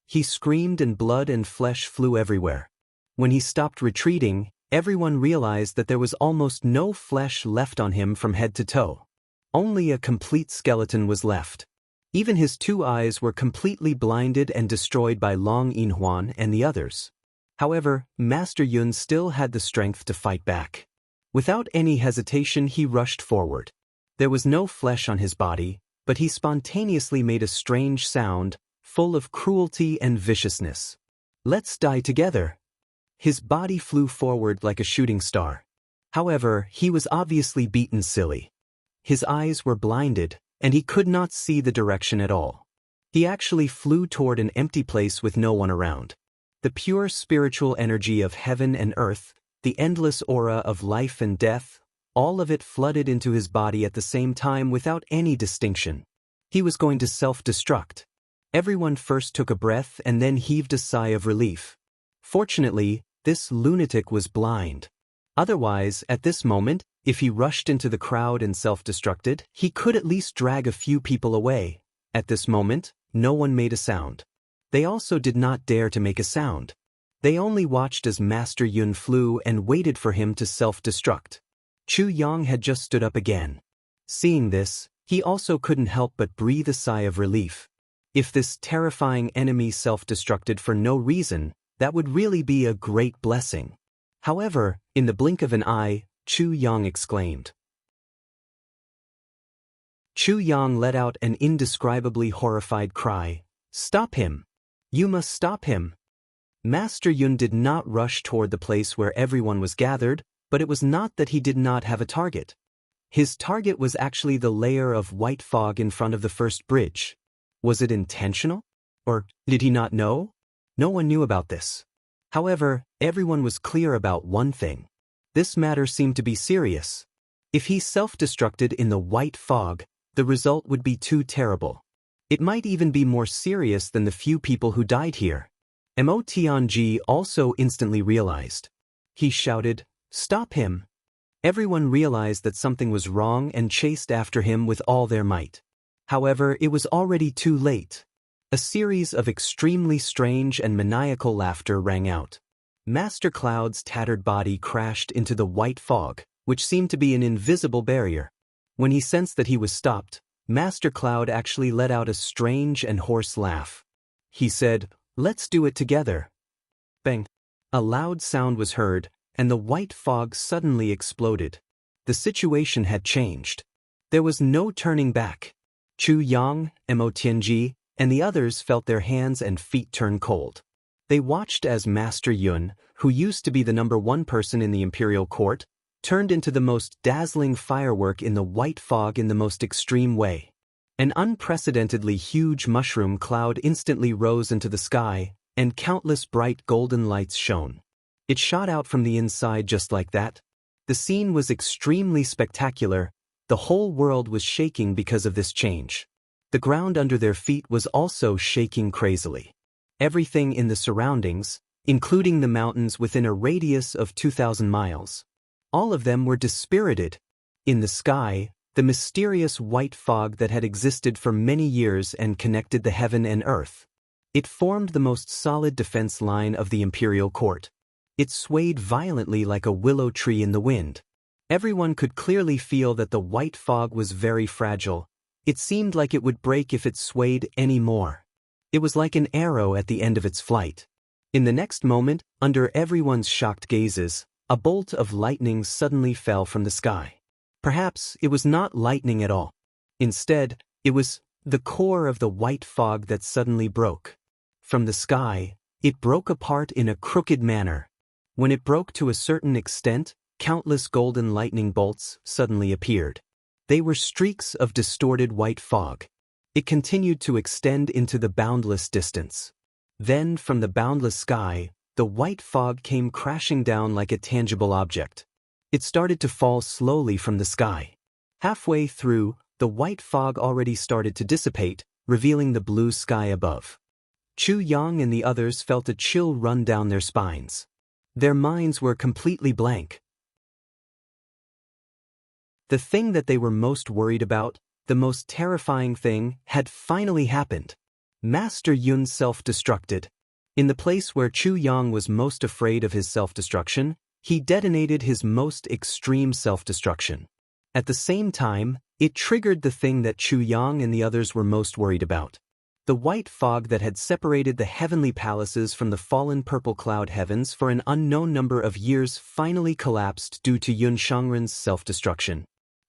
He screamed and blood and flesh flew everywhere. When he stopped retreating, everyone realized that there was almost no flesh left on him from head to toe. Only a complete skeleton was left. Even his 2 eyes were completely blinded and destroyed by Long Yinhuan and the others. However, Master Yun still had the strength to fight back. Without any hesitation, he rushed forward. There was no flesh on his body, but he spontaneously made a strange sound, full of cruelty and viciousness. "Let's die together." His body flew forward like a shooting star. However, he was obviously beaten silly. His eyes were blinded, and he could not see the direction at all. He actually flew toward an empty place with no one around. The pure spiritual energy of heaven and earth, the endless aura of life and death, all of it flooded into his body at the same time without any distinction. He was going to self-destruct. Everyone first took a breath and then heaved a sigh of relief. Fortunately, this lunatic was blind. Otherwise, at this moment, if he rushed into the crowd and self-destructed, he could at least drag a few people away. At this moment, no one made a sound. They also did not dare to make a sound. They only watched as Master Yun flew and waited for him to self-destruct. Chu Yang had just stood up again. Seeing this, he also couldn't help but breathe a sigh of relief. If this terrifying enemy self-destructed for no reason, that would really be a great blessing. However, in the blink of an eye, Chu Yang exclaimed. Chu Yang let out an indescribably horrified cry. "Stop him! You must stop him!" Master Yun did not rush toward the place where everyone was gathered, but it was not that he did not have a target. His target was actually the layer of white fog in front of the first bridge. Was it intentional? Or did he not know? No one knew about this. However, everyone was clear about one thing. This matter seemed to be serious. If he self-destructed in the white fog, the result would be too terrible. It might even be more serious than the few people who died here. Mo Tianji also instantly realized. He shouted, "Stop him!" Everyone realized that something was wrong and chased after him with all their might. However, it was already too late. A series of extremely strange and maniacal laughter rang out. Master Cloud's tattered body crashed into the white fog, which seemed to be an invisible barrier. When he sensed that he was stopped, Master Cloud actually let out a strange and hoarse laugh. He said, "Let's do it together." Bang! A loud sound was heard, and the white fog suddenly exploded. The situation had changed. There was no turning back. Chu Yang, Mo Tianji, and the others felt their hands and feet turn cold. They watched as Master Yun, who used to be the #1 person in the imperial court, turned into the most dazzling firework in the white fog in the most extreme way. An unprecedentedly huge mushroom cloud instantly rose into the sky, and countless bright golden lights shone. It shot out from the inside just like that. The scene was extremely spectacular. The whole world was shaking because of this change. The ground under their feet was also shaking crazily. Everything in the surroundings, including the mountains within a radius of 2,000 miles, all of them were dispirited. In the sky, the mysterious white fog that had existed for many years and connected the heaven and earth. It formed the most solid defense line of the imperial court. It swayed violently like a willow tree in the wind. Everyone could clearly feel that the white fog was very fragile. It seemed like it would break if it swayed any more. It was like an arrow at the end of its flight. In the next moment, under everyone's shocked gazes, a bolt of lightning suddenly fell from the sky. Perhaps it was not lightning at all. Instead, it was the core of the white fog that suddenly broke. From the sky, it broke apart in a crooked manner. When it broke to a certain extent, countless golden lightning bolts suddenly appeared. They were streaks of distorted white fog. It continued to extend into the boundless distance. Then, from the boundless sky, the white fog came crashing down like a tangible object. It started to fall slowly from the sky. Halfway through, the white fog already started to dissipate, revealing the blue sky above. Chu Yang and the others felt a chill run down their spines. Their minds were completely blank. The thing that they were most worried about, the most terrifying thing, had finally happened. Master Yun self-destructed. In the place where Chu Yang was most afraid of his self-destruction, he detonated his most extreme self-destruction. At the same time, it triggered the thing that Chu Yang and the others were most worried about. The white fog that had separated the heavenly palaces from the fallen purple cloud heavens for an unknown number of years finally collapsed due to Yun Shangren's self-destruction.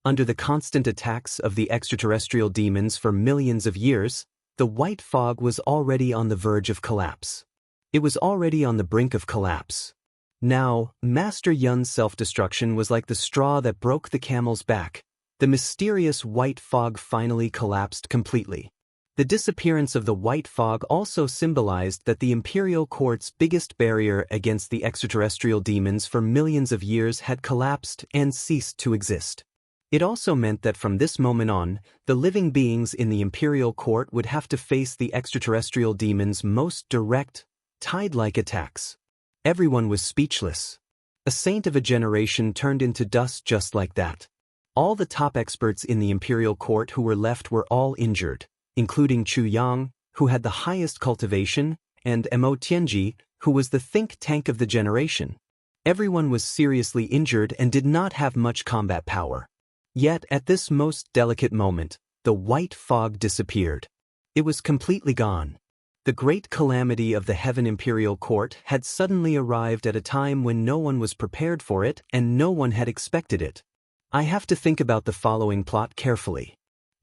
Under the constant attacks of the extraterrestrial demons for millions of years, the white fog was already on the verge of collapse. It was already on the brink of collapse. Now, Master Yun's self-destruction was like the straw that broke the camel's back. The mysterious white fog finally collapsed completely. The disappearance of the white fog also symbolized that the Imperial Court's biggest barrier against the extraterrestrial demons for millions of years had collapsed and ceased to exist. It also meant that from this moment on, the living beings in the Imperial Court would have to face the extraterrestrial demons' most direct, tide-like attacks. Everyone was speechless. A saint of a generation turned into dust just like that. All the top experts in the Imperial Court who were left were all injured, including Chu Yang, who had the highest cultivation, and Mo Tianji, who was the think tank of the generation. Everyone was seriously injured and did not have much combat power. Yet, at this most delicate moment, the white fog disappeared. It was completely gone. The great calamity of the Heaven Imperial Court had suddenly arrived at a time when no one was prepared for it and no one had expected it. I have to think about the following plot carefully.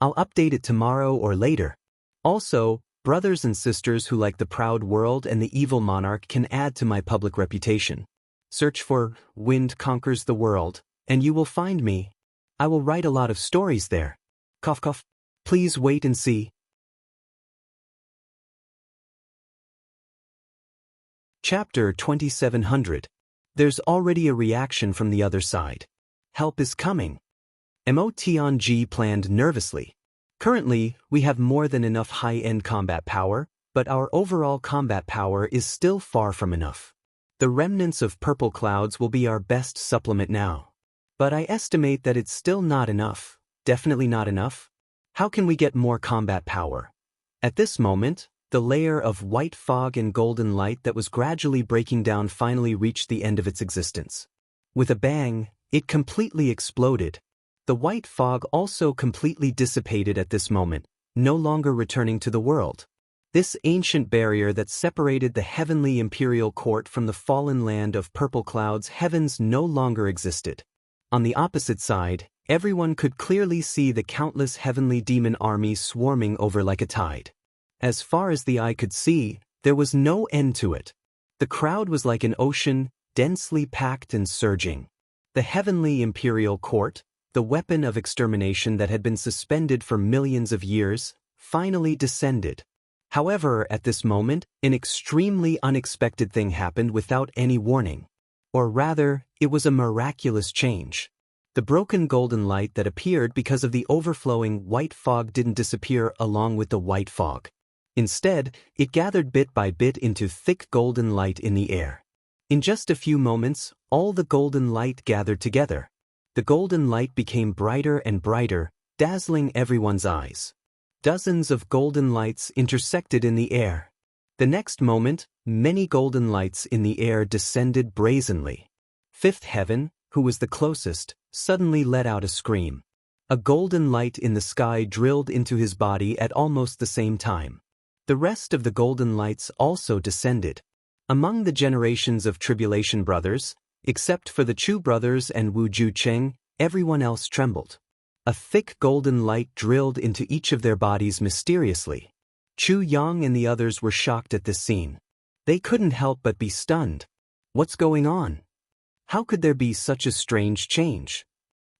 I'll update it tomorrow or later. Also, brothers and sisters who like the proud world and the evil monarch can add to my public reputation. Search for Wind Conquers the World, and you will find me. I will write a lot of stories there. Cough cough. Please wait and see. Chapter 2700. There's already a reaction from the other side. Help is coming. Mo planned nervously. Currently, we have more than enough high-end combat power, but our overall combat power is still far from enough. The remnants of purple clouds will be our best supplement now. But I estimate that it's still not enough. Definitely not enough. How can we get more combat power? At this moment, the layer of white fog and golden light that was gradually breaking down finally reached the end of its existence. With a bang, it completely exploded. The white fog also completely dissipated at this moment, no longer returning to the world. This ancient barrier that separated the heavenly imperial court from the fallen land of purple clouds heavens no longer existed. On the opposite side, everyone could clearly see the countless heavenly demon armies swarming over like a tide. As far as the eye could see, there was no end to it. The crowd was like an ocean, densely packed and surging. The heavenly imperial court, the weapon of extermination that had been suspended for millions of years, finally descended. However, at this moment, an extremely unexpected thing happened without any warning. Or rather, it was a miraculous change. The broken golden light that appeared because of the overflowing white fog didn't disappear along with the white fog. Instead, it gathered bit by bit into thick golden light in the air. In just a few moments, all the golden light gathered together. The golden light became brighter and brighter, dazzling everyone's eyes. Dozens of golden lights intersected in the air. The next moment, many golden lights in the air descended brazenly. Fifth Heaven, who was the closest, suddenly let out a scream. A golden light in the sky drilled into his body at almost the same time. The rest of the golden lights also descended. Among the generations of Tribulation Brothers, except for the Chu brothers and Wu Ju Cheng, everyone else trembled. A thick golden light drilled into each of their bodies mysteriously. Chu Yang and the others were shocked at this scene. They couldn't help but be stunned. What's going on? How could there be such a strange change?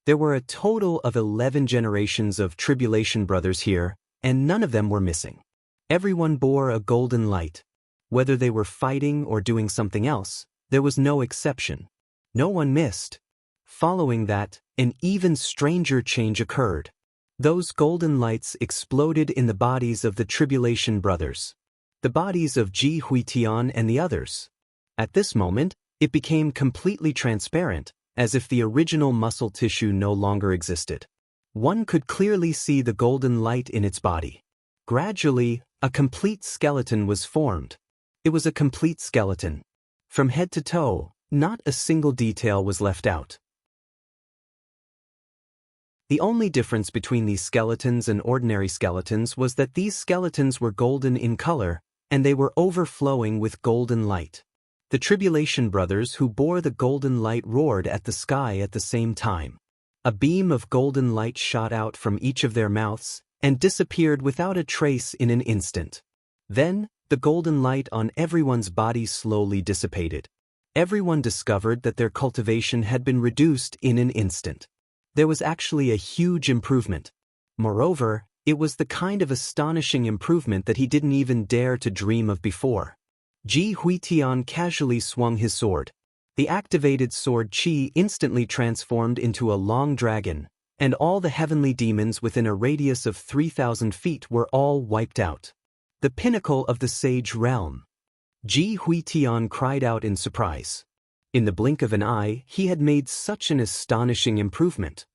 There were a total of 11 generations of Tribulation Brothers here, and none of them were missing. Everyone bore a golden light. Whether they were fighting or doing something else, there was no exception. No one missed. Following that, an even stranger change occurred. Those golden lights exploded in the bodies of the Tribulation Brothers. The bodies of Ji Huitian and the others. At this moment, it became completely transparent, as if the original muscle tissue no longer existed. One could clearly see the golden light in its body. Gradually, a complete skeleton was formed. It was a complete skeleton. From head to toe, not a single detail was left out. The only difference between these skeletons and ordinary skeletons was that these skeletons were golden in color, and they were overflowing with golden light. The Tribulation Brothers who bore the golden light roared at the sky at the same time. A beam of golden light shot out from each of their mouths and disappeared without a trace in an instant. Then, the golden light on everyone's body slowly dissipated. Everyone discovered that their cultivation had been reduced in an instant. There was actually a huge improvement. Moreover, it was the kind of astonishing improvement that he didn't even dare to dream of before. Ji Huitian casually swung his sword. The activated sword Qi instantly transformed into a long dragon, and all the heavenly demons within a radius of 3,000 feet were all wiped out. The pinnacle of the Sage Realm. Ji Huitian cried out in surprise. In the blink of an eye, he had made such an astonishing improvement.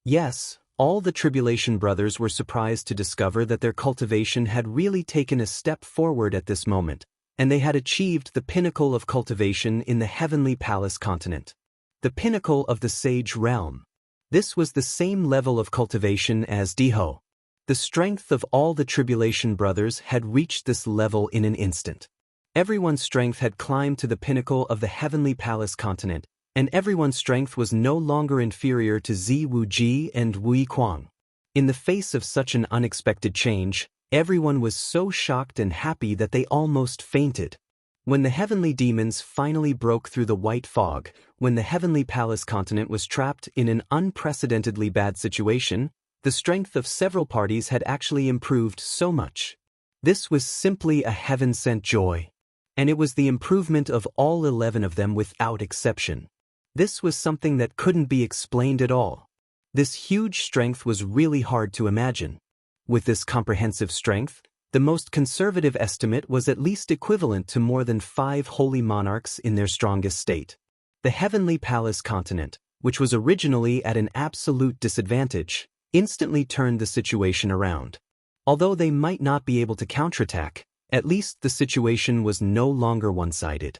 Yes, all the Tribulation Brothers were surprised to discover that their cultivation had really taken a step forward at this moment, and they had achieved the pinnacle of cultivation in the heavenly palace continent. The pinnacle of the sage realm. This was the same level of cultivation as Diho. The strength of all the Tribulation brothers had reached this level in an instant. Everyone's strength had climbed to the pinnacle of the heavenly palace continent, and everyone's strength was no longer inferior to Zi Wuji and Wui Kuang. In the face of such an unexpected change, everyone was so shocked and happy that they almost fainted. When the heavenly demons finally broke through the white fog, when the heavenly palace continent was trapped in an unprecedentedly bad situation, the strength of several parties had actually improved so much. This was simply a heaven-sent joy. And it was the improvement of all 11 of them without exception. This was something that couldn't be explained at all. This huge strength was really hard to imagine. With this comprehensive strength, the most conservative estimate was at least equivalent to more than 5 holy monarchs in their strongest state. The heavenly palace continent, which was originally at an absolute disadvantage, instantly turned the situation around. Although they might not be able to counterattack, at least the situation was no longer one-sided.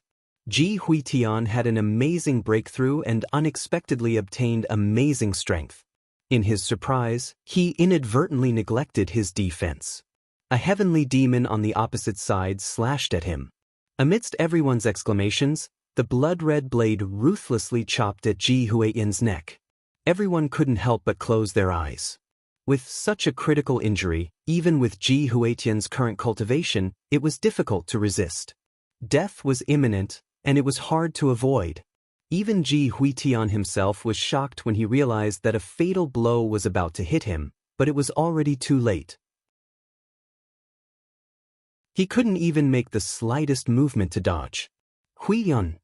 Ji Huitian had an amazing breakthrough and unexpectedly obtained amazing strength. In his surprise, he inadvertently neglected his defense. A heavenly demon on the opposite side slashed at him. Amidst everyone's exclamations, the blood-red blade ruthlessly chopped at Ji Huitian's neck. Everyone couldn't help but close their eyes. With such a critical injury, even with Ji Huitian's current cultivation, it was difficult to resist. Death was imminent, and it was hard to avoid. Even Ji Huitian himself was shocked when he realized that a fatal blow was about to hit him, but it was already too late. He couldn't even make the slightest movement to dodge. Huiyun!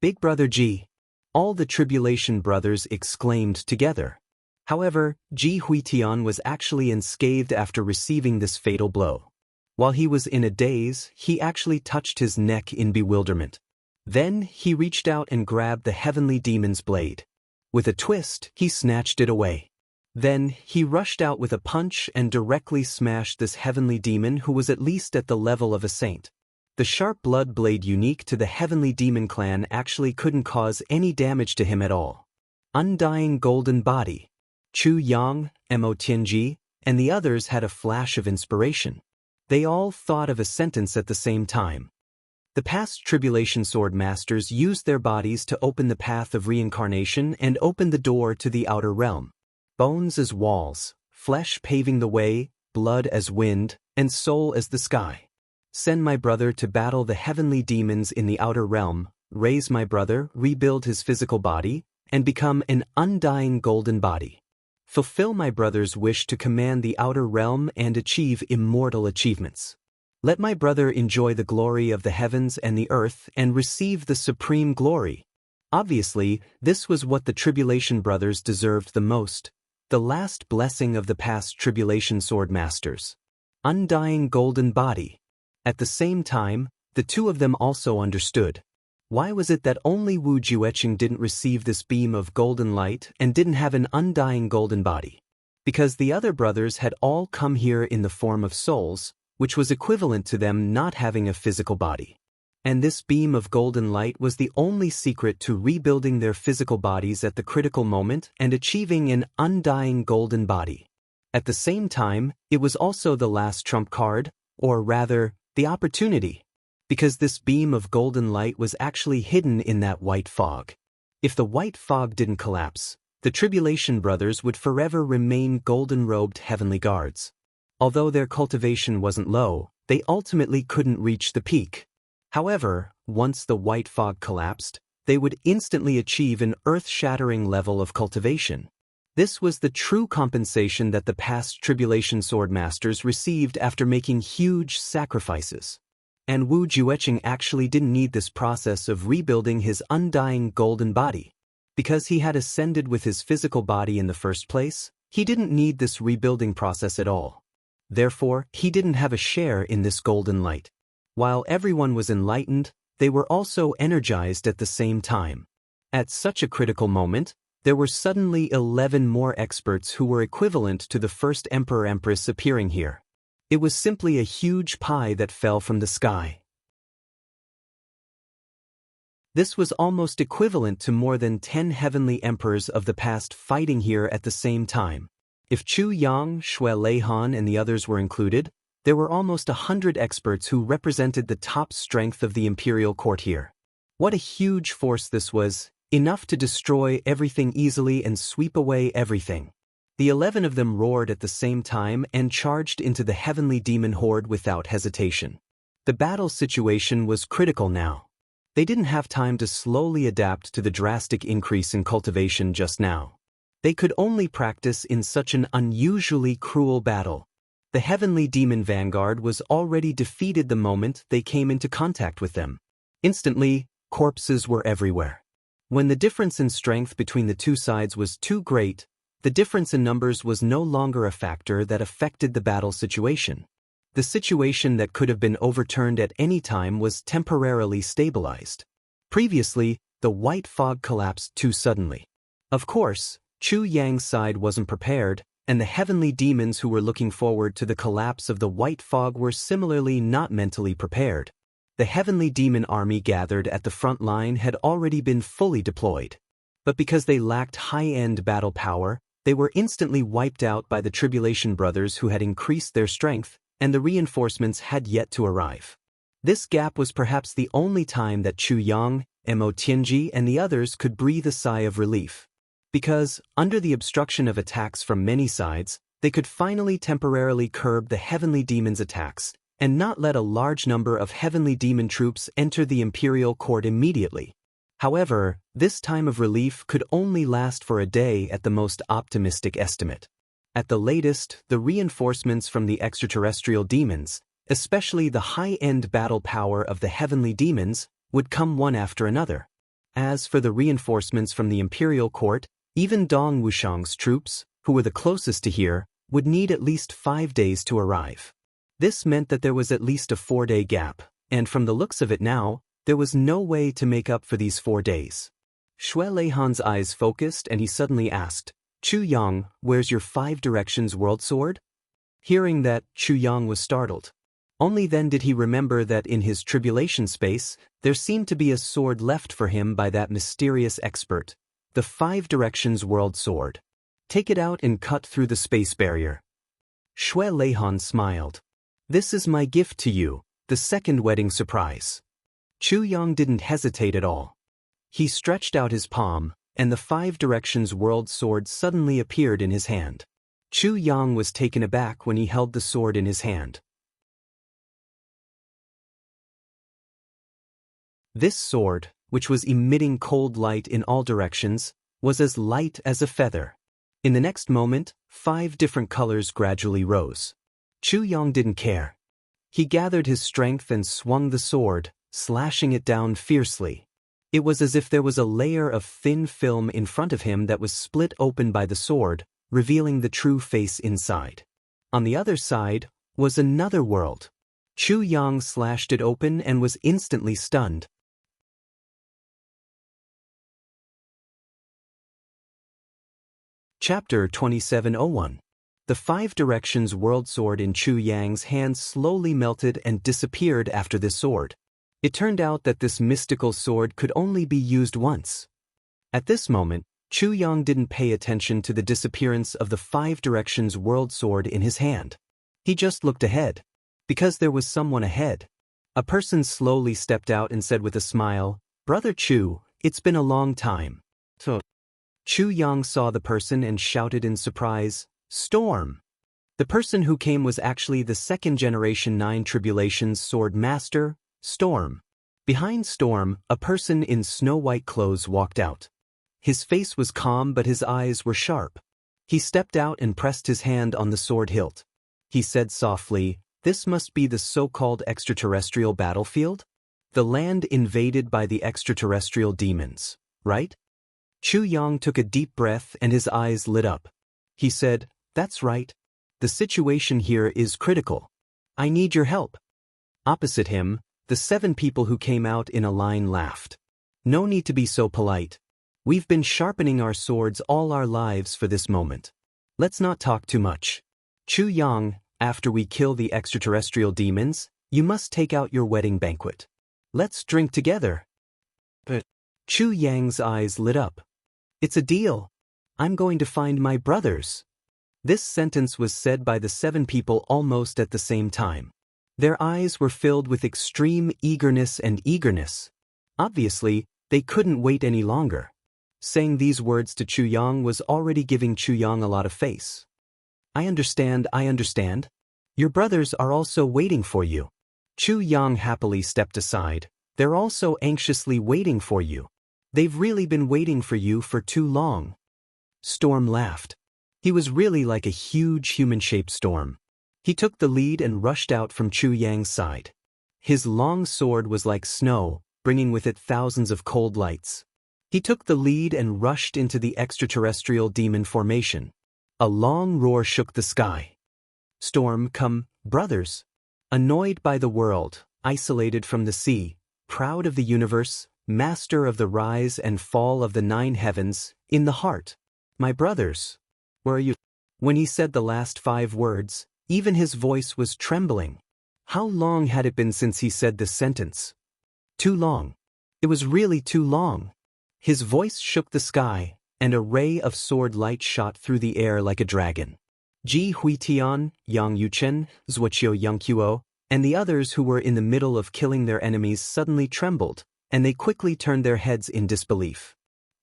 Big Brother Ji! All the Tribulation brothers exclaimed together. However, Ji Huitian was actually unscathed after receiving this fatal blow. While he was in a daze, he actually touched his neck in bewilderment. Then he reached out and grabbed the heavenly demon's blade. With a twist, he snatched it away. Then he rushed out with a punch and directly smashed this heavenly demon who was at least at the level of a saint. The sharp blood blade unique to the heavenly demon clan actually couldn't cause any damage to him at all. Undying golden body. Chu Yang, Mo Tianji, and the others had a flash of inspiration. They all thought of a sentence at the same time. The past Tribulation Sword Masters used their bodies to open the path of reincarnation and open the door to the outer realm. Bones as walls, flesh paving the way, blood as wind, and soul as the sky. Send my brother to battle the heavenly demons in the outer realm, raise my brother, rebuild his physical body, and become an undying golden body. Fulfill my brother's wish to command the outer realm and achieve immortal achievements. Let my brother enjoy the glory of the heavens and the earth and receive the supreme glory. Obviously, this was what the Tribulation brothers deserved the most, the last blessing of the past Tribulation Sword Masters. Undying golden body. At the same time, the two of them also understood. Why was it that only Wu Jueqing didn't receive this beam of golden light and didn't have an undying golden body? Because the other brothers had all come here in the form of souls, which was equivalent to them not having a physical body. And this beam of golden light was the only secret to rebuilding their physical bodies at the critical moment and achieving an undying golden body. At the same time, it was also the last trump card, or rather, the opportunity. Because this beam of golden light was actually hidden in that white fog. If the white fog didn't collapse, the Tribulation brothers would forever remain golden-robed heavenly guards. Although their cultivation wasn't low, they ultimately couldn't reach the peak. However, once the white fog collapsed, they would instantly achieve an earth-shattering level of cultivation. This was the true compensation that the past Tribulation Sword Masters received after making huge sacrifices. And Wu Jueqing actually didn't need this process of rebuilding his undying golden body. Because he had ascended with his physical body in the first place, he didn't need this rebuilding process at all. Therefore, he didn't have a share in this golden light. While everyone was enlightened, they were also energized at the same time. At such a critical moment, there were suddenly 11 more experts who were equivalent to the first Emperor-Empress appearing here. It was simply a huge pie that fell from the sky. This was almost equivalent to more than 10 heavenly emperors of the past fighting here at the same time. If Chu Yang, Xue Leihan and the others were included, there were almost 100 experts who represented the top strength of the imperial court here. What a huge force this was, enough to destroy everything easily and sweep away everything. The 11 of them roared at the same time and charged into the heavenly demon horde without hesitation. The battle situation was critical now. They didn't have time to slowly adapt to the drastic increase in cultivation just now. They could only practice in such an unusually cruel battle. The heavenly demon vanguard was already defeated the moment they came into contact with them. Instantly, corpses were everywhere. When the difference in strength between the two sides was too great, the difference in numbers was no longer a factor that affected the battle situation. The situation that could have been overturned at any time was temporarily stabilized. Previously, the white fog collapsed too suddenly. Of course, Chu Yang's side wasn't prepared, and the heavenly demons who were looking forward to the collapse of the white fog were similarly not mentally prepared. The heavenly demon army gathered at the front line had already been fully deployed. But because they lacked high-end battle power, they were instantly wiped out by the Tribulation Brothers who had increased their strength, and the reinforcements had yet to arrive. This gap was perhaps the only time that Chu Yang, Mo Tianji and the others could breathe a sigh of relief. Because, under the obstruction of attacks from many sides, they could finally temporarily curb the heavenly demons' attacks, and not let a large number of heavenly demon troops enter the imperial court immediately. However, this time of relief could only last for a day at the most optimistic estimate. At the latest, the reinforcements from the extraterrestrial demons, especially the high-end battle power of the heavenly demons, would come one after another. As for the reinforcements from the imperial court, even Dong Wuxiang's troops, who were the closest to here, would need at least 5 days to arrive. This meant that there was at least a 4-day gap, and from the looks of it now, there was no way to make up for these 4 days. Xue Leihan's eyes focused and he suddenly asked, "Chu Yang, where's your 5 directions world sword?" Hearing that, Chu Yang was startled. Only then did he remember that in his tribulation space, there seemed to be a sword left for him by that mysterious expert. The 5 directions world sword. Take it out and cut through the space barrier. Xue Leihan smiled. This is my gift to you, the second wedding surprise. Chu Yang didn't hesitate at all. He stretched out his palm, and the 5 directions world sword suddenly appeared in his hand. Chu Yang was taken aback when he held the sword in his hand. This sword, which was emitting cold light in all directions, was as light as a feather. In the next moment, 5 different colors gradually rose. Chu Yang didn't care. He gathered his strength and swung the sword, slashing it down fiercely. It was as if there was a layer of thin film in front of him that was split open by the sword, revealing the true face inside. On the other side was another world. Chu Yang slashed it open and was instantly stunned. Chapter 2701. The 5 directions world sword in Chu Yang's hand slowly melted and disappeared after this sword. It turned out that this mystical sword could only be used once. At this moment, Chu Yang didn't pay attention to the disappearance of the 5 directions world sword in his hand. He just looked ahead. Because there was someone ahead. A person slowly stepped out and said with a smile, "Brother Chu, it's been a long time." So, Chu Yang saw the person and shouted in surprise, "Storm!" The person who came was actually the 2nd generation 9 Tribulations sword master, Storm. Behind Storm, a person in snow-white clothes walked out. His face was calm but his eyes were sharp. He stepped out and pressed his hand on the sword hilt. He said softly, "This must be the so-called extraterrestrial battlefield? The land invaded by the extraterrestrial demons, right?" Chu Yang took a deep breath and his eyes lit up. He said, "That's right. The situation here is critical. I need your help." Opposite him, the 7 people who came out in a line laughed. "No need to be so polite. We've been sharpening our swords all our lives for this moment. Let's not talk too much. Chu Yang, after we kill the extraterrestrial demons, you must take out your wedding banquet. Let's drink together." But Chu Yang's eyes lit up. It's a deal. I'm going to find my brothers. This sentence was said by the 7 people almost at the same time. Their eyes were filled with extreme eagerness and eagerness. Obviously, they couldn't wait any longer. Saying these words to Chu Yang was already giving Chu Yang a lot of face. I understand. Your brothers are also waiting for you. Chu Yang happily stepped aside. They're also anxiously waiting for you. They've really been waiting for you for too long. Storm laughed. He was really like a huge human-shaped storm. He took the lead and rushed out from Chu Yang's side. His long sword was like snow, bringing with it thousands of cold lights. He took the lead and rushed into the extraterrestrial demon formation. A long roar shook the sky. Storm, come, brothers. Annoyed by the world, isolated from the sea, proud of the universe, master of the rise and fall of the 9 heavens, in the heart. My brothers, where are you? When he said the last 5 words, even his voice was trembling. How long had it been since he said this sentence? Too long. It was really too long. His voice shook the sky, and a ray of sword light shot through the air like a dragon. Ji Huitian, Yang Yuchen, Zhuoqiu Yangqiuo, and the others who were in the middle of killing their enemies suddenly trembled, and they quickly turned their heads in disbelief.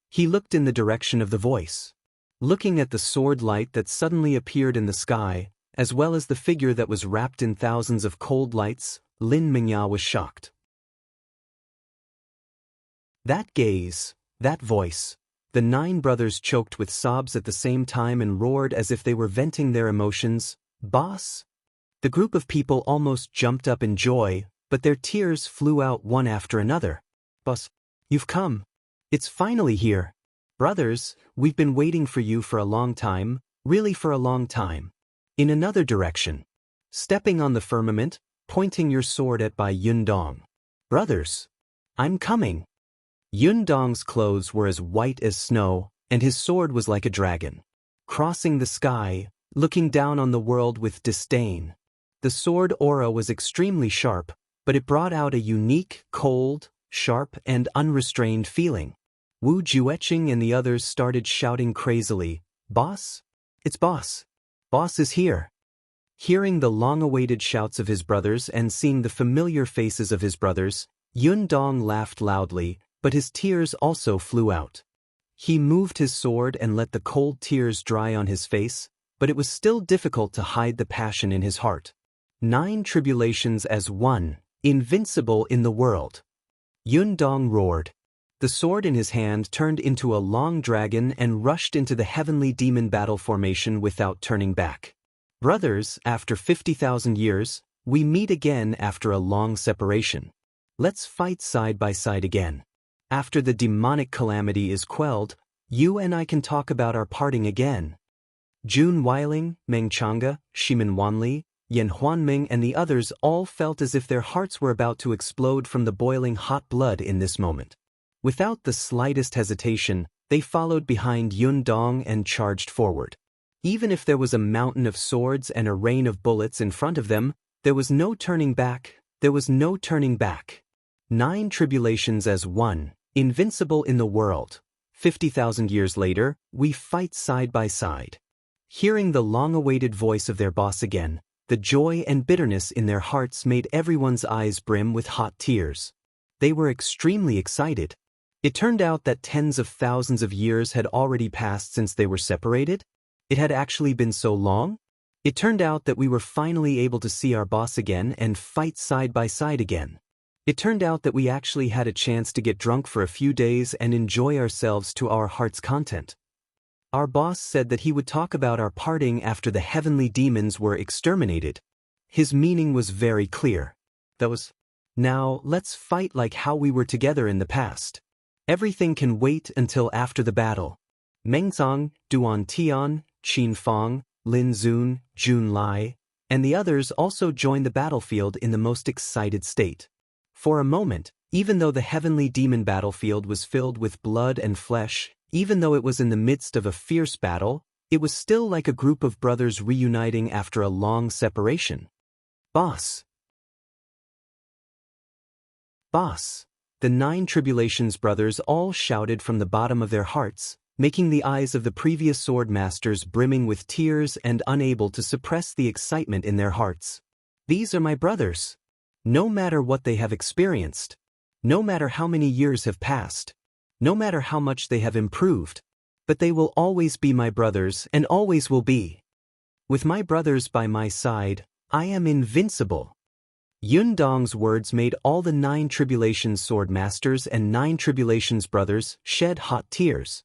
He looked in the direction of the voice. Looking at the sword light that suddenly appeared in the sky, as well as the figure that was wrapped in thousands of cold lights, Lin Mingya was shocked. That gaze, that voice. The 9 brothers choked with sobs at the same time and roared as if they were venting their emotions. Boss? The group of people almost jumped up in joy, but their tears flew out one after another. Boss, you've come. It's finally here. Brothers, we've been waiting for you for a long time, really for a long time. In another direction. Stepping on the firmament, pointing your sword at by Yundong. Brothers, I'm coming. Yundong's clothes were as white as snow, and his sword was like a dragon. Crossing the sky, looking down on the world with disdain. The sword aura was extremely sharp, but it brought out a unique, cold, sharp, and unrestrained feeling. Wu Jueqing and the others started shouting crazily, Boss? It's Boss. Boss is here. Hearing the long-awaited shouts of his brothers and seeing the familiar faces of his brothers, Yundong laughed loudly, but his tears also flew out. He moved his sword and let the cold tears dry on his face, but it was still difficult to hide the passion in his heart. 9 tribulations as one, invincible in the world. Yundong roared. The sword in his hand turned into a long dragon and rushed into the heavenly demon battle formation without turning back. Brothers, after 50,000 years, we meet again after a long separation. Let's fight side by side again. After the demonic calamity is quelled, you and I can talk about our parting again. Jun Weiling, Meng Chang'e, Shimin Wanli, Yan Huanming and the others all felt as if their hearts were about to explode from the boiling hot blood in this moment. Without the slightest hesitation, they followed behind Yundong and charged forward. Even if there was a mountain of swords and a rain of bullets in front of them, there was no turning back, 9 tribulations as one, invincible in the world. 50,000 years later, we fight side by side. Hearing the long-awaited voice of their boss again, the joy and bitterness in their hearts made everyone's eyes brim with hot tears. They were extremely excited. It turned out that tens of thousands of years had already passed since they were separated. It had actually been so long. It turned out that we were finally able to see our boss again and fight side by side again. It turned out that we actually had a chance to get drunk for a few days and enjoy ourselves to our heart's content. Our boss said that he would talk about our parting after the heavenly demons were exterminated. His meaning was very clear. That was, now let's fight like how we were together in the past. Everything can wait until after the battle. Mengzong, Duan Tian, Qin Fang, Lin Zun, Jun Lai, and the others also joined the battlefield in the most excited state. For a moment, even though the heavenly demon battlefield was filled with blood and flesh, even though it was in the midst of a fierce battle, it was still like a group of brothers reuniting after a long separation. Boss. Boss. the 9 Tribulations brothers all shouted from the bottom of their hearts, making the eyes of the previous sword masters brimming with tears and unable to suppress the excitement in their hearts. These are my brothers. No matter what they have experienced, no matter how many years have passed, no matter how much they have improved, but they will always be my brothers and always will be. With my brothers by my side, I am invincible. Yun Dong's words made all the 9 Tribulations sword masters and 9 Tribulations brothers shed hot tears.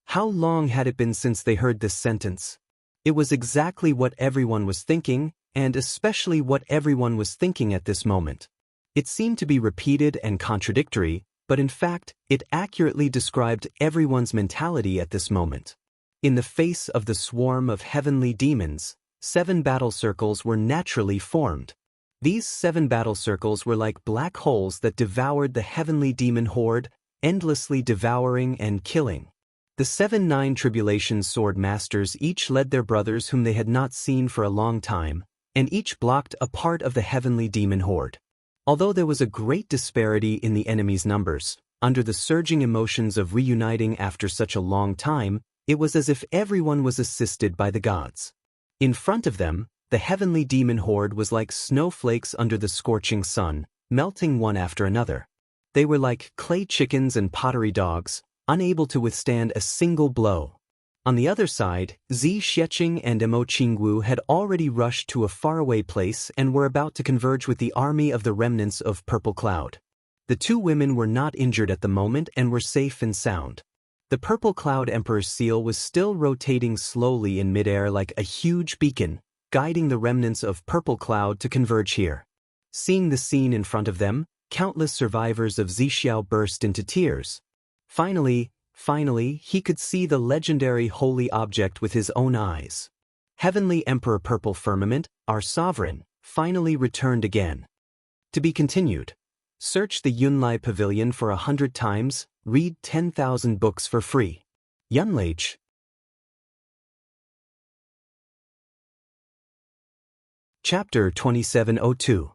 How long had it been since they heard this sentence? It was exactly what everyone was thinking, and especially what everyone was thinking at this moment. It seemed to be repeated and contradictory, but in fact, it accurately described everyone's mentality at this moment. In the face of the swarm of heavenly demons, 7 battle circles were naturally formed. These 7 battle circles were like black holes that devoured the heavenly demon horde, endlessly devouring and killing. The 7 9 Tribulations sword masters each led their brothers whom they had not seen for a long time, and each blocked a part of the heavenly demon horde. Although there was a great disparity in the enemy's numbers, under the surging emotions of reuniting after such a long time, it was as if everyone was assisted by the gods. In front of them, the heavenly demon horde was like snowflakes under the scorching sun, melting one after another. They were like clay chickens and pottery dogs, unable to withstand a single blow. On the other side, Zi Xiecheng and Mo Qingwu had already rushed to a faraway place and were about to converge with the army of the remnants of Purple Cloud. The 2 women were not injured at the moment and were safe and sound. The Purple Cloud Emperor's seal was still rotating slowly in midair like a huge beacon, guiding the remnants of Purple Cloud to converge here. Seeing the scene in front of them, countless survivors of Zixiao burst into tears. Finally, he could see the legendary holy object with his own eyes. Heavenly Emperor Purple Firmament, our sovereign, finally returned again. To be continued. Search the Yunlai Pavilion for 100 times, read 10,000 books for free. Yunlage. Chapter 2702.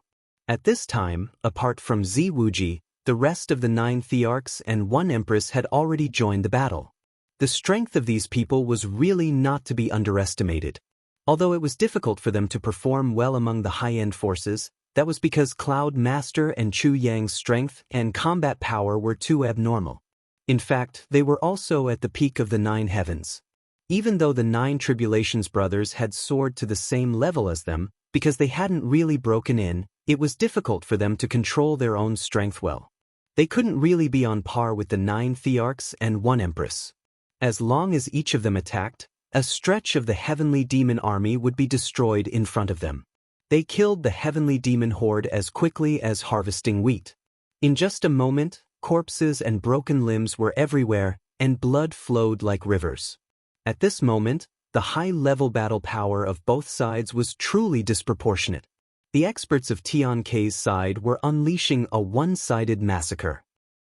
At this time, apart from Zi Wuji, the rest of the 9 Thearchs and 1 Empress had already joined the battle. The strength of these people was really not to be underestimated. Although it was difficult for them to perform well among the high-end forces, that was because Cloud Master and Chu Yang's strength and combat power were too abnormal. In fact, they were also at the peak of the 9 heavens. Even though the 9 Tribulations brothers had soared to the same level as them, because they hadn't really broken in, it was difficult for them to control their own strength well. They couldn't really be on par with the 9 Thearchs and 1 Empress. As long as each of them attacked, a stretch of the heavenly demon army would be destroyed in front of them. They killed the heavenly demon horde as quickly as harvesting wheat. In just a moment, corpses and broken limbs were everywhere, and blood flowed like rivers. At this moment, the high-level battle power of both sides was truly disproportionate. The experts of Tian Kei's side were unleashing a one-sided massacre.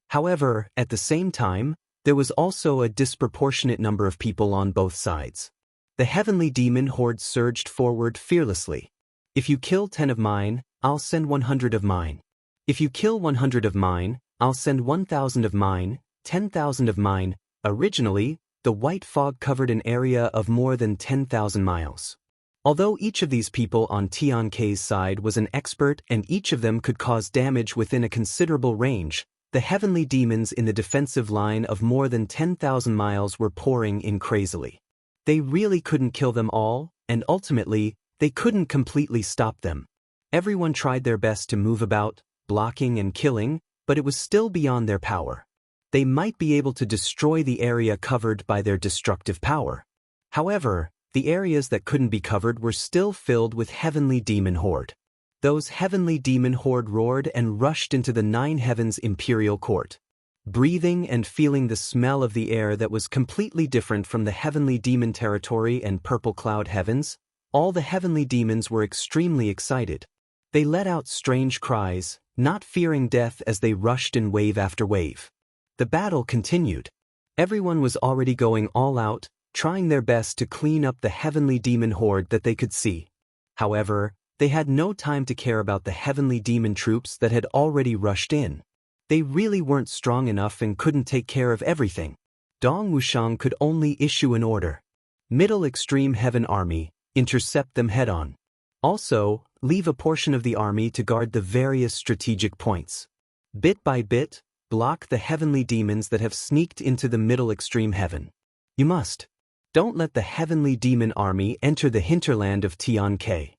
However, at the same time, there was also a disproportionate number of people on both sides. The heavenly demon horde surged forward fearlessly. If you kill 10 of mine, I'll send 100 of mine. If you kill 100 of mine, I'll send 1,000 of mine, 10,000 of mine. Originally, the white fog covered an area of more than 10,000 miles. Although each of these people on Tian Kei's side was an expert and each of them could cause damage within a considerable range, the heavenly demons in the defensive line of more than 10,000 miles were pouring in crazily. They really couldn't kill them all, and ultimately, they couldn't completely stop them. Everyone tried their best to move about, blocking and killing, but it was still beyond their power. They might be able to destroy the area covered by their destructive power. However, the areas that couldn't be covered were still filled with heavenly demon horde. Those heavenly demon horde roared and rushed into the 9 heavens imperial court. Breathing and feeling the smell of the air that was completely different from the heavenly demon territory and purple cloud heavens, all the heavenly demons were extremely excited. They let out strange cries, not fearing death as they rushed in wave after wave. The battle continued. Everyone was already going all out, trying their best to clean up the heavenly demon horde that they could see. However, they had no time to care about the heavenly demon troops that had already rushed in. They really weren't strong enough and couldn't take care of everything. Dong Wuxiang could only issue an order. Middle Extreme Heaven Army, intercept them head-on. Also, leave a portion of the army to guard the various strategic points. Bit by bit, block the heavenly demons that have sneaked into the Middle Extreme Heaven. You must. Don't let the heavenly demon army enter the hinterland of Tianke.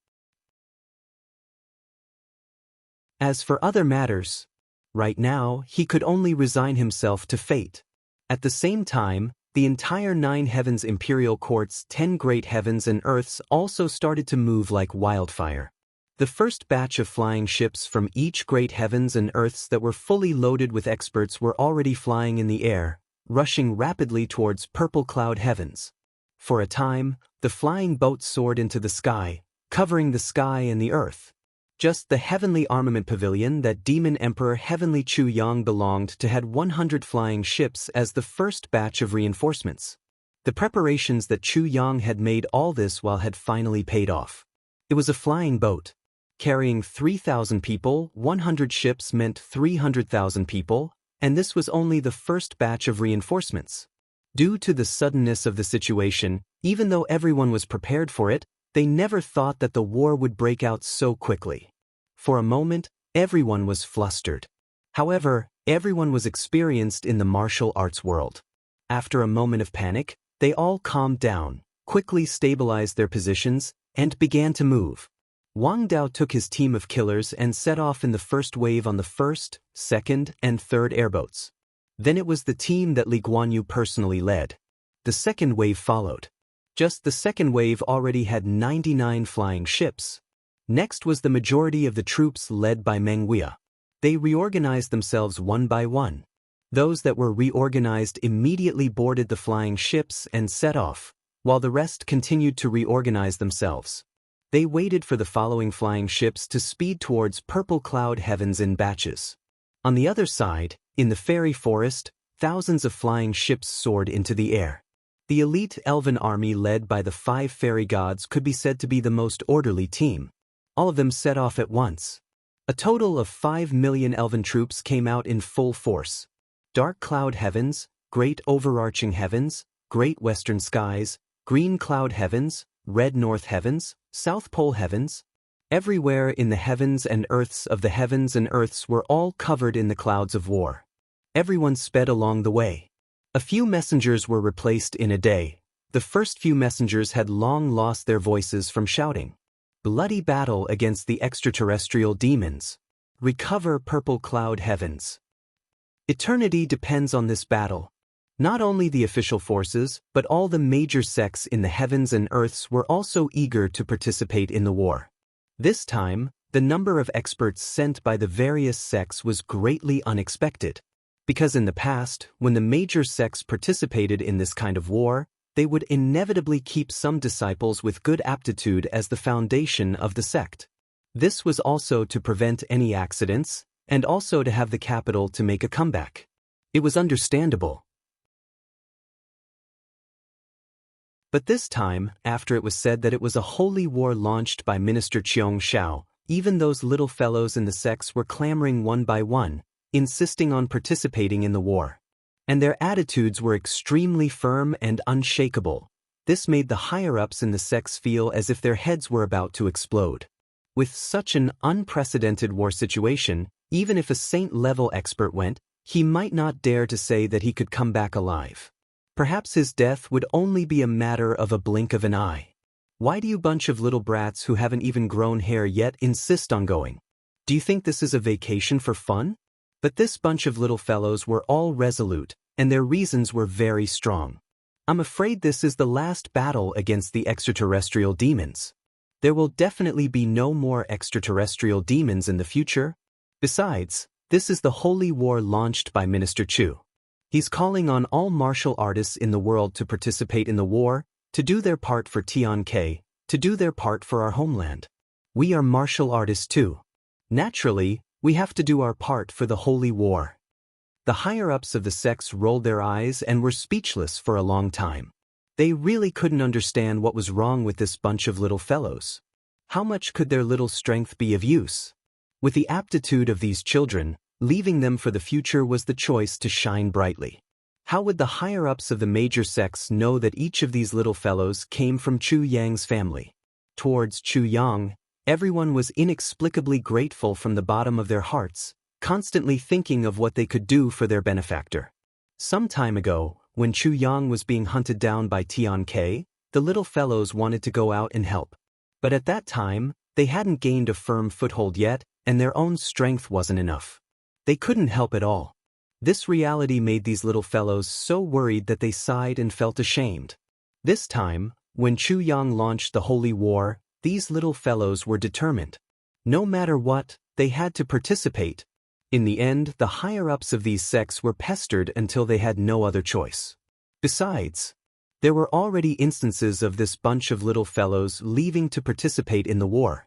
As for other matters, right now he could only resign himself to fate. At the same time, the entire 9 heavens imperial court's 10 great heavens and earths also started to move like wildfire. The first batch of flying ships from each great heavens and earths that were fully loaded with experts were already flying in the air, rushing rapidly towards purple cloud heavens. For a time, the flying boats soared into the sky, covering the sky and the earth. Just the heavenly armament pavilion that Demon Emperor Heavenly Chu Yang belonged to had 100 flying ships as the first batch of reinforcements. The preparations that Chu Yang had made all this while had finally paid off. It was a flying boat. Carrying 3,000 people, 100 ships meant 300,000 people, and this was only the first batch of reinforcements. Due to the suddenness of the situation, even though everyone was prepared for it, they never thought that the war would break out so quickly. For a moment, everyone was flustered. However, everyone was experienced in the martial arts world. After a moment of panic, they all calmed down, quickly stabilized their positions, and began to move. Wang Dao took his team of killers and set off in the first wave on the first, second, and third airboats. Then it was the team that Li Guanyu personally led. The second wave followed. Just the second wave already had 99 flying ships. Next was the majority of the troops led by Meng Huia. They reorganized themselves one by one. Those that were reorganized immediately boarded the flying ships and set off, while the rest continued to reorganize themselves. They waited for the following flying ships to speed towards purple cloud heavens in batches. On the other side, in the fairy forest, thousands of flying ships soared into the air. The elite elven army led by the 5 fairy gods could be said to be the most orderly team. All of them set off at once. A total of 5 million elven troops came out in full force. Dark cloud heavens, great overarching heavens, great western skies, green cloud heavens, red north heavens, south pole heavens. Everywhere in the heavens and earths of the heavens and earths were all covered in the clouds of war. Everyone sped along the way. A few messengers were replaced in a day. The first few messengers had long lost their voices from shouting. Bloody battle against the extraterrestrial demons. Recover purple cloud heavens. Eternity depends on this battle. Not only the official forces, but all the major sects in the heavens and earths were also eager to participate in the war. This time, the number of experts sent by the various sects was greatly unexpected. Because in the past, when the major sects participated in this kind of war, they would inevitably keep some disciples with good aptitude as the foundation of the sect. This was also to prevent any accidents, and also to have the capital to make a comeback. It was understandable. But this time, after it was said that it was a holy war launched by Minister Qiong Shao, even those little fellows in the sects were clamoring one by one, insisting on participating in the war. And their attitudes were extremely firm and unshakable. This made the higher-ups in the sects feel as if their heads were about to explode. With such an unprecedented war situation, even if a saint-level expert went, he might not dare to say that he could come back alive. Perhaps his death would only be a matter of a blink of an eye. Why do you bunch of little brats who haven't even grown hair yet insist on going? Do you think this is a vacation for fun? But this bunch of little fellows were all resolute, and their reasons were very strong. I'm afraid this is the last battle against the extraterrestrial demons. There will definitely be no more extraterrestrial demons in the future. Besides, this is the holy war launched by Minister Chu. He's calling on all martial artists in the world to participate in the war, to do their part for Tianke, to do their part for our homeland. We are martial artists too. Naturally, we have to do our part for the holy war. The higher-ups of the sects rolled their eyes and were speechless for a long time. They really couldn't understand what was wrong with this bunch of little fellows. How much could their little strength be of use? With the aptitude of these children, Leaving them for the future was the choice to shine brightly. How would the higher-ups of the major sects know that each of these little fellows came from Chu Yang's family? Towards Chu Yang, everyone was inexplicably grateful from the bottom of their hearts, constantly thinking of what they could do for their benefactor. Some time ago, when Chu Yang was being hunted down by Tian Ke, the little fellows wanted to go out and help. But at that time, they hadn't gained a firm foothold yet, and their own strength wasn't enough. They couldn't help at all. This reality made these little fellows so worried that they sighed and felt ashamed. This time, when Chu Yang launched the Holy War, these little fellows were determined. No matter what, they had to participate. In the end, the higher-ups of these sects were pestered until they had no other choice. Besides, there were already instances of this bunch of little fellows leaving to participate in the war.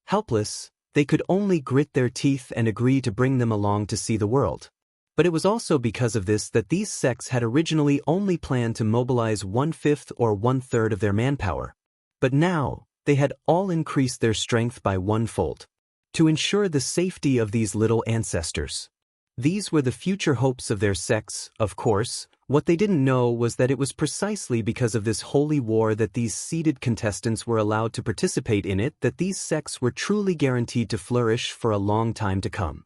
Helpless, they could only grit their teeth and agree to bring them along to see the world. But it was also because of this that these sects had originally only planned to mobilize 1/5 or 1/3 of their manpower. But now, they had all increased their strength by 1-fold. To ensure the safety of these little ancestors. These were the future hopes of their sects, of course. What they didn't know was that it was precisely because of this holy war that these seeded contestants were allowed to participate in it that these sects were truly guaranteed to flourish for a long time to come.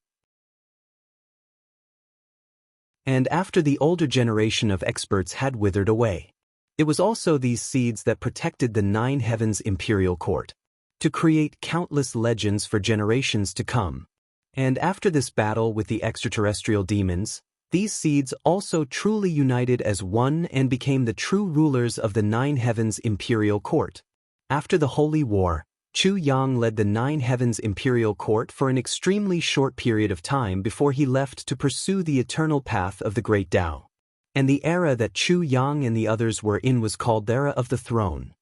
And after the older generation of experts had withered away, it was also these seeds that protected the Nine Heavens imperial court, to create countless legends for generations to come. And after this battle with the extraterrestrial demons, these seeds also truly united as one and became the true rulers of the Nine Heavens imperial court. After the Holy War, Chu Yang led the Nine Heavens imperial court for an extremely short period of time before he left to pursue the eternal path of the Great Tao. And the era that Chu Yang and the others were in was called the Era of the Throne.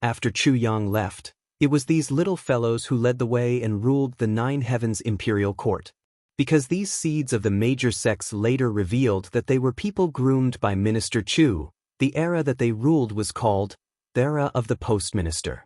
After Chu Yang left, it was these little fellows who led the way and ruled the Nine Heavens imperial court. Because these seeds of the major sects later revealed that they were people groomed by Minister Chu, the era that they ruled was called the Era of the Postminister.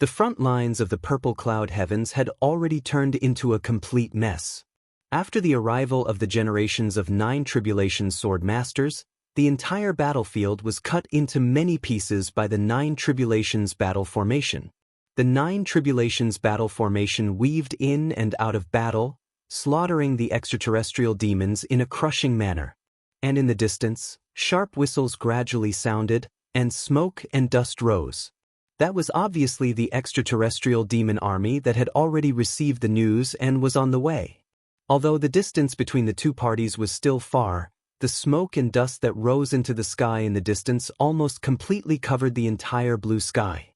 The front lines of the purple cloud heavens had already turned into a complete mess. After the arrival of the generations of 9 Tribulation Sword Masters, the entire battlefield was cut into many pieces by the 9 Tribulations battle formation. The 9 Tribulations battle formation weaved in and out of battle, slaughtering the extraterrestrial demons in a crushing manner. And in the distance, sharp whistles gradually sounded, and smoke and dust rose. That was obviously the extraterrestrial demon army that had already received the news and was on the way. Although the distance between the two parties was still far, the smoke and dust that rose into the sky in the distance almost completely covered the entire blue sky.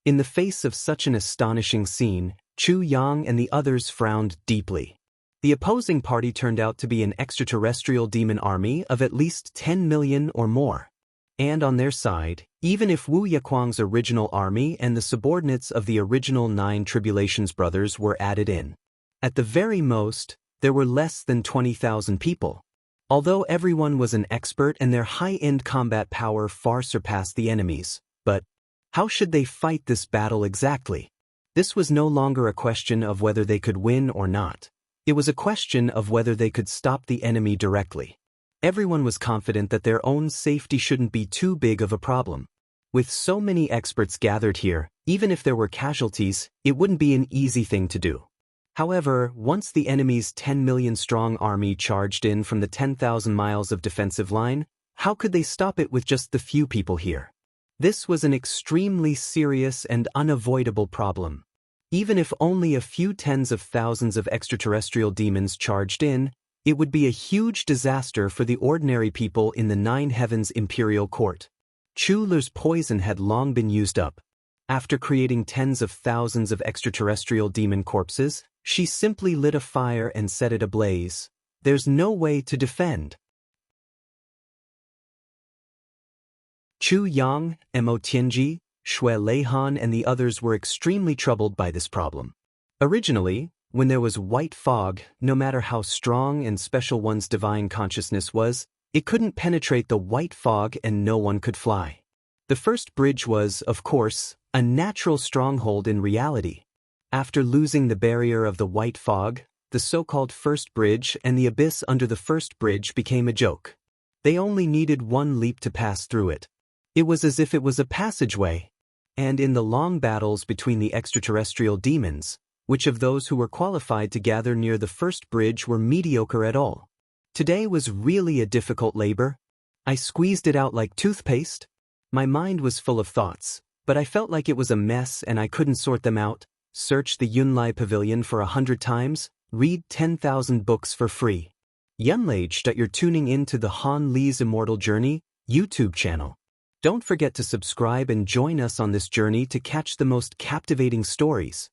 In the face of such an astonishing scene, Chu Yang and the others frowned deeply. The opposing party turned out to be an extraterrestrial demon army of at least 10 million or more. And on their side, even if Wu Yaquang's original army and the subordinates of the original 9 Tribulations brothers were added in, at the very most, there were less than 20,000 people. Although everyone was an expert and their high-end combat power far surpassed the enemy's, but how should they fight this battle exactly? This was no longer a question of whether they could win or not. It was a question of whether they could stop the enemy directly. Everyone was confident that their own safety shouldn't be too big of a problem. With so many experts gathered here, even if there were casualties, it wouldn't be an easy thing to do. However, once the enemy's 10 million strong army charged in from the 10,000 miles of defensive line, how could they stop it with just the few people here? This was an extremely serious and unavoidable problem. Even if only a few tens of thousands of extraterrestrial demons charged in, it would be a huge disaster for the ordinary people in the Nine Heavens imperial court. Chu Le's poison had long been used up. After creating tens of thousands of extraterrestrial demon corpses, she simply lit a fire and set it ablaze. There's no way to defend. Chu Yang, Mo Tianji, Shui Leihan and the others were extremely troubled by this problem. Originally, when there was white fog, no matter how strong and special one's divine consciousness was, it couldn't penetrate the white fog and no one could fly. The first bridge was, of course, a natural stronghold in reality. After losing the barrier of the white fog, the so-called first bridge and the abyss under the first bridge became a joke. They only needed one leap to pass through it. It was as if it was a passageway. And in the long battles between the extraterrestrial demons, which of those who were qualified to gather near the first bridge were mediocre at all? Today was really a difficult labor. I squeezed it out like toothpaste. My mind was full of thoughts, but I felt like it was a mess and I couldn't sort them out. Search the Yunlai Pavilion for 100 times, read 10,000 books for free. Yunlage that you're tuning in to the Han Li's Immortal Journey YouTube channel. Don't forget to subscribe and join us on this journey to catch the most captivating stories.